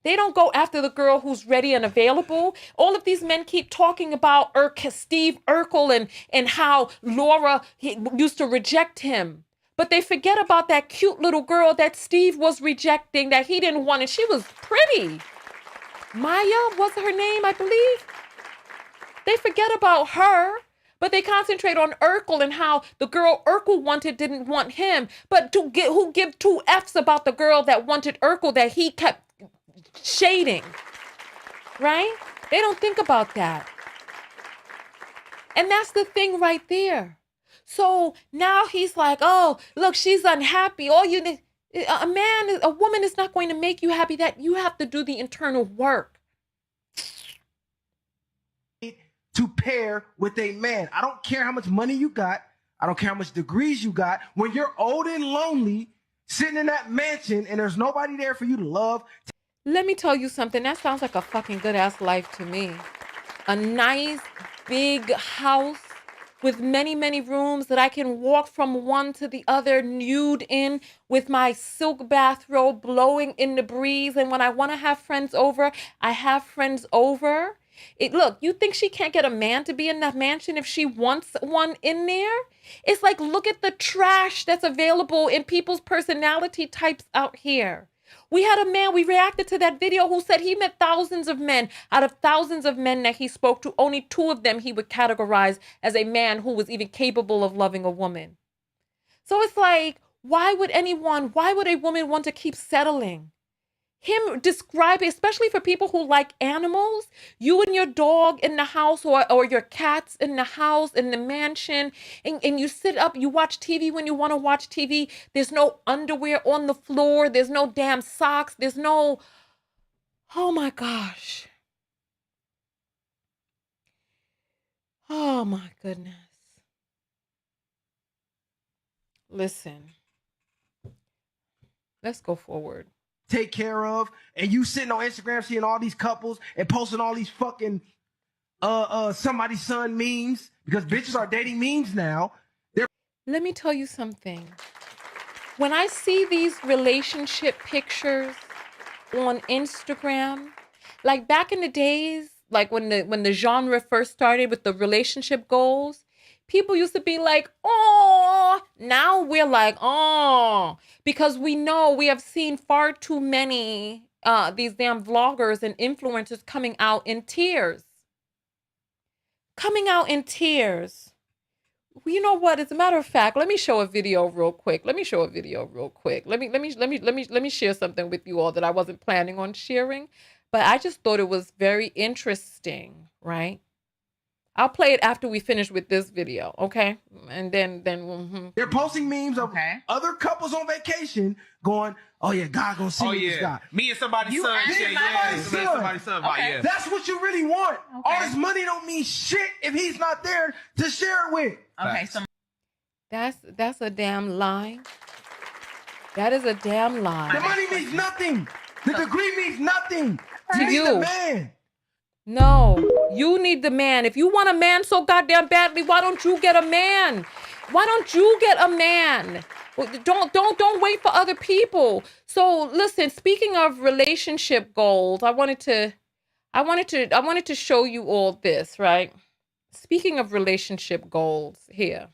Speaker 1: They don't go after the girl who's ready and available. All of these men keep talking about Steve Urkel and how Laura used to reject him. But they forget about that cute little girl that Steve was rejecting, that he didn't want, and she was pretty. Maya was her name, I believe. They forget about her, but they concentrate on Urkel and how the girl Urkel wanted didn't want him. But who give two Fs about the girl that wanted Urkel that he kept shading, right? They don't think about that. And that's the thing right there. So now he's like, oh, look, she's unhappy. All you need, a woman is not going to make you happy. That you have to do the internal work.
Speaker 19: To pair with a man. I don't care how much money you got. I don't care how much degrees you got. When you're old and lonely, sitting in that mansion and there's nobody there for you to love.
Speaker 1: Let me tell you something. That sounds like a fucking good ass life to me. A nice big house with many, many rooms that I can walk from one to the other nude in with my silk bathrobe blowing in the breeze. And when I want to have friends over, I have friends over. Look, you think she can't get a man to be in that mansion if she wants one in there? It's like, look at the trash that's available in people's personality types out here. We had a man, we reacted to that video, who said he met thousands of men. Out of thousands of men that he spoke to, only 2 of them he would categorize as a man who was even capable of loving a woman. So it's like, why would a woman want to keep settling? Him describing, especially for people who like animals, you and your dog in the house or your cats in the house, in the mansion, and you sit up, you watch TV when you want to watch TV. There's no underwear on the floor. There's no damn socks. There's no, oh my gosh. Oh my goodness. Listen, let's go forward.
Speaker 19: Take care of, and you sitting on Instagram seeing all these couples and posting all these fucking somebody's son memes, because bitches are dating memes now.
Speaker 1: Let me tell you something. When I see these relationship pictures on Instagram, like back in the days, like when the genre first started with the relationship goals, people used to be like, oh, now we're like, oh, because we know we have seen far too many these damn vloggers and influencers coming out in tears. Coming out in tears. You know what? As a matter of fact, let me show a video real quick. Let me share something with you all that I wasn't planning on sharing, but I just thought it was very interesting, right? I'll play it after we finish with this video, okay? And then
Speaker 19: They're posting memes of other couples on vacation going, oh yeah, God gonna see this guy.
Speaker 11: Me and somebody's
Speaker 19: You
Speaker 11: son.
Speaker 19: asked
Speaker 11: Yeah,
Speaker 19: somebody's son.
Speaker 11: somebody's son.
Speaker 19: Okay. That's what you really want. All this money don't mean shit if he's not there to share it with.
Speaker 18: Okay, so
Speaker 1: that's a damn lie. That is a damn lie.
Speaker 19: The money means nothing. The degree means nothing.
Speaker 1: To
Speaker 19: You need
Speaker 1: you.
Speaker 19: a man.
Speaker 1: No, you need the man. If you want a man so goddamn badly, why don't you get a man? Why don't you get a man? Don't wait for other people. So listen, speaking of relationship goals, I wanted to show you all this, right? Speaking of relationship goals here.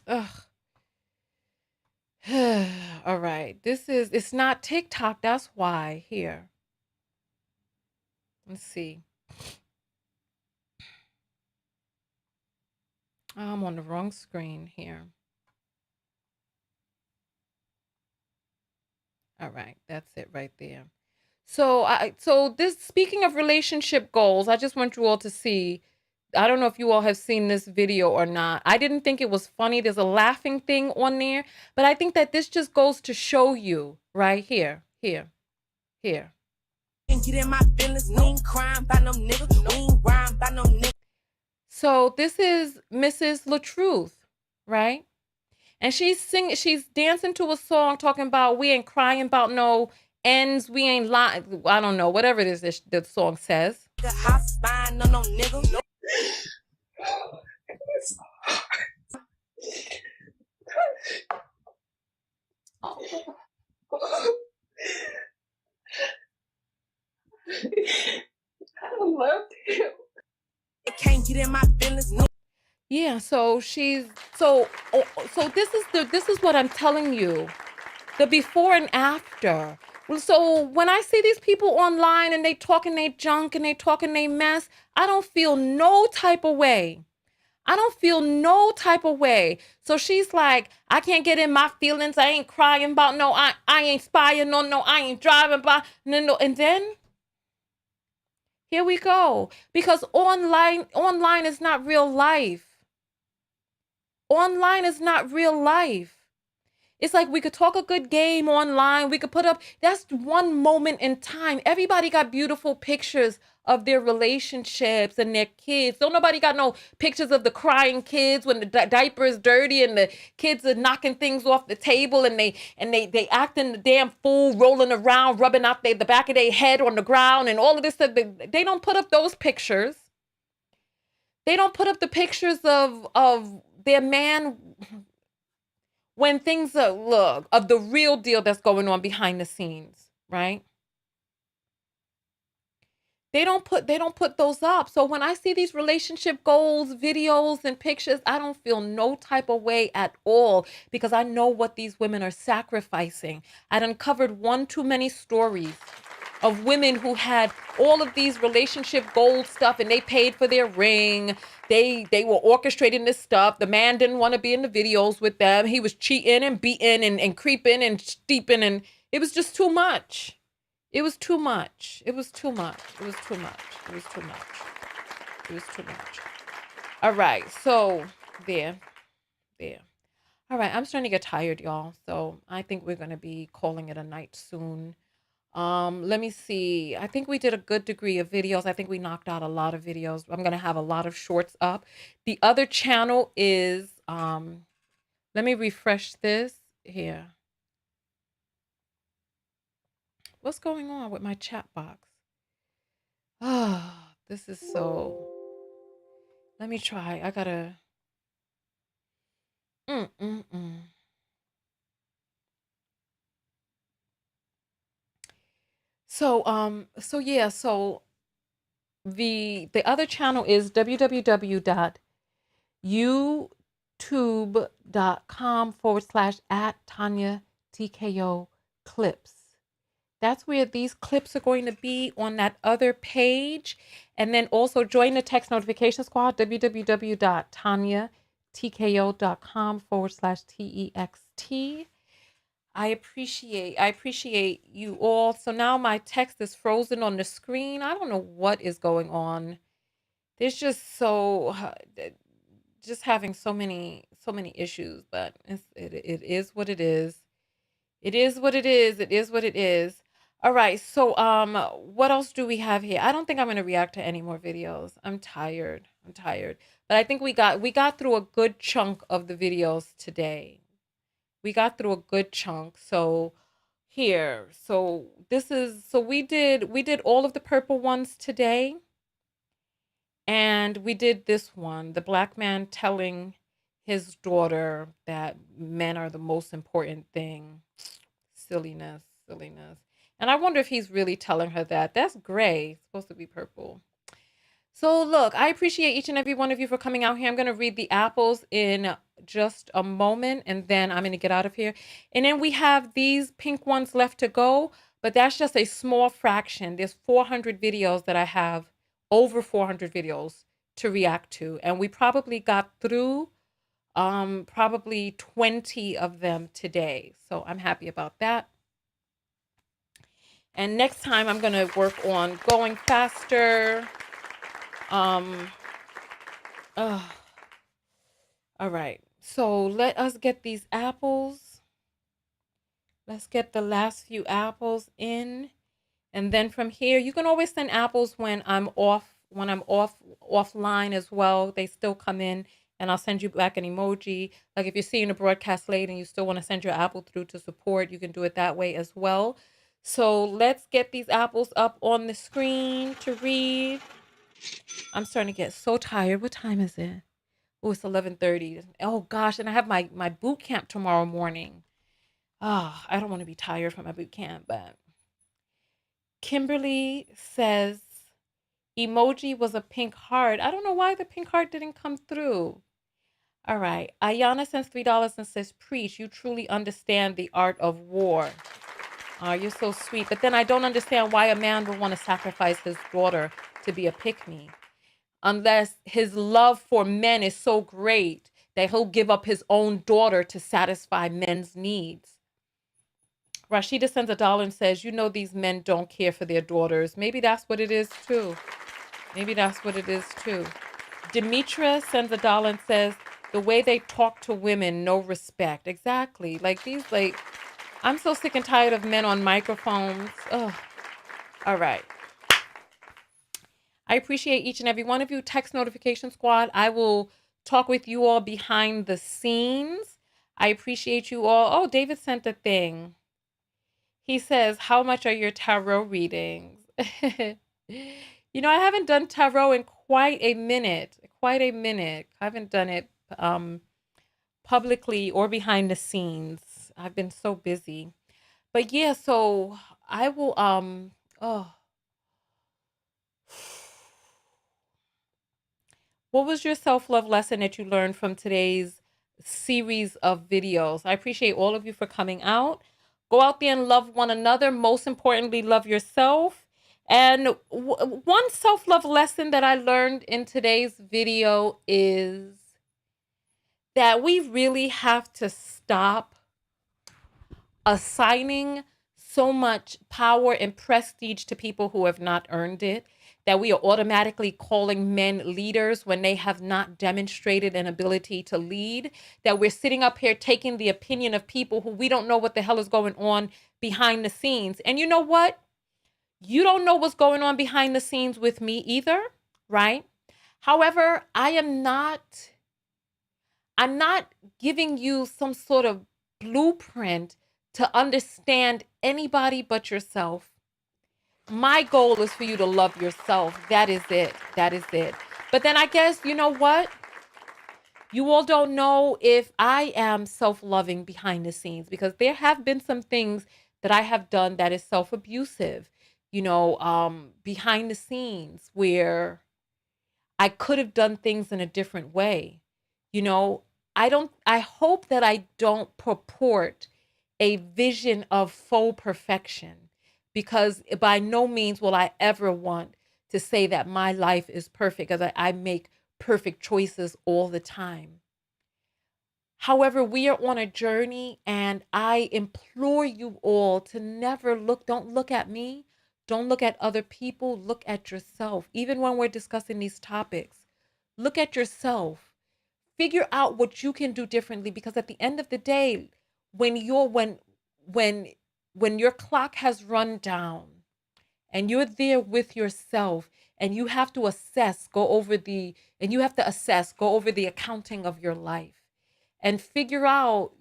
Speaker 1: Ugh. All right. It's not TikTok. That's why. Here. Let's see. I'm on the wrong screen here. All right. That's it right there. So this, speaking of relationship goals, I just want you all to see. I don't know if you all have seen this video or not. I didn't think it was funny. There's a laughing thing on there, but I think that this just goes to show you right here. So this is Mrs. LaTruth, right? And she's dancing to a song talking about we ain't crying about no ends, we ain't lying. I don't know, whatever it is the song says.
Speaker 8: I loved him.
Speaker 20: It can't get in my feelings. No.
Speaker 1: Yeah, so so this is what I'm telling you. The before and after. So when I see these people online and they talking they junk and they talking they mess, I don't feel no type of way. So she's like, I can't get in my feelings. I ain't crying about no, I ain't spying on no, I ain't driving by no. And then here we go. Because online is not real life. Online is not real life. It's like we could talk a good game online. We could put up, that's one moment in time. Everybody got beautiful pictures of their relationships and their kids. Don't nobody got no pictures of the crying kids when the diaper is dirty and the kids are knocking things off the table and they acting the damn fool, rolling around, rubbing out the back of their head on the ground and all of this stuff. They don't put up those pictures. They don't put up the pictures of their man when things are, of the real deal that's going on behind the scenes, right? They don't put those up. So when I see these relationship goals, videos, and pictures, I don't feel no type of way at all because I know what these women are sacrificing. I'd uncovered one too many stories of women who had all of these relationship goal stuff and they paid for their ring. They were orchestrating this stuff. The man didn't want to be in the videos with them. He was cheating and beating and creeping and steeping, and it was just too much. It was too much. All right, so there. All right, I'm starting to get tired, y'all. So I think we're gonna be calling it a night soon. Let me see. I think we did a good degree of videos. I think we knocked out a lot of videos. I'm going to have a lot of shorts up. The other channel is, let me refresh this here. What's going on with my chat box? Ah, this is so, let me try. I gotta, So yeah, so the other channel is www.youtube.com/@Tonya clips. That's where these clips are going to be on that other page. And then also join the text notification squad, www.tonyatko.com/TEXT. I appreciate you all. So now my text is frozen on the screen. I don't know what is going on. There's just just having so many issues, but it is what it is. It is what it is. It is what it is. All right. So what else do we have here? I don't think I'm going to react to any more videos. I'm tired. I'm tired. But I think we got through a good chunk of the videos today. We got through a good chunk. So here. So we did all of the purple ones today. And we did this one, the black man telling his daughter that men are the most important thing. Silliness. And I wonder if he's really telling her that. That's gray. It's supposed to be purple. So look, I appreciate each and every one of you for coming out here. I'm going to read the apples in just a moment, and then I'm going to get out of here. And then we have these pink ones left to go, but that's just a small fraction. There's 400 videos that I have, over 400 videos to react to. And we probably got through probably 20 of them today. So I'm happy about that. And next time I'm going to work on going faster. All right. So let us get these apples. Let's get the last few apples in. And then from here, you can always send apples when I'm offline as well. They still come in and I'll send you back an emoji. Like if you're seeing a broadcast late and you still want to send your apple through to support, you can do it that way as well. So let's get these apples up on the screen to read. I'm starting to get so tired. What time is it? Oh, it's 11:30. Oh gosh, and I have my boot camp tomorrow morning. I don't want to be tired from my boot camp, but Kimberly says emoji was a pink heart. I don't know why the pink heart didn't come through. All right. Ayana sends $3 and says, preach, you truly understand the art of war. You're so sweet. But then I don't understand why a man would want to sacrifice his daughter to be a pick-me. Unless his love for men is so great that he'll give up his own daughter to satisfy men's needs. Rashida sends $1 and says, you know these men don't care for their daughters. Maybe that's what it is too. Maybe that's what it is too. Demetra sends $1 and says, the way they talk to women, no respect. Exactly. I'm so sick and tired of men on microphones. Ugh. All right. I appreciate each and every one of you. Text Notification Squad. I will talk with you all behind the scenes. I appreciate you all. Oh, David sent a thing. He says, how much are your tarot readings? You know, I haven't done tarot in quite a minute. I haven't done it publicly or behind the scenes. I've been so busy. But yeah, so I will, what was your self-love lesson that you learned from today's series of videos? I appreciate all of you for coming out. Go out there and love one another. Most importantly, love yourself. And one self-love lesson that I learned in today's video is that we really have to stop assigning so much power and prestige to people who have not earned it, that we are automatically calling men leaders when they have not demonstrated an ability to lead, that we're sitting up here taking the opinion of people who we don't know what the hell is going on behind the scenes. And you know what? You don't know what's going on behind the scenes with me either, right? However, I'm not giving you some sort of blueprint to understand anybody but yourself. My goal is for you to love yourself. That is it. That is it. But then I guess, you know what? You all don't know if I am self-loving behind the scenes, because there have been some things that I have done that is self-abusive, behind the scenes, where I could have done things in a different way. I hope that I don't purport a vision of faux perfection, because by no means will I ever want to say that my life is perfect, because I make perfect choices all the time. However, we are on a journey, and I implore you all to never don't look at me. Don't look at other people. Look at yourself. Even when we're discussing these topics, look at yourself. Figure out what you can do differently, because at the end of the day, when your clock has run down and you're there with yourself, and you have to assess, go over the accounting of your life and figure out,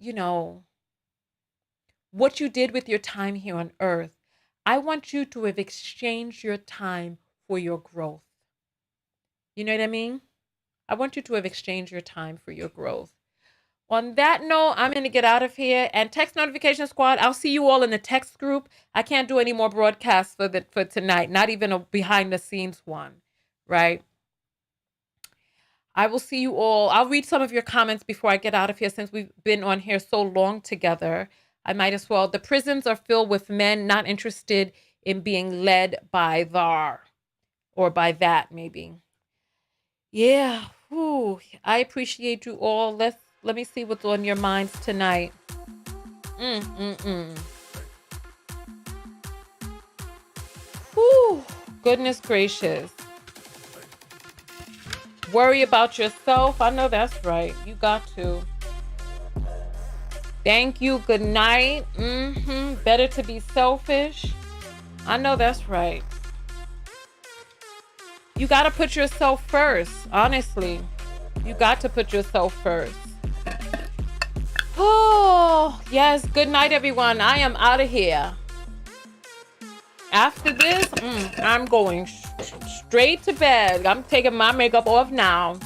Speaker 1: what you did with your time here on earth. I want you to have exchanged your time for your growth. You know what I mean? I want you to have exchanged your time for your growth. On that note, I'm going to get out of here. And Text Notification Squad, I'll see you all in the text group. I can't do any more broadcasts for tonight, not even a behind the scenes one, right? I will see you all. I'll read some of your comments before I get out of here, since we've been on here so long together. I might as well. The prisons are filled with men not interested in being led by that, maybe. Yeah. Whew. I appreciate you all. Let me see what's on your minds tonight. Whew. Goodness gracious. Worry about yourself. I know that's right. You got to. Thank you. Good night. Better to be selfish. I know that's right. You got to put yourself first. Honestly. You got to put yourself first. Oh, yes. Good night, everyone. I am out of here. After this, I'm going straight to bed. I'm taking my makeup off now.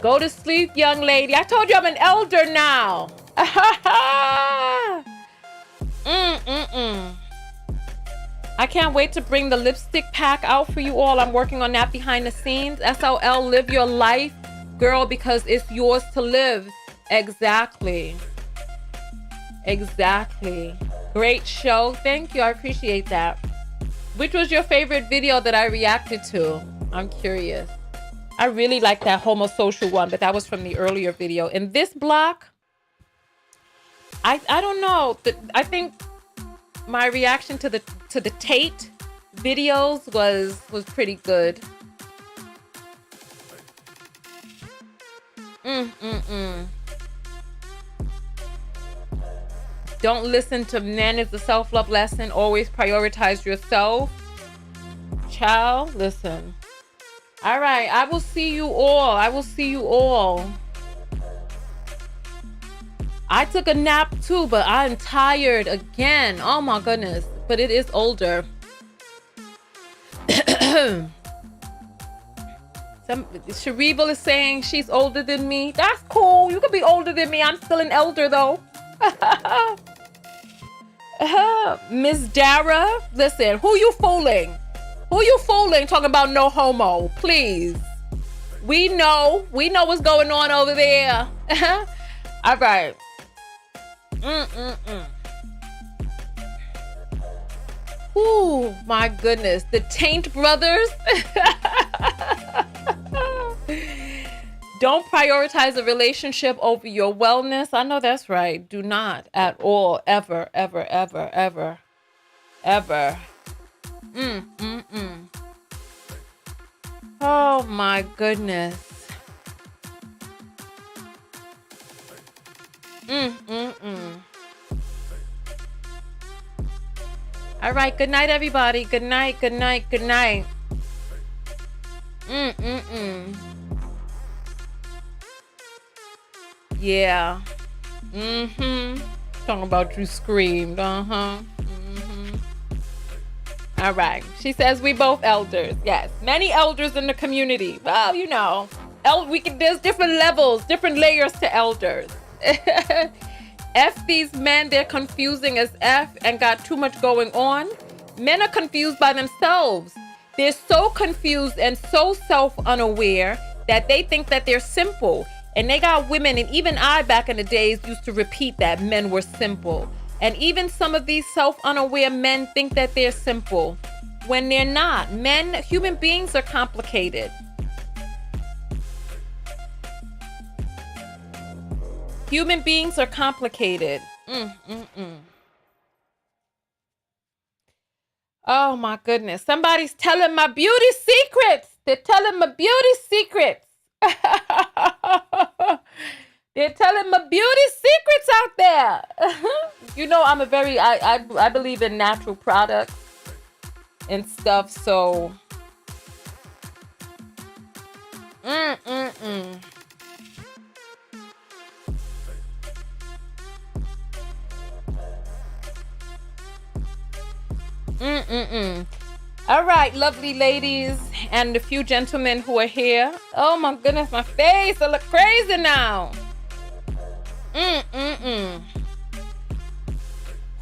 Speaker 1: Go to sleep, young lady. I told you I'm an elder now. I can't wait to bring the lipstick pack out for you all. I'm working on that behind the scenes. SLL, live your life, girl, because it's yours to live. Exactly. Great show. Thank you. I appreciate that. Which was your favorite video that I reacted to? I'm curious. I really like that homosocial one, but that was from the earlier video. In this block, I don't know. I think my reaction to the Tate videos was pretty good. Don't listen to men is the self-love lesson. Always prioritize yourself. Child, listen. All right, I will see you all. I took a nap too, but I'm tired again. Oh my goodness. But it is older. Cerebral is saying she's older than me. That's cool. You could be older than me. I'm still an elder though. Miss Dara, listen, who you fooling? Talking about no homo, please. We know what's going on over there. All right. Ooh, my goodness. The Taint brothers. Don't prioritize a relationship over your wellness. I know that's right. Do not at all. Ever. Oh my goodness. All right. Good night, everybody. Good night. Yeah. Talking about you screamed. All right. She says we both elders. Yes. Many elders in the community. Well, there's different levels, different layers to elders. F these men, they're confusing as F and got too much going on. Men are confused by themselves. They're so confused and so self-unaware that they think that they're simple. And they got women, and even I back in the days used to repeat that men were simple. And even some of these self-unaware men think that they're simple when they're not. Human beings are complicated. Human beings are complicated. Oh my goodness. Somebody's telling my beauty secrets. They're telling my beauty secrets. They're telling my beauty secrets out there. You know, I'm a very, I believe in natural products and stuff, so. All right, lovely ladies and a few gentlemen who are here. Oh my goodness, my face, I look crazy now.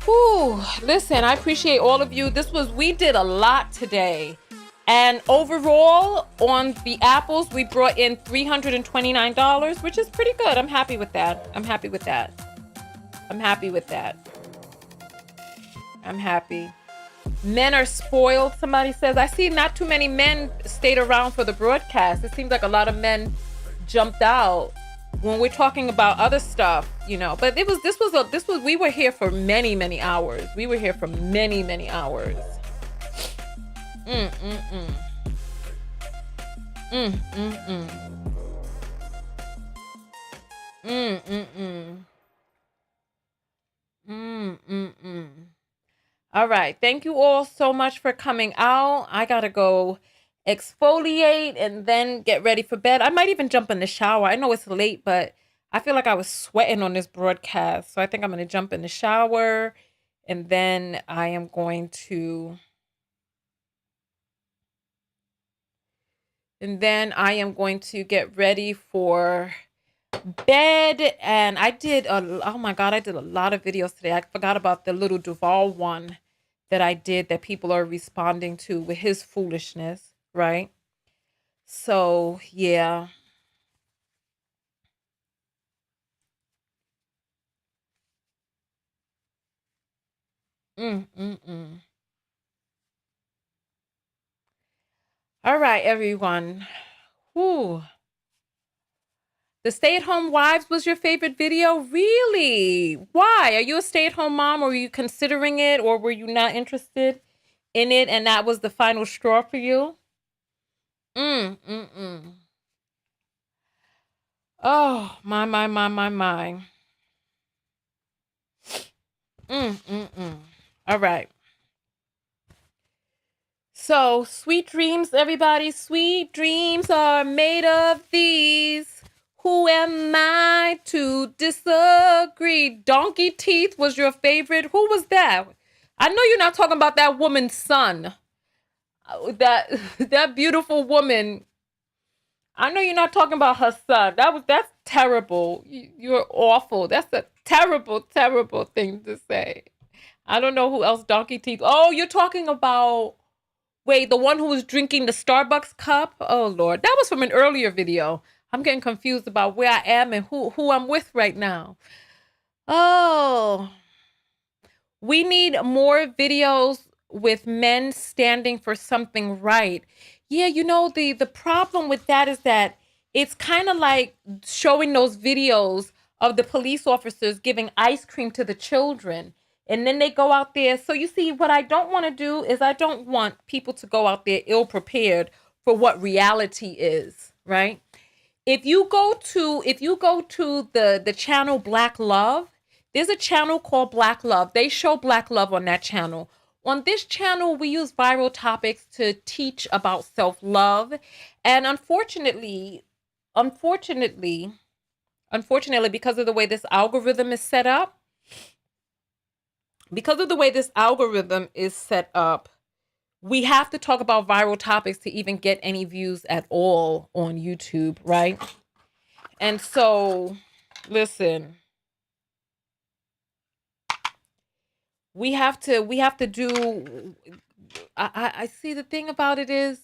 Speaker 1: Whew. Listen, I appreciate all of you. We did a lot today. And overall, on the apples, we brought in $329, which is pretty good. I'm happy with that. I'm happy. Men are spoiled, somebody says. I see not too many men stayed around for the broadcast. It seems like a lot of men jumped out when we're talking about other stuff, you know. But we were here for many, many hours. We were here for many, many hours. All right. Thank you all so much for coming out. I gotta go exfoliate and then get ready for bed. I might even jump in the shower. I know it's late, but I feel like I was sweating on this broadcast. So I think I'm gonna jump in the shower and then I am going to get ready for bed. And I did a lot of videos today. I forgot about the little Duval one that I did that people are responding to with his foolishness, right? So yeah. All right, everyone. Whew. The stay-at-home wives was your favorite video? Really? Why? Are you a stay-at-home mom, or were you considering it, or were you not interested in it and that was the final straw for you? Oh, my. All right. So, sweet dreams, everybody. Sweet dreams are made of these. Who am I to disagree? Donkey Teeth was your favorite. Who was that? I know you're not talking about that woman's son. That beautiful woman. I know you're not talking about her son. That's terrible. You're awful. That's a terrible, terrible thing to say. I don't know who else Donkey Teeth. Oh, you're talking about... Wait, the one who was drinking the Starbucks cup? Oh, Lord. That was from an earlier video. I'm getting confused about where I am and who I'm with right now. Oh. We need more videos with men standing for something right. Yeah, you know, the problem with that is that it's kind of like showing those videos of the police officers giving ice cream to the children. And then they go out there. So you see, what I don't want to do is I don't want people to go out there ill-prepared for what reality is, right? If you go to the channel Black Love, there's a channel called Black Love. They show Black Love on that channel. On this channel, we use viral topics to teach about self-love. And unfortunately, because of the way this algorithm is set up, we have to talk about viral topics to even get any views at all on YouTube, right? And so, listen, we have to do, I see the thing about it is,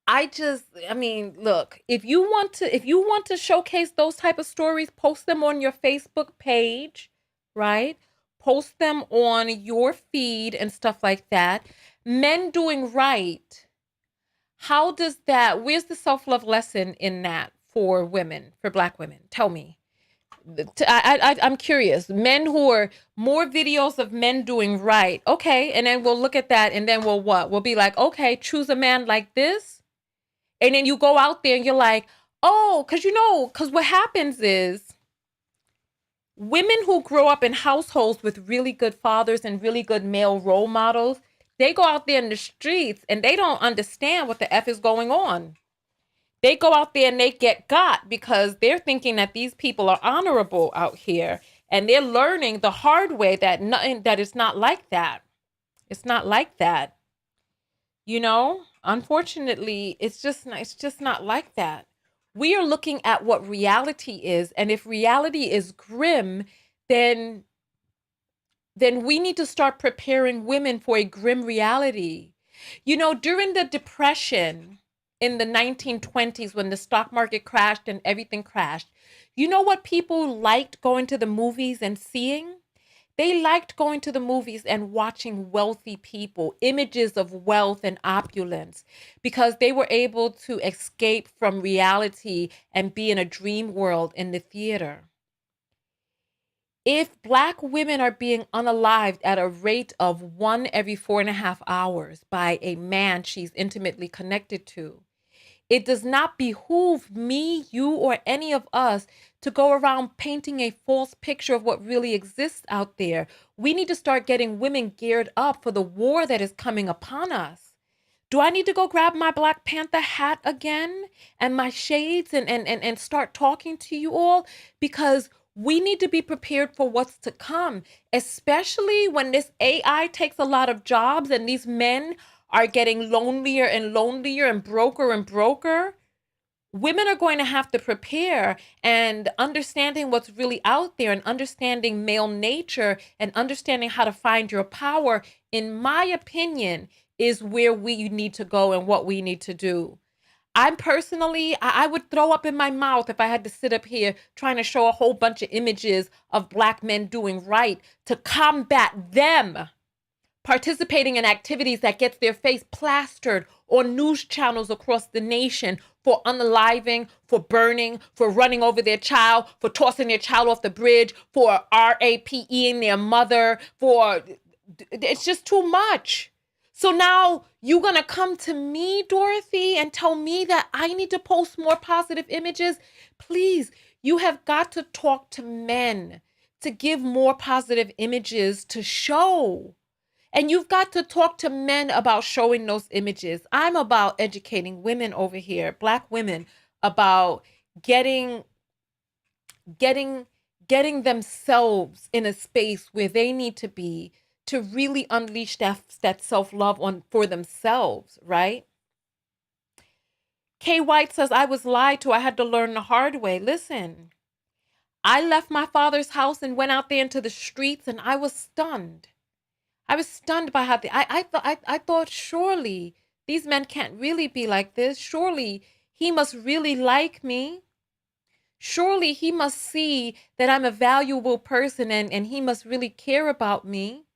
Speaker 1: look, if you want to showcase those type of stories, post them on your Facebook page, right? Post them on your feed and stuff like that. Men doing right. Where's the self-love lesson in that for women, for Black women? Tell me. I'm curious. Men who are more videos of men doing right. Okay. And then we'll look at that and then we'll what? We'll be like, okay, choose a man like this. And then you go out there and you're like, oh, because what happens is women who grow up in households with really good fathers and really good male role models, they go out there in the streets and they don't understand what the F is going on. They go out there and they get got because they're thinking that these people are honorable out here. And they're learning the hard way that it's not like that. It's not like that. Unfortunately, it's just not like that. We are looking at what reality is. And if reality is grim, then we need to start preparing women for a grim reality. During the Depression in the 1920s, when the stock market crashed and everything crashed, you know what people liked going to the movies and seeing? They liked going to the movies and watching wealthy people, images of wealth and opulence, because they were able to escape from reality and be in a dream world in the theater. If Black women are being unalived at a rate of 1 every 4.5 hours by a man she's intimately connected to, it does not behoove me, you, or any of us to go around painting a false picture of what really exists out there. We need to start getting women geared up for the war that is coming upon us. Do I need to go grab my Black Panther hat again and my shades and start talking to you all? Because we need to be prepared for what's to come, especially when this AI takes a lot of jobs and these men are getting lonelier and lonelier and broker. Women are going to have to prepare, and understanding what's really out there and understanding male nature and understanding how to find your power, in my opinion, is where we need to go and what we need to do. I'm personally, I would throw up in my mouth if I had to sit up here trying to show a whole bunch of images of Black men doing right to combat them participating in activities that gets their face plastered on news channels across the nation for unaliving, for burning, for running over their child, for tossing their child off the bridge, for RAPing their mother, it's just too much. So now you're going to come to me, Dorothy, and tell me that I need to post more positive images? Please, you have got to talk to men to give more positive images to show. And you've got to talk to men about showing those images. I'm about educating women over here, Black women, about getting themselves in a space where they need to be to really unleash that self-love for themselves, right? Kay White says, I was lied to. I had to learn the hard way. Listen, I left my father's house and went out there into the streets, and I was stunned. I was stunned by how I thought, surely these men can't really be like this. Surely he must really like me. Surely he must see that I'm a valuable person and he must really care about me.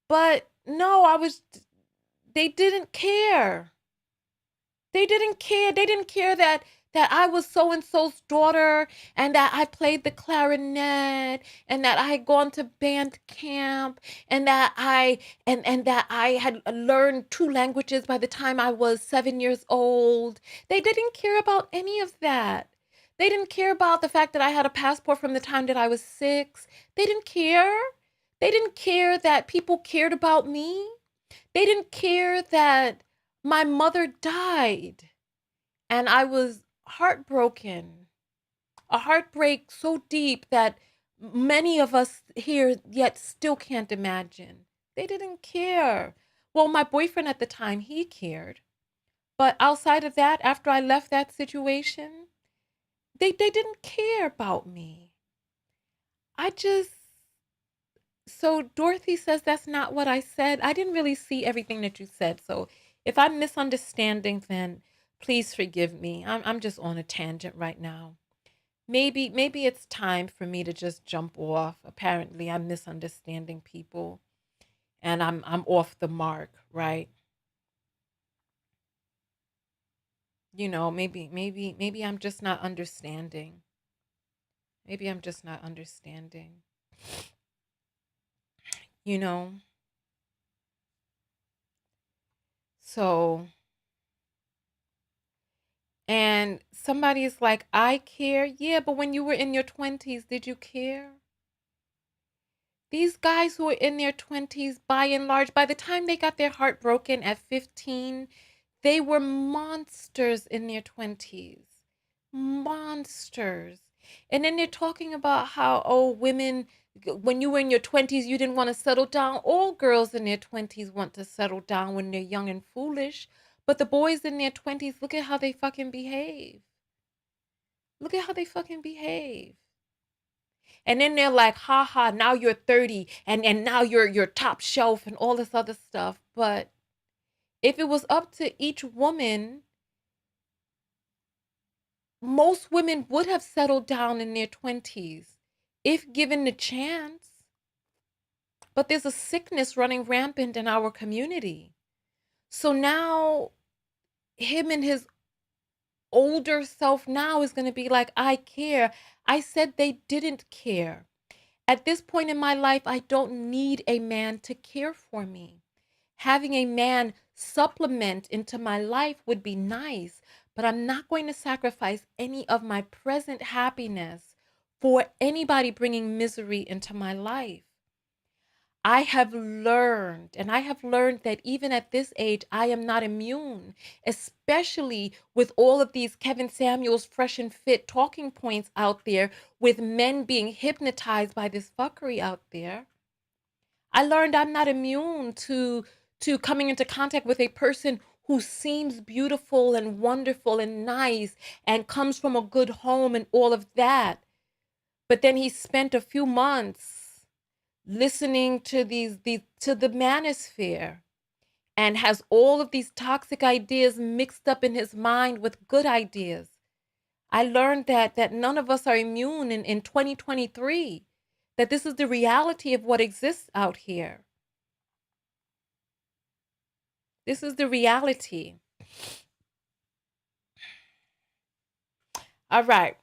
Speaker 1: But no, they didn't care. They didn't care. They didn't care that I was so-and-so's daughter and that I played the clarinet and that I had gone to band camp and that I had learned 2 languages by the time I was 7 years old. They didn't care about any of that. They didn't care about the fact that I had a passport from the time that I was 6. They didn't care. They didn't care that people cared about me. They didn't care that my mother died and I was heartbroken. A heartbreak so deep that many of us here yet still can't imagine. They didn't care. Well, my boyfriend at the time, he cared. But outside of that, after I left that situation, they didn't care about me. So Dorothy says that's not what I said. I didn't really see everything that you said. So if I'm misunderstanding, then please forgive me. I'm just on a tangent right now. Maybe it's time for me to just jump off. Apparently I'm misunderstanding people and I'm off the mark, right? Maybe I'm just not understanding. Maybe I'm just not understanding. You know? So, and somebody's like, I care. Yeah, but when you were in your 20s, did you care? These guys who are in their 20s, by and large, by the time they got their heart broken at 15, they were monsters in their 20s. Monsters. And then they're talking about how, oh, women, when you were in your 20s, you didn't want to settle down. All girls in their 20s want to settle down when they're young and foolish. But the boys in their 20s, look at how they fucking behave. Look at how they fucking behave. And then they're like, haha, now you're 30 and now you're top shelf and all this other stuff. But if it was up to each woman, most women would have settled down in their 20s if given the chance. But there's a sickness running rampant in our community. So now him and his older self now is going to be like, I care. I said they didn't care. At this point in my life, I don't need a man to care for me. Having a man supplement into my life would be nice, but I'm not going to sacrifice any of my present happiness for anybody bringing misery into my life. I have learned that even at this age, I am not immune, especially with all of these Kevin Samuels fresh and fit talking points out there with men being hypnotized by this fuckery out there. I learned I'm not immune to coming into contact with a person who seems beautiful and wonderful and nice and comes from a good home and all of that. But then he spent a few months listening to to the manosphere and has all of these toxic ideas mixed up in his mind with good ideas. I learned that none of us are immune in 2023, that this is the reality of what exists out here. This is the reality. All right.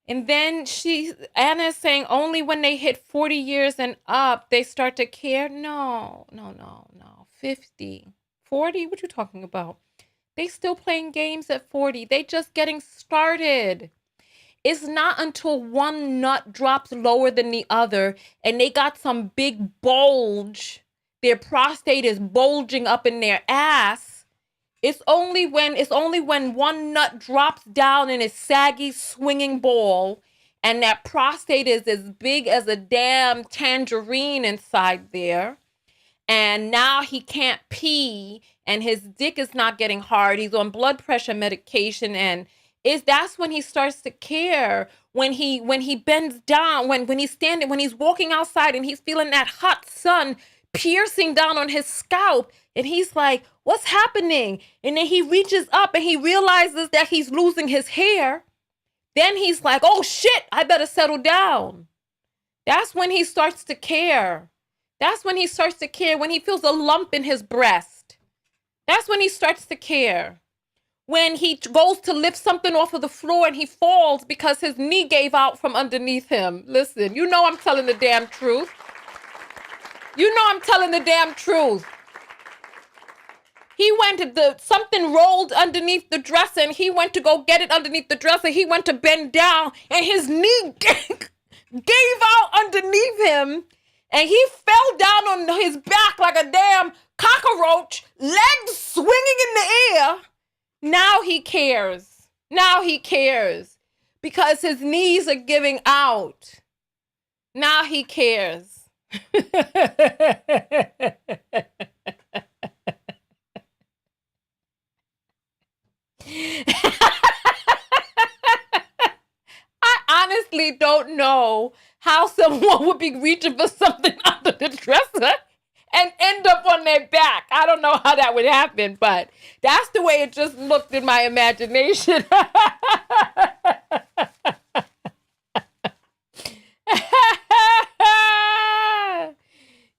Speaker 1: And then Anna is saying only when they hit 40 years and up, they start to care. No. 50. 40? What you talking about? They still playing games at 40. They just getting started. It's not until one nut drops lower than the other and they got some big bulge, their prostate is bulging up in their ass. It's only when one nut drops down in a saggy swinging ball and that prostate is as big as a damn tangerine inside there. And now he can't pee and his dick is not getting hard. He's on blood pressure medication and that's when he starts to care. When he bends down, when he's standing, when he's walking outside and he's feeling that hot sun piercing down on his scalp and he's like, what's happening? And then he reaches up and he realizes that he's losing his hair. Then he's like, oh shit, I better settle down. That's when he starts to care. That's when he starts to care, when he feels a lump in his breast. That's when he starts to care. When he goes to lift something off of the floor and he falls because his knee gave out from underneath him. Listen, you know I'm telling the damn truth. You know I'm telling the damn truth. He went to something rolled underneath the dresser and he went to go get it underneath the dresser. He went to bend down and his knee gave out underneath him and he fell down on his back like a damn cockroach, legs swinging in the air. Now he cares. Now he cares because his knees are giving out. Now he cares. I honestly don't know how someone would be reaching for something under the dresser and end up on their back. I don't know how that would happen, but that's the way it just looked in my imagination.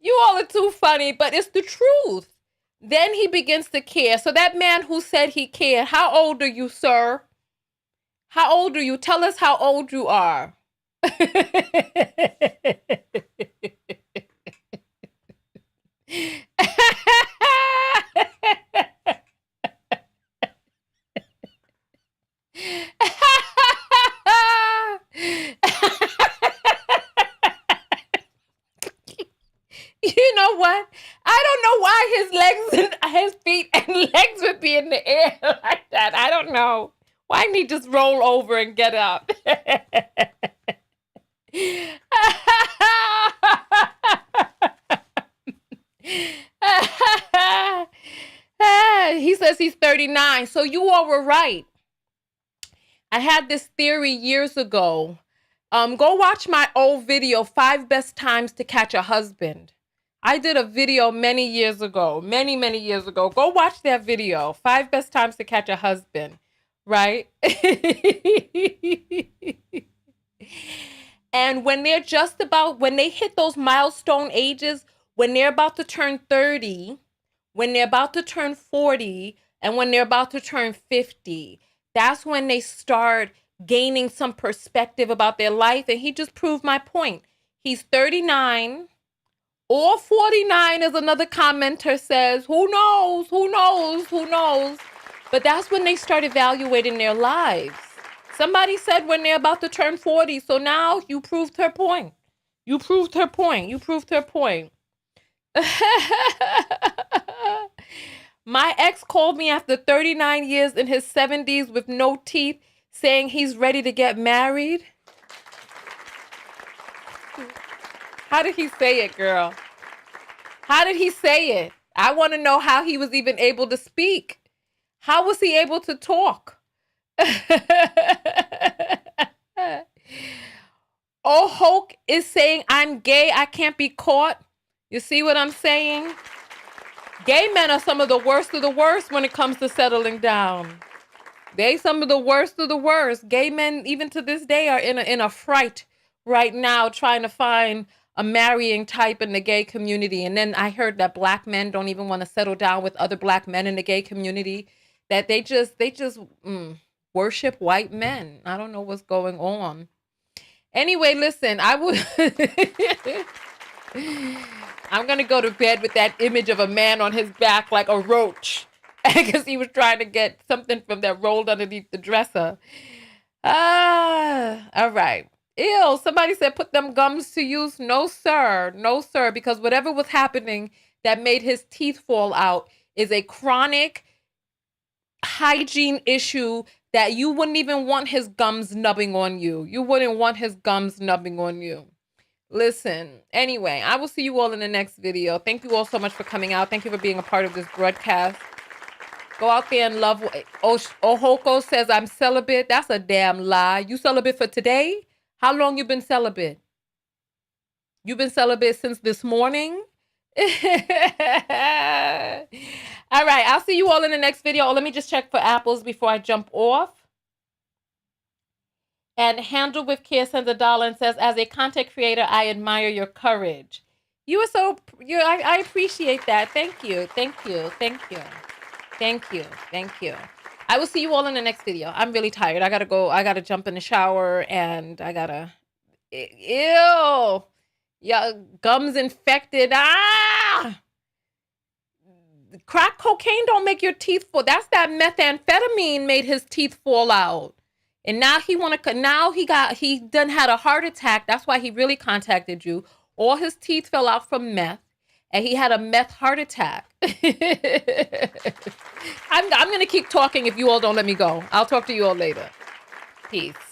Speaker 1: You all are too funny, but it's the truth. Then he begins to care. So that man who said he cared, how old are you, sir? How old are you? Tell us how old you are. You know what? I don't know why his legs and his feet and legs would be in the air like that. I don't know. Why didn't he just roll over and get up? He says he's 39. So you all were right. I had this theory years ago. Go watch my old video, 5 Best Times to Catch a Husband. I did a video many years ago, many years ago. Go watch that video, 5 Best Times to Catch a Husband, right? And when they're when they hit those milestone ages, when they're about to turn 30, when they're about to turn 40, and when they're about to turn 50, that's when they start gaining some perspective about their life. And he just proved my point. He's 39 or 49, as another commenter says. Who knows? Who knows? Who knows? But that's when they start evaluating their lives. Somebody said when they're about to turn 40. So now you proved her point. You proved her point. You proved her point. My ex called me after 39 years in his 70s with no teeth, saying he's ready to get married. How did he say it, girl? How did he say it? I want to know how he was even able to speak. How was he able to talk? Oh, Hulk is saying, I'm gay, I can't be caught. You see what I'm saying? Gay men are some of the worst when it comes to settling down. They some of the worst of the worst. Gay men, even to this day, are in a fright right now trying to find a marrying type in the gay community. And then I heard that black men don't even want to settle down with other black men in the gay community, that they just worship white men. I don't know what's going on. Anyway, listen, I'm going to go to bed with that image of a man on his back like a roach because he was trying to get something from that rolled underneath the dresser. All right. Ew, somebody said put them gums to use. No, sir. No, sir. Because whatever was happening that made his teeth fall out is a chronic hygiene issue that you wouldn't even want his gums nubbing on you. You wouldn't want his gums nubbing on you. Listen, anyway, I will see you all in the next video. Thank you all so much for coming out. Thank you for being a part of this broadcast. Go out there and love. Ohoko says, I'm celibate. That's a damn lie. You celibate for today? How long you been celibate? You've been celibate since this morning? All right, I'll see you all in the next video. Oh, let me just check for apples before I jump off. And Handle with Care sends $1 and says, as a content creator, I admire your courage. You are so, I appreciate that. Thank you. Thank you. Thank you. Thank you. Thank you. I will see you all in the next video. I'm really tired. I got to go. I got to jump in the shower and I got to, ew. Yeah, gums infected. Ah! Crack cocaine don't make your teeth fall. That's that methamphetamine made his teeth fall out. And now he done had a heart attack. That's why he really contacted you. All his teeth fell out from meth, and he had a meth heart attack. I'm going to keep talking if you all don't let me go. I'll talk to you all later. Peace.